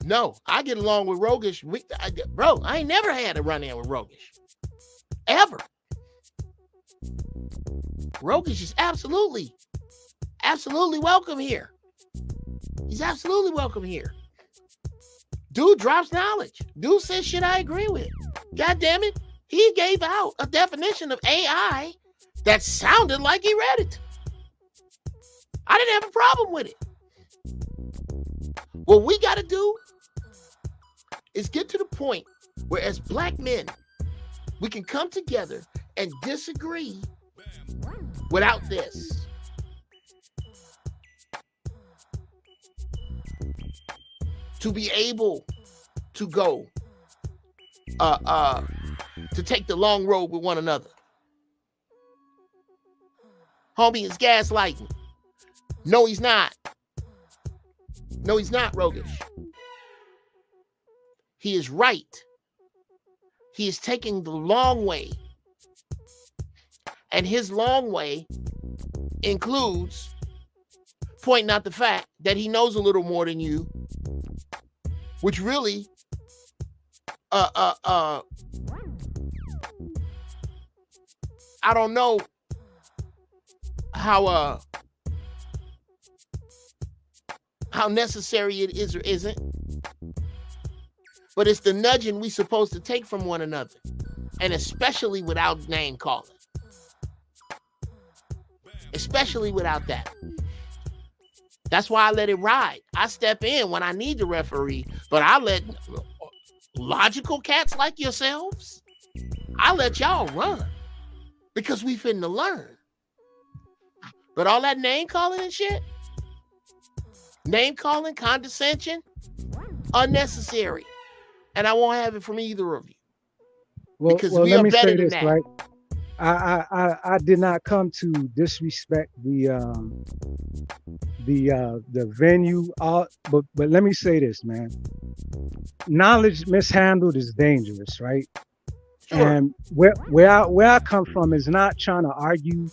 No, I get along with Rogish. Bro, I ain't never had a run-in with Rogish. Ever. Rogish is absolutely welcome here. He's absolutely welcome here. Dude drops knowledge. Dude says shit I agree with. God damn it. He gave out a definition of AI that sounded like he read it. I didn't have a problem with it. What we got to do is get to the point where, as black men, we can come together and disagree without this. To be able to go, to take the long road with one another. Homie is gaslighting. No, he's not. No, he's not, Rogish. He is right. He is taking the long way. And his long way includes pointing out the fact that he knows a little more than you, which really I don't know how necessary it is or isn't. But it's the nudging we supposed to take from one another. And especially without name calling. Especially without that. That's why I let it ride. I step in when I need the referee, but I let logical cats like yourselves, I let y'all run. Because we finna learn. But all that name calling and shit, name calling, condescension, unnecessary. And I won't have it from either of you. Well, because we are better than that. Right? I did not come to disrespect the venue. But let me say this, man. Knowledge mishandled is dangerous, right? Sure. And where I come from is not trying to argue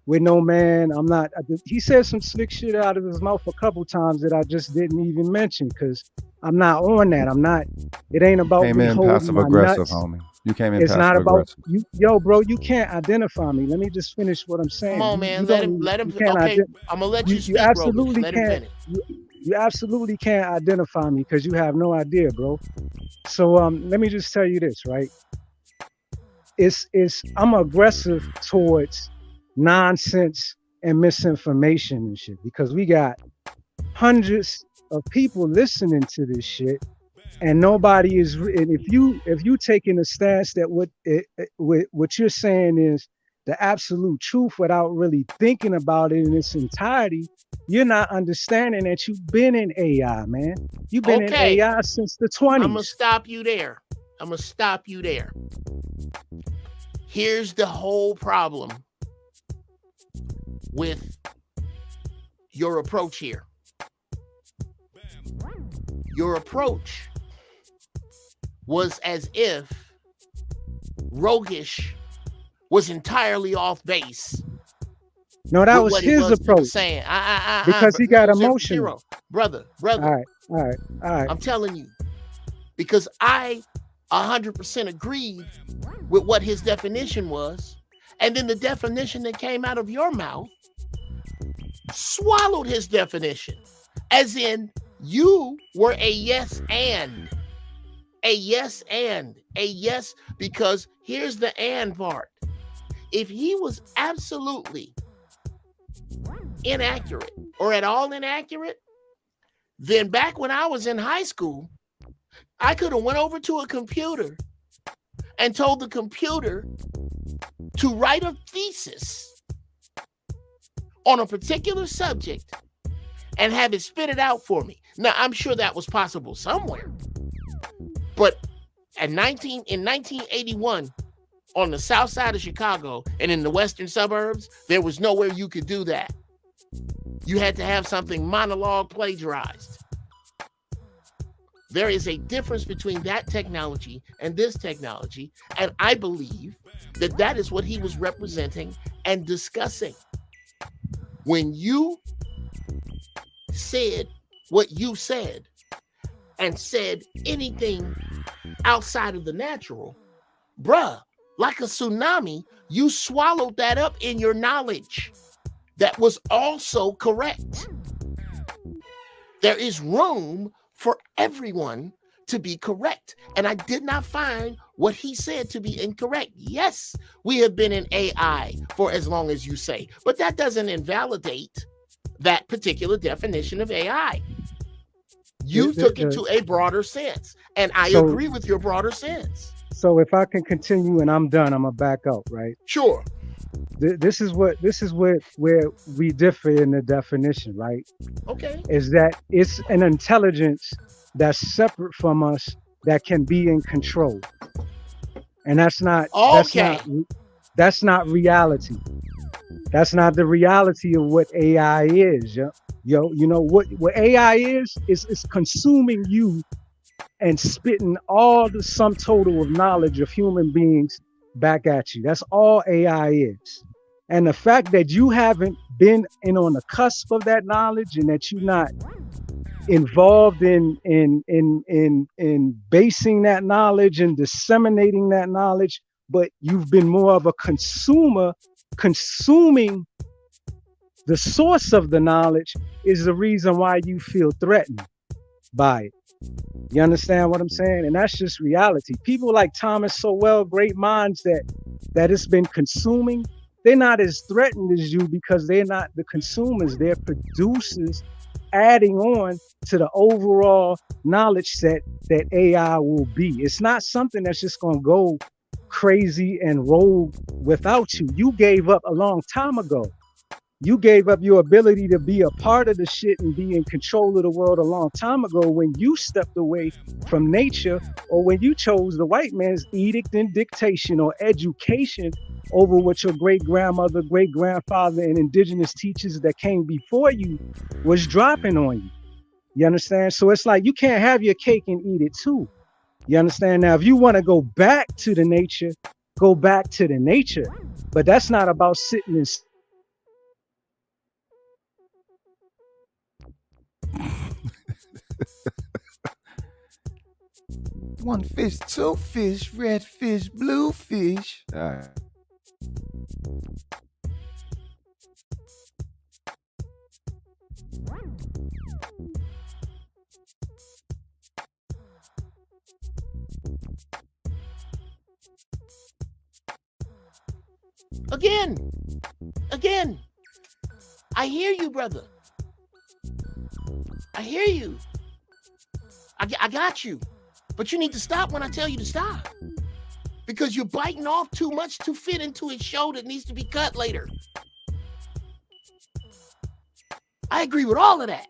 with no man. I'm not. He said some slick shit out of his mouth a couple times that I just didn't even mention because I'm not on that. I'm not. It ain't about Came me in holding passive my aggressive, nuts. homie. You came in It's passive not about aggressive. you, yo, bro. You can't identify me. Let me just finish what I'm saying. Come on, You man. don't. Let him. You can't Okay, I'm gonna let you you speak, Rogan. absolutely Let him can't. finish. You absolutely can't identify me because you have no idea, bro. So let me just tell you this, right? It's I'm aggressive towards nonsense and misinformation and shit because we got hundreds of people listening to this shit and nobody is. And if you taking a stance that what you're saying is the absolute truth without really thinking about it in its entirety, you're not understanding that you've been in AI, man. You've been in Okay. AI since the I'm gonna 20s. stop you there. Here's the whole problem with your approach here. Your approach was as if Rogish was entirely off base. No, that with was what his approach saying. because he got Zero, emotional. brother. All right. I'm telling you, because I 100% agreed with what his definition was, and then the definition that came out of your mouth swallowed his definition, as in you were a yes, because here's the and part. If he was absolutely inaccurate or at all inaccurate, then back when I was in high school, I could have went over to a computer and told the computer to write a thesis on a particular subject and have it spit it out for me. Now, I'm sure that was possible somewhere. But in 1981, on the south side of Chicago and in the western suburbs, there was nowhere you could do that. You had to have something monologue plagiarized. There is a difference between that technology and this technology, and I believe that that is what he was representing and discussing. When you said what you said and said anything outside of the natural, bruh, like a tsunami, you swallowed that up in your knowledge. That was also correct. There is room for everyone to be correct. And I did not find what he said to be incorrect. Yes, we have been in AI for as long as you say, but that doesn't invalidate that particular definition of AI. You took it to a broader sense, and I agree with your broader sense. So if I can continue and I'm done, I'm gonna back up, right? Sure. This is where we differ in the definition, right? Okay. Is that it's an intelligence that's separate from us that can be in control, and that's not that's not reality. That's not the reality of what AI is, yo. You know what AI is consuming you and spitting all the sum total of knowledge of human beings back at you. That's all AI is. And the fact that you haven't been in on the cusp of that knowledge and that you're not involved in basing that knowledge and disseminating that knowledge, but you've been more of a consumer, consuming the source of the knowledge is the reason why you feel threatened by it. You understand what I'm saying? And that's just reality. People like Thomas Sowell, great minds that it's been consuming, they're not as threatened as you because they're not the consumers, they're producers adding on to the overall knowledge set that AI will be. It's not something that's just gonna go crazy and roll without you. You gave up a long time ago. You gave up your ability to be a part of the shit and be in control of the world a long time ago when you stepped away from nature, or when you chose the white man's edict and dictation or education over what your great-grandmother, great-grandfather, and indigenous teachers that came before you was dropping on you. You understand? So it's like you can't have your cake and eat it too. You understand? Now, if you want to go back to the nature, go back to the nature. But that's not about sitting and One fish, two fish, red fish, blue fish. All right. Again. I hear you, brother. I hear you. I got you. But you need to stop when I tell you to stop. Because you're biting off too much to fit into a show that needs to be cut later. I agree with all of that.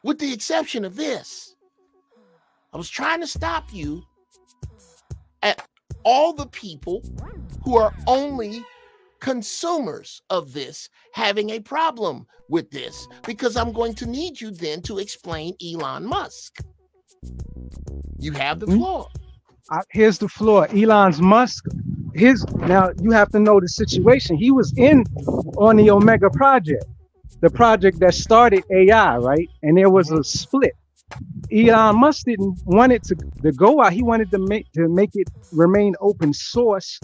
With the exception of this. I was trying to stop you at all the people who are only consumers of this having a problem with this, because I'm going to need you then to explain Elon Musk. You have the floor. Here's the floor. Elon Musk, now you have to know the situation. He was on the Omega project, the project that started AI, right? And there was a split. Elon Musk didn't want it to go out. He wanted to make it remain open source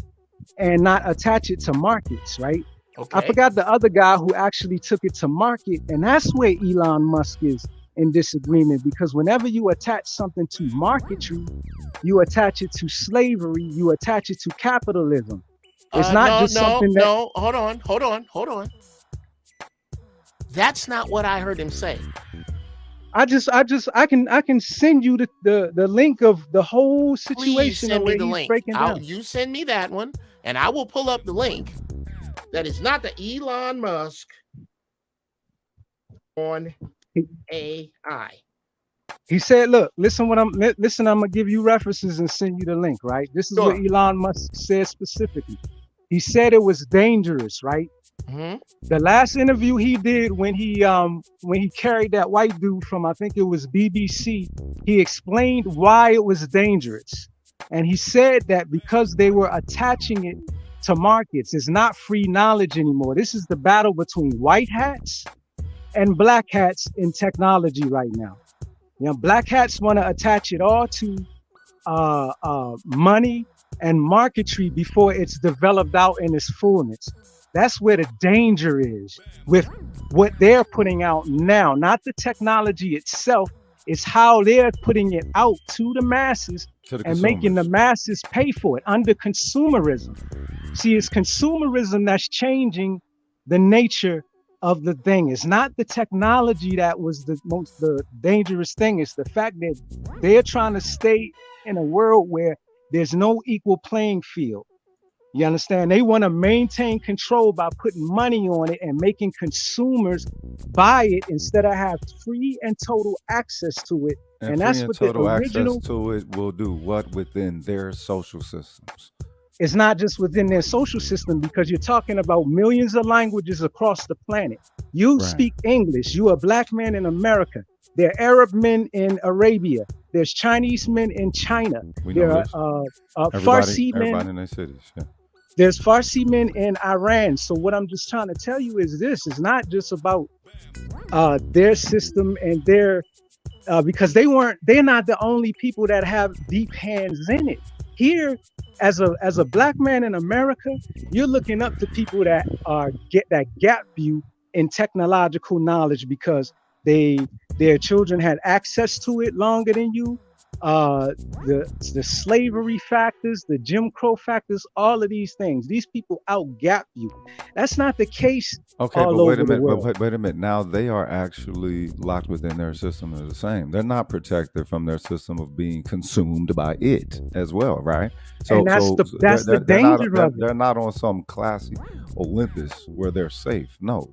and not attach it to markets, right? Okay. I forgot the other guy who actually took it to market, and that's where Elon Musk is in disagreement, because whenever you attach something to marketry, you attach it to slavery, you attach it to capitalism. It's not something that... No, hold on. That's not what I heard him say. I can send you the link of the whole situation. Please send me the link. You send me that one, and I will pull up the link. That is not the Elon Musk on AI. He said, "Look, listen. I'm gonna give you references and send you the link. Right? This is what Elon Musk said specifically. He said it was dangerous. Right? Mm-hmm. The last interview he did when he carried that white dude from, I think it was BBC, he explained why it was dangerous, and he said that because they were attaching it to markets, it's not free knowledge anymore. This is the battle between white hats and black hats in technology right now. You know, black hats want to attach it all to money and marketry before it's developed out in its fullness. That's where the danger is with what they're putting out now, not the technology itself. It's how they're putting it out to the masses and making the masses pay for it under consumerism. See, it's consumerism that's changing the nature of the thing. It's not the technology that was the dangerous thing. It's the fact that they're trying to stay in a world where there's no equal playing field. You understand? They want to maintain control by putting money on it and making consumers buy it instead of have free and total access to it. And that's what the original access to it will do what within their social systems. It's not just within their social system, because you're talking about millions of languages across the planet. You speak English. You're a black man in America. There are Arab men in Arabia. There's Chinese men in China. There are Farsi men. Everybody in their cities, yeah. There's Farsi men in Iran. So what I'm just trying to tell you is this is not just about their system and their because they're not the only people that have deep hands in it. Here, as a black man in America, you're looking up to people that get that gap view in technological knowledge because their children had access to it longer than you. the slavery factors, the Jim Crow factors, all of these things. These people outgap you. That's not the case Okay, all but wait over a the minute. But world. wait a minute. Now they are actually locked within their system as the same. They're not protected from their system of being consumed by it as well, right? So, And that's so the they're, that's the they're, they're not danger they're, of it. they're not on some classy Olympus where they're safe. No,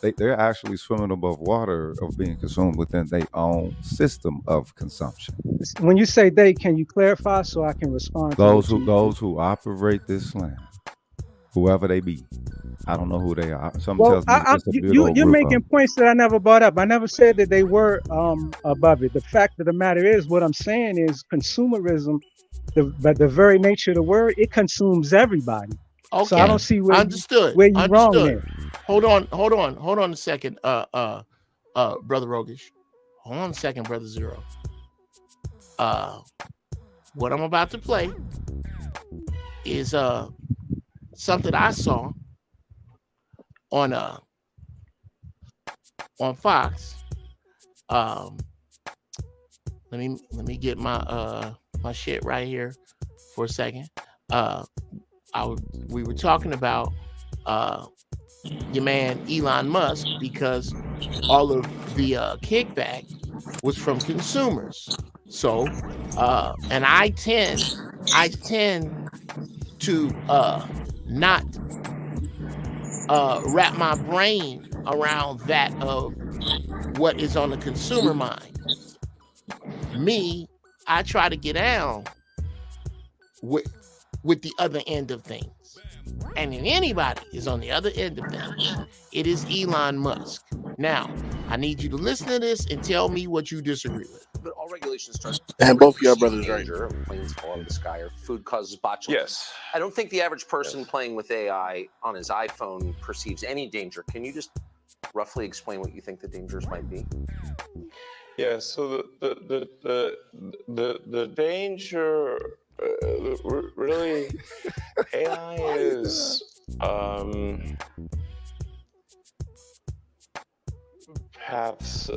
they're actually swimming above water of being consumed within their own system of consumption. When you say they, can you clarify so I can respond to Those what who you? those who operate this land, whoever they be, I don't know who they are. Something Well, tells me it's a big old you're group of making them. points that I never brought up. I never said that they were above it. The fact of the matter is, what I'm saying is consumerism, by the very nature of the word, it consumes everybody. Okay. So I don't see where Understood. where you wrong Understood. there. Hold on a second, Brother Rogish. Hold on a second, Brother Zero. What I'm about to play is something I saw on Fox. Let me get my my shit right here for a second. We were talking about your man Elon Musk because all of the kickback was from consumers. So and I tend to not wrap my brain around that of what is on the consumer mind. Me, I try to get down with the other end of things. And if anybody is on the other end of things, it is Elon Musk. Now, I need you to listen to this and tell me what you disagree with. But all regulations start. And both your brothers right. Danger, planes fall out of the sky, or food causes botulism. Yes. I don't think the average person playing with AI on his iPhone perceives any danger. Can you just roughly explain what you think the dangers might be? Yeah. So the danger really AI is paths.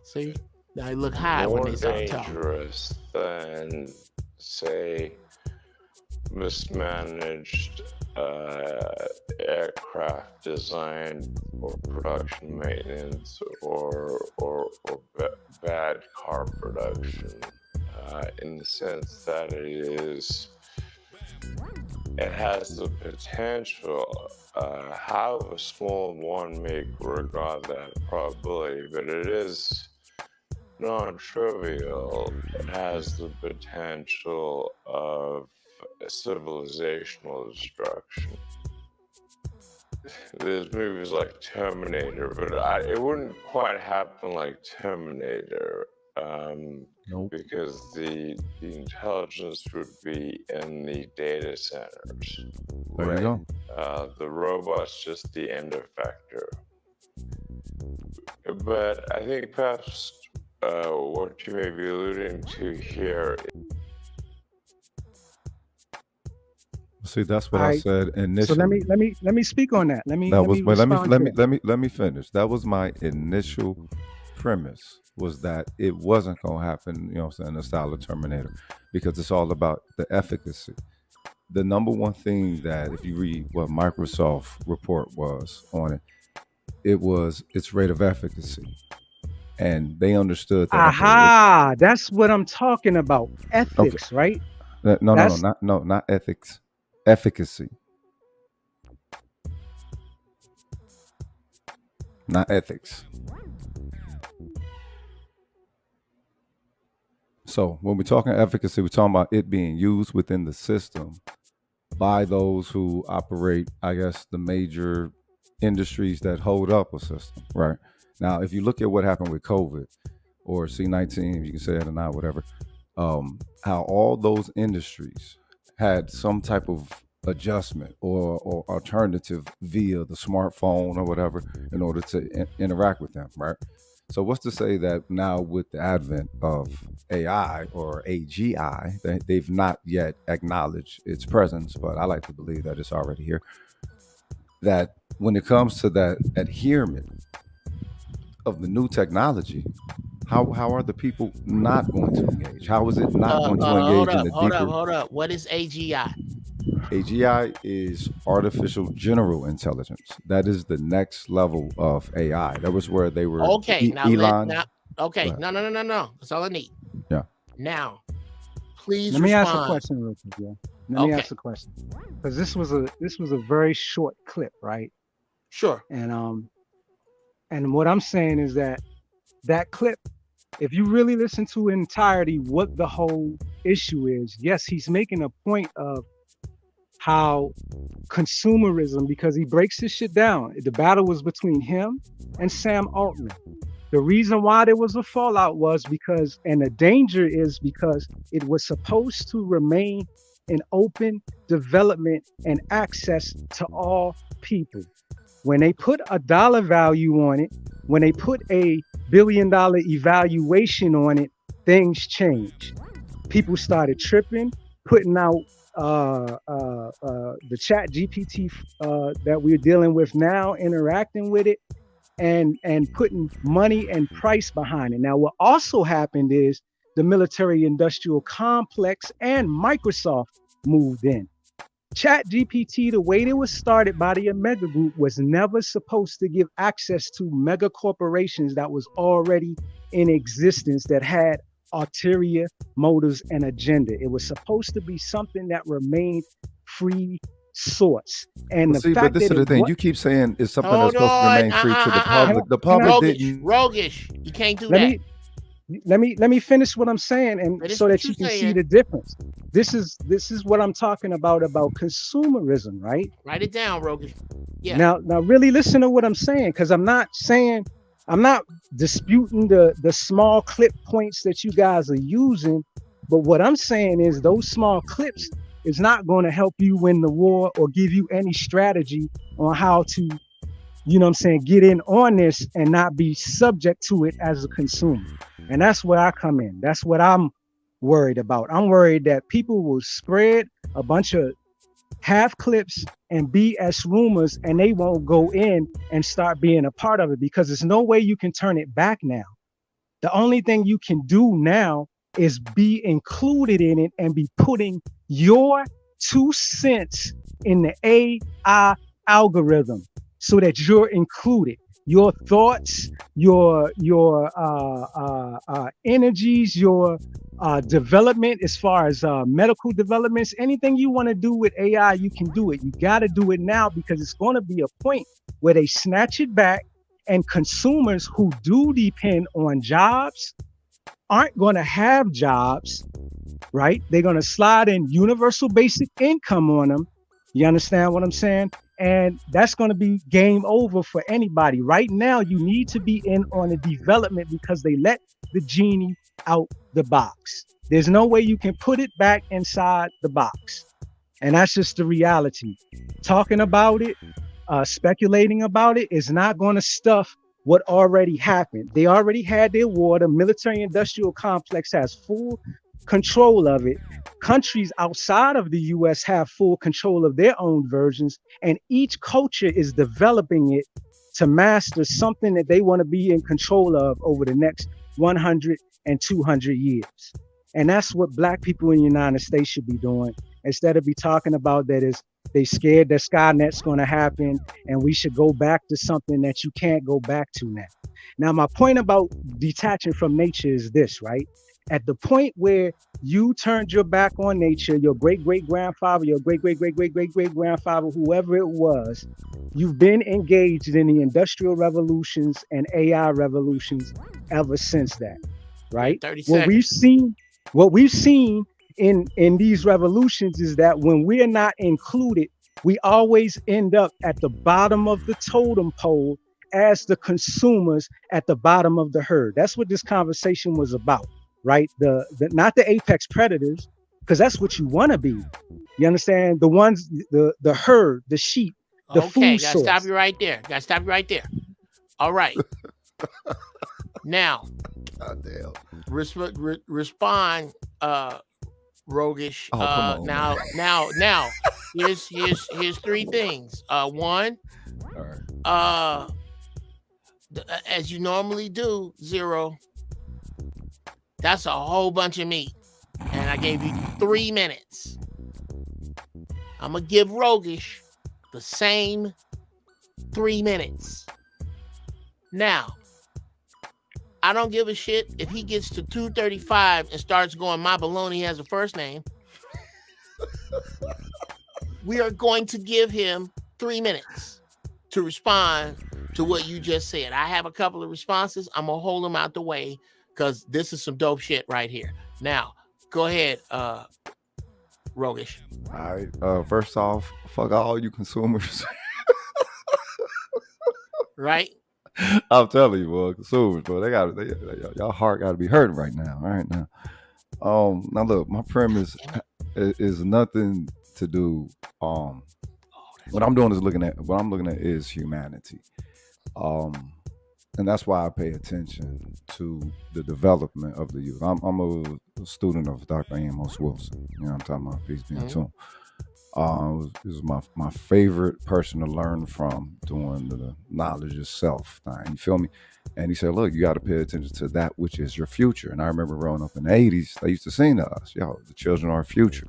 See, I look high when More they start talking. dangerous than, say, mismanaged aircraft design or production maintenance or bad car production, in the sense that it has the potential, how small one may regard that probability, but it is non-trivial. It has the potential of civilizational destruction. There's movies like Terminator, but it wouldn't quite happen like Terminator, Nope. because the intelligence would be in the data centers. There you go. The robot's just the end effector. But I think perhaps what you may be alluding to here. See, that's what I said initially. So let me speak on that. Let me finish. That was my initial premise, was that it wasn't going to happen, you know what I'm saying, in the style of Terminator, because it's all about the efficacy. The number one thing that, if you read what Microsoft report was on it, it was its rate of efficacy. And they understood that. Aha, that's what I'm talking about. Ethics, okay. Right? Not ethics. Efficacy. Not ethics. So when we're talking efficacy, we're talking about it being used within the system by those who operate, I guess, the major industries that hold up a system, right? Now, if you look at what happened with COVID or C-19, if you can say it or not, whatever, how all those industries had some type of adjustment or alternative via the smartphone or whatever in order to interact with them, right? So what's to say that now with the advent of AI or AGI, they've not yet acknowledged its presence, but I like to believe that it's already here, that when it comes to that adherence of the new technology, how are the people not going to engage? How is it not going to engage in a deeper? Hold up. What is AGI? AGI is artificial general intelligence. That is the next level of AI. That was where they were. Okay, Elon. No. That's all I need. Yeah. Now, please Let me respond. ask a question real quick, yeah. Let me ask a question. Because this was a very short clip, right? Sure. And what I'm saying is that clip, if you really listen to in entirety what the whole issue is, yes, he's making a point of how consumerism, because he breaks this shit down. The battle was between him and Sam Altman. The reason why there was a fallout was because, and the danger is because it was supposed to remain an open development and access to all people. When they put a dollar value on it, when they put a $1 billion evaluation on it, things changed. People started tripping, putting out the chat GPT that we're dealing with now, interacting with it, and putting money and price behind it. Now, what also happened is the military industrial complex and Microsoft moved in. Chat GPT, the way it was started by the Omega Group, was never supposed to give access to mega corporations that was already in existence that had ulterior motives and agenda. It was supposed to be something that remained free source. And but this is the thing. You keep saying it's something that's supposed to remain free to the public. The public didn't. Roguish. You can't do that. Let me finish what I'm saying, and so that you can see the difference. This is what I'm talking about consumerism, right? Write it down, Roguish. Yeah. Now really listen to what I'm saying, because I'm not disputing the small clip points that you guys are using, but what I'm saying is those small clips is not going to help you win the war or give you any strategy on how to, you know what I'm saying, get in on this and not be subject to it as a consumer. And that's where I come in. That's what I'm worried about. I'm worried that people will spread a bunch of half clips and BS rumors, and they won't go in and start being a part of it, because there's no way you can turn it back now. The only thing you can do now is be included in it and be putting your 2 cents in the AI algorithm so that you're included. Your thoughts, your energies, your development as far as medical developments, anything you want to do with AI, you can do it. You got to do it now, because it's going to be a point where they snatch it back, and consumers who do depend on jobs aren't going to have jobs, right? They're going to slide in universal basic income on them. You understand what I'm saying? And that's going to be game over for anybody. Right now, you need to be in on the development, because they let the genie out the box. There's no way you can put it back inside the box. And that's just the reality. Talking about it, speculating about it is not going to stuff what already happened. They already had their war. The military industrial complex has full control of it. Countries outside of the US have full control of their own versions, and each culture is developing it to master something that they want to be in control of over the next 100 and 200 years. And that's what Black people in the United States should be doing, instead of be talking about that is they scared that Skynet's going to happen and we should go back to something that you can't go back to now. Now, my point about detaching from nature is this, right? At the point where you turned your back on nature, your great-great-grandfather, your great-great-great-great-great-great-grandfather, whoever it was, you've been engaged in the industrial revolutions and AI revolutions ever since that, right? 30 seconds. What we've seen in these revolutions is that when we're not included, we always end up at the bottom of the totem pole as the consumers at the bottom of the herd. That's what this conversation was about. Right? The not the apex predators, because that's what you want to be. You understand? The ones, the herd, the sheep, the food source. Stop you right there. Gotta stop you right there. All right. Now, respond, Roguish. Now, here's 3 things. One, as you normally do, Zero. That's a whole bunch of meat. And I gave you 3 minutes. I'm going to give Rogish the same 3 minutes. Now, I don't give a shit if he gets to 2:35 and starts going, my baloney has a first name. We are going to give him 3 minutes to respond to what you just said. I have a couple of responses. I'm going to hold them out the way because this is some dope shit right here. Now, go ahead, Rogish. All right. First off, fuck all you consumers. Right? I'm telling you, boy, consumers, bro. Y'all heart got to be hurting right now. Now look, my premise is nothing to do. What I'm looking at is humanity. And that's why I pay attention to the development of the youth. I'm a student of Dr. Amos Wilson. You know what I'm talking about? Peace be unto him. This is my favorite person to learn from doing the knowledge of self thing. You feel me? And he said, look, you got to pay attention to that which is your future. And I remember growing up in the 80s, they used to sing to us, yo, the children are our future.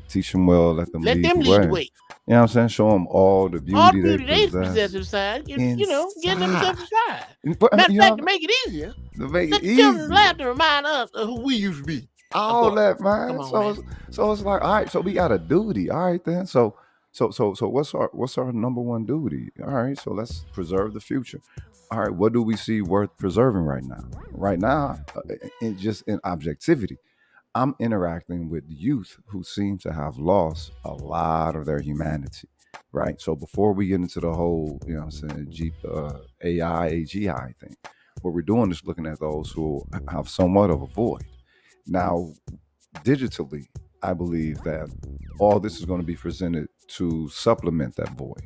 Teach them well, let them lead the way. You know what I'm saying? Show them all the beauty they possess inside. You know, get themselves aside. Matter of fact, to make it easier, let the children laugh to remind us of who we used to be. All that, man. So it's like, all right, so we got a duty. All right, then. So what's our number one duty? All right, so let's preserve the future. All right, what do we see worth preserving right now? Right now, in objectivity, I'm interacting with youth who seem to have lost a lot of their humanity, right? So before we get into the whole, you know what I'm saying, AI, AGI thing, what we're doing is looking at those who have somewhat of a void. Now, digitally, I believe that all this is going to be presented to supplement that void.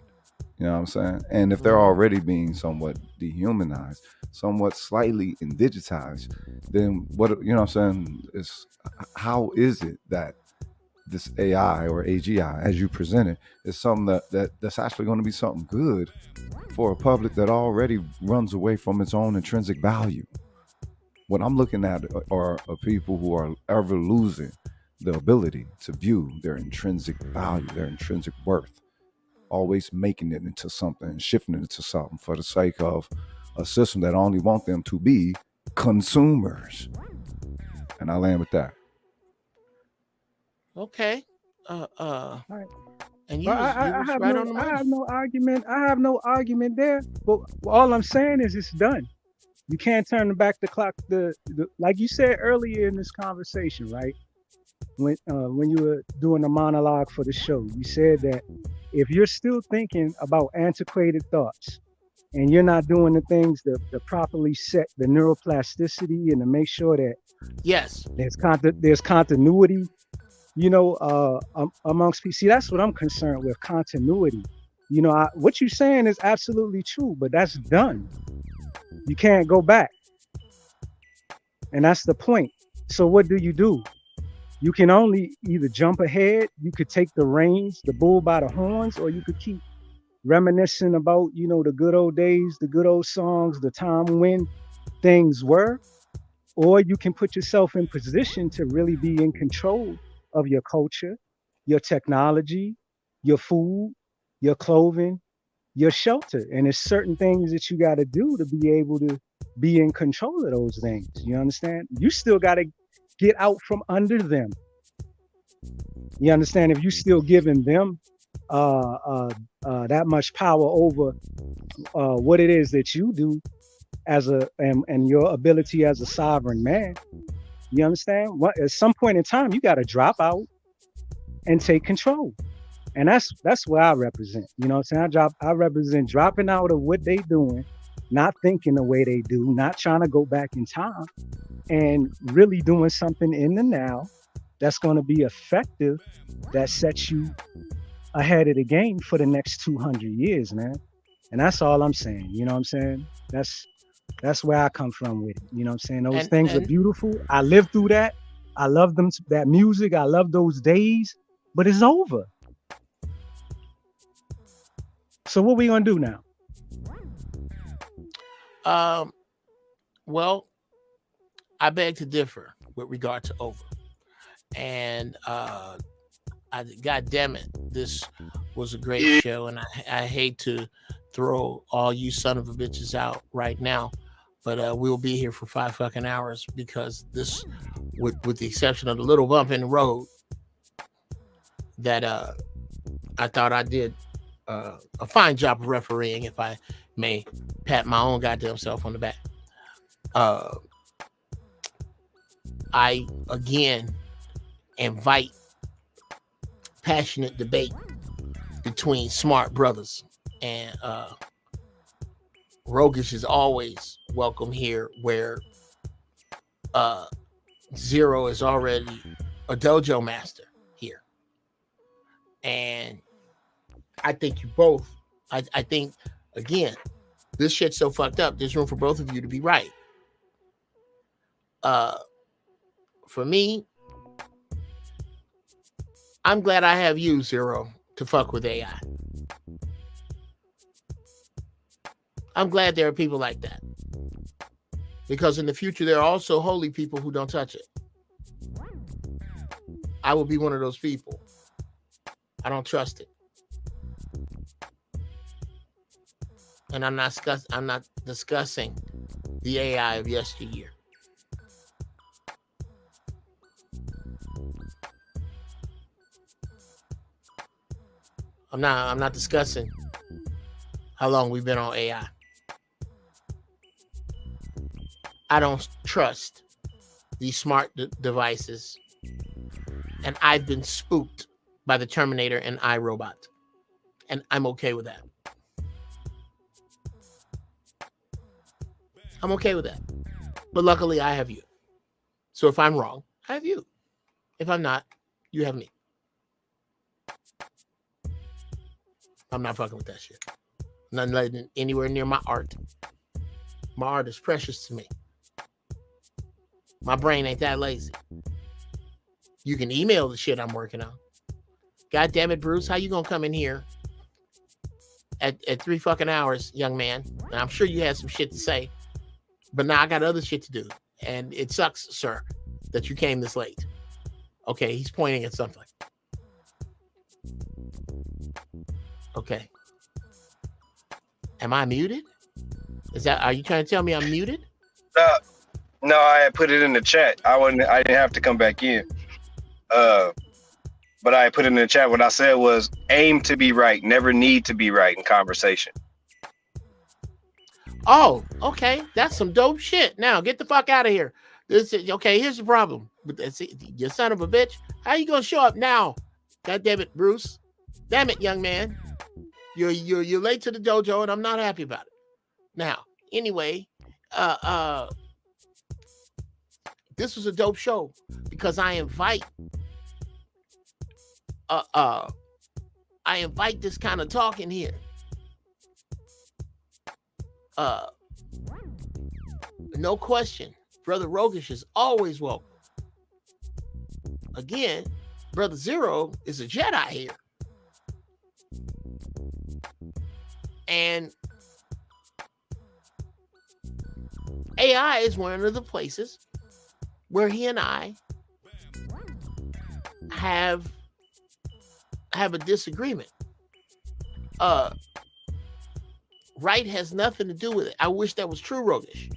You know what I'm saying? And if they're already being somewhat dehumanized, somewhat slightly indigitized, then what, you know what I'm saying, is how is it that this AI or AGI, as you present it, is something that's actually going to be something good for a public that already runs away from its own intrinsic value? What I'm looking at are people who are ever losing the ability to view their intrinsic value, their intrinsic worth, always making it into something, shifting it into something for the sake of a system that only wants them to be consumers. And I land with that. Okay. Right. And you I have right on the money. I have no argument. I have no argument there. But all I'm saying is it's done. You can't turn back the clock. The like you said earlier in this conversation, right? When you were doing a monologue for the show, you said that if you're still thinking about antiquated thoughts and you're not doing the things to properly set the neuroplasticity and to make sure that yes, there's continuity, you know, amongst people. See, that's what I'm concerned with, continuity. You know, what you're saying is absolutely true, but that's done. You can't go back. And that's the point. So what do? You can only either jump ahead, you could take the reins, the bull by the horns, or you could keep reminiscing about, you know, the good old days, the good old songs, the time when things were, or you can put yourself in position to really be in control of your culture, your technology, your food, your clothing, your shelter. And there's certain things that you got to do to be able to be in control of those things. You understand? You still got to get out from under them. You understand? If you still giving them that much power over what it is that you do as and your ability as a sovereign man, you understand? At some point in time, you got to drop out and take control. And that's what I represent. You know what I'm saying? I represent dropping out of what they doing, not thinking the way they do, not trying to go back in time, and really doing something in the now that's going to be effective, that sets you ahead of the game for the next 200 years, man. And that's all I'm saying. You know what I'm saying? That's where I come from with it. You know what I'm saying? Those things are beautiful. I lived through that. I love them, that music. I love those days, but it's over. So what we gonna do now? Well, I beg to differ with regard to over. And God damn it, this was a great show, and I hate to throw all you son of a bitches out right now, but we'll be here for 5 fucking hours because this, with the exception of the little bump in the road, that I thought I did a fine job of refereeing, if I may pat my own goddamn self on the back. I again invite passionate debate between smart brothers, and roguish is always welcome here, where Zero is already a dojo master here. And I think you both, I think, again, this shit's so fucked up, there's room for both of you to be right. For me, I'm glad I have you, Zero, to fuck with AI. I'm glad there are people like that. Because in the future, there are also holy people who don't touch it. I will be one of those people. I don't trust it. And I'm not discussing the AI of yesteryear. I'm not discussing how long we've been on AI. I don't trust these smart devices, and I've been spooked by the Terminator and iRobot, and I'm okay with that. I'm okay with that. But luckily, I have you. So if I'm wrong, I have you. If I'm not, you have me. I'm not fucking with that shit. Not letting it anywhere near my art. My art is precious to me. My brain ain't that lazy. You can email the shit I'm working on. God damn it, Bruce, how you gonna come in here at 3 fucking hours, young man? And I'm sure you had some shit to say, but now I got other shit to do. And it sucks, sir, that you came this late. Okay, he's pointing at something. Okay. Am I muted? Are you trying to tell me I'm muted? No, I had put it in the chat. I didn't have to come back in. But I put it in the chat. What I said was aim to be right, never need to be right in conversation. Oh, okay. That's some dope shit. Now get the fuck out of here. Okay, here's the problem. You son of a bitch. How you gonna show up now? God damn it, Bruce. Damn it, young man. You're late to the dojo, and I'm not happy about it. Now, anyway, this was a dope show because I invite this kind of talk in here. No question, Brother Roguish is always welcome. Again, Brother Zero is a Jedi here. And AI is one of the places where he and I have a disagreement. Right has nothing to do with it. I wish that was true, Roguish.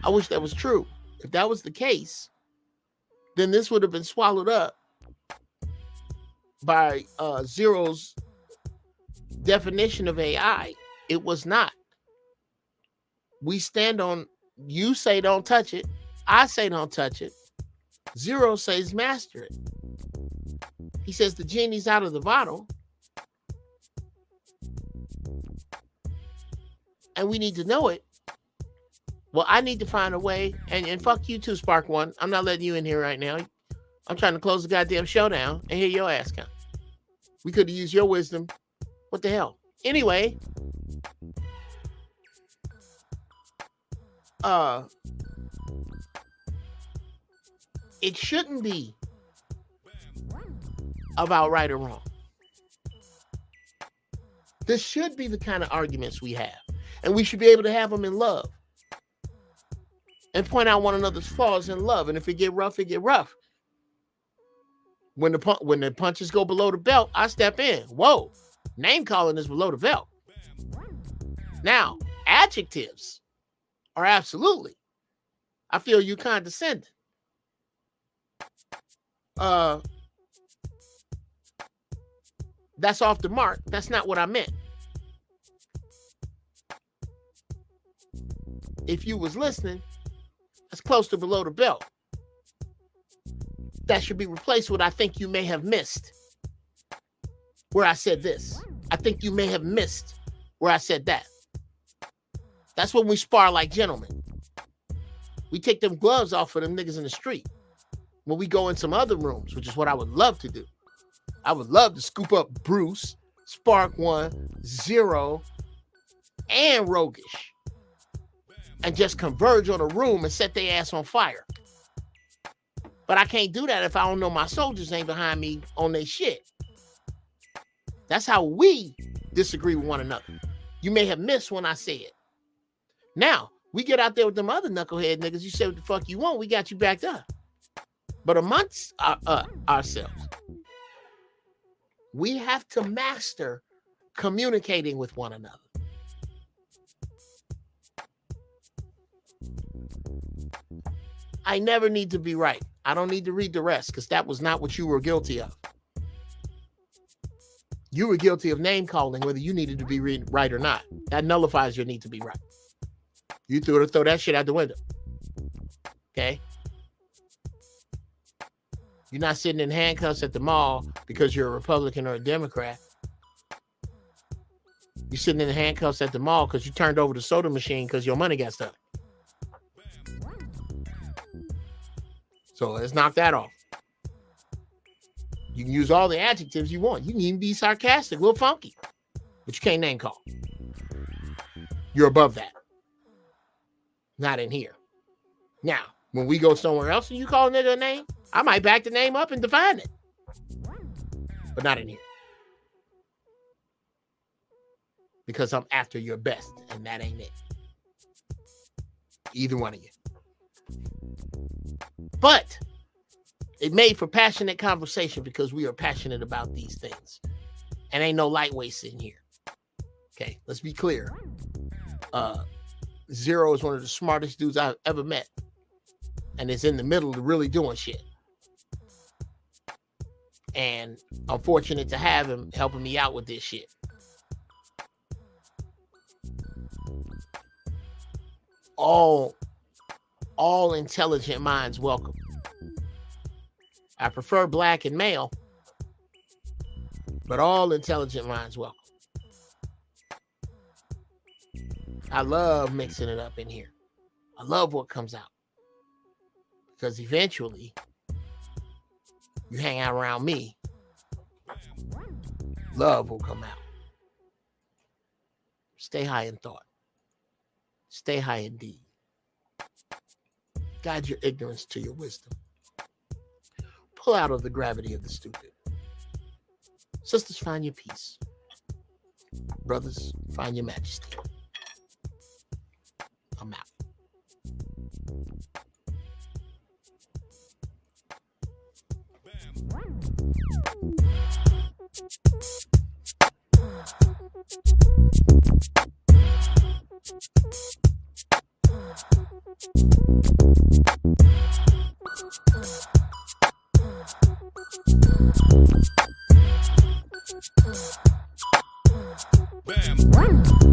I wish that was true. If that was the case, then this would have been swallowed up by Zero's definition of AI. It was not. We stand on, you say don't touch it, I say don't touch it, Zero says master it. He says the genie's out of the bottle, and we need to know it. Well, I need to find a way, and fuck you too, Spark One. I'm not letting you in here right now. I'm trying to close the goddamn show down and hear your ass count. We could have used your wisdom. What the hell? Anyway, it shouldn't be about right or wrong. This should be the kind of arguments we have, and we should be able to have them in love. and point out one another's flaws in love. And if it get rough, it get rough. When the punches go below the belt, I step in. Whoa, name calling is below the belt. Now, adjectives are absolutely. I feel you condescending. That's off the mark. That's not what I meant. If you was listening, that's close to below the belt. That should be replaced with I think you may have missed where I said this. I think you may have missed where I said that. That's when we spar like gentlemen. We take them gloves off of them niggas in the street. When we go in some other rooms, which is what I would love to do. I would love to scoop up Bruce, Spark 1, Zero, and Roguish. And just converge on a room and set their ass on fire. But I can't do that if I don't know my soldiers ain't behind me on their shit. That's how we disagree with one another. You may have missed when I said. Now, we get out there with them other knucklehead niggas. You say what the fuck you want, we got you backed up. But amongst ourselves, we have to master communicating with one another. I never need to be right. I don't need to read the rest because that was not what you were guilty of. You were guilty of name calling, whether you needed to be right or not. That nullifies your need to be right. You throw that shit out the window. Okay? You're not sitting in handcuffs at the mall because you're a Republican or a Democrat. You're sitting in handcuffs at the mall because you turned over the soda machine because your money got stuck. So let's knock that off. You can use all the adjectives you want. You can even be sarcastic, a little funky, but you can't name call. You're above that. Not in here. Now, when we go somewhere else and you call a nigga a name, I might back the name up and define it. But not in here. Because I'm after your best, and that ain't it. Either one of you. But it made for passionate conversation because we are passionate about these things. And ain't no lightweights in here. Okay, let's be clear. Zero is one of the smartest dudes I've ever met. And is in the middle of really doing shit. And I'm fortunate to have him helping me out with this shit. All intelligent minds welcome. I prefer black and male, but all intelligent minds welcome. I love mixing it up in here. I love what comes out. Because eventually, you hang out around me, love will come out. Stay high in thought. Stay high in deed. Guide your ignorance to your wisdom. Pull out of the gravity of the stupid. Sisters, find your peace. Brothers, find your majesty. I'm out. Bam.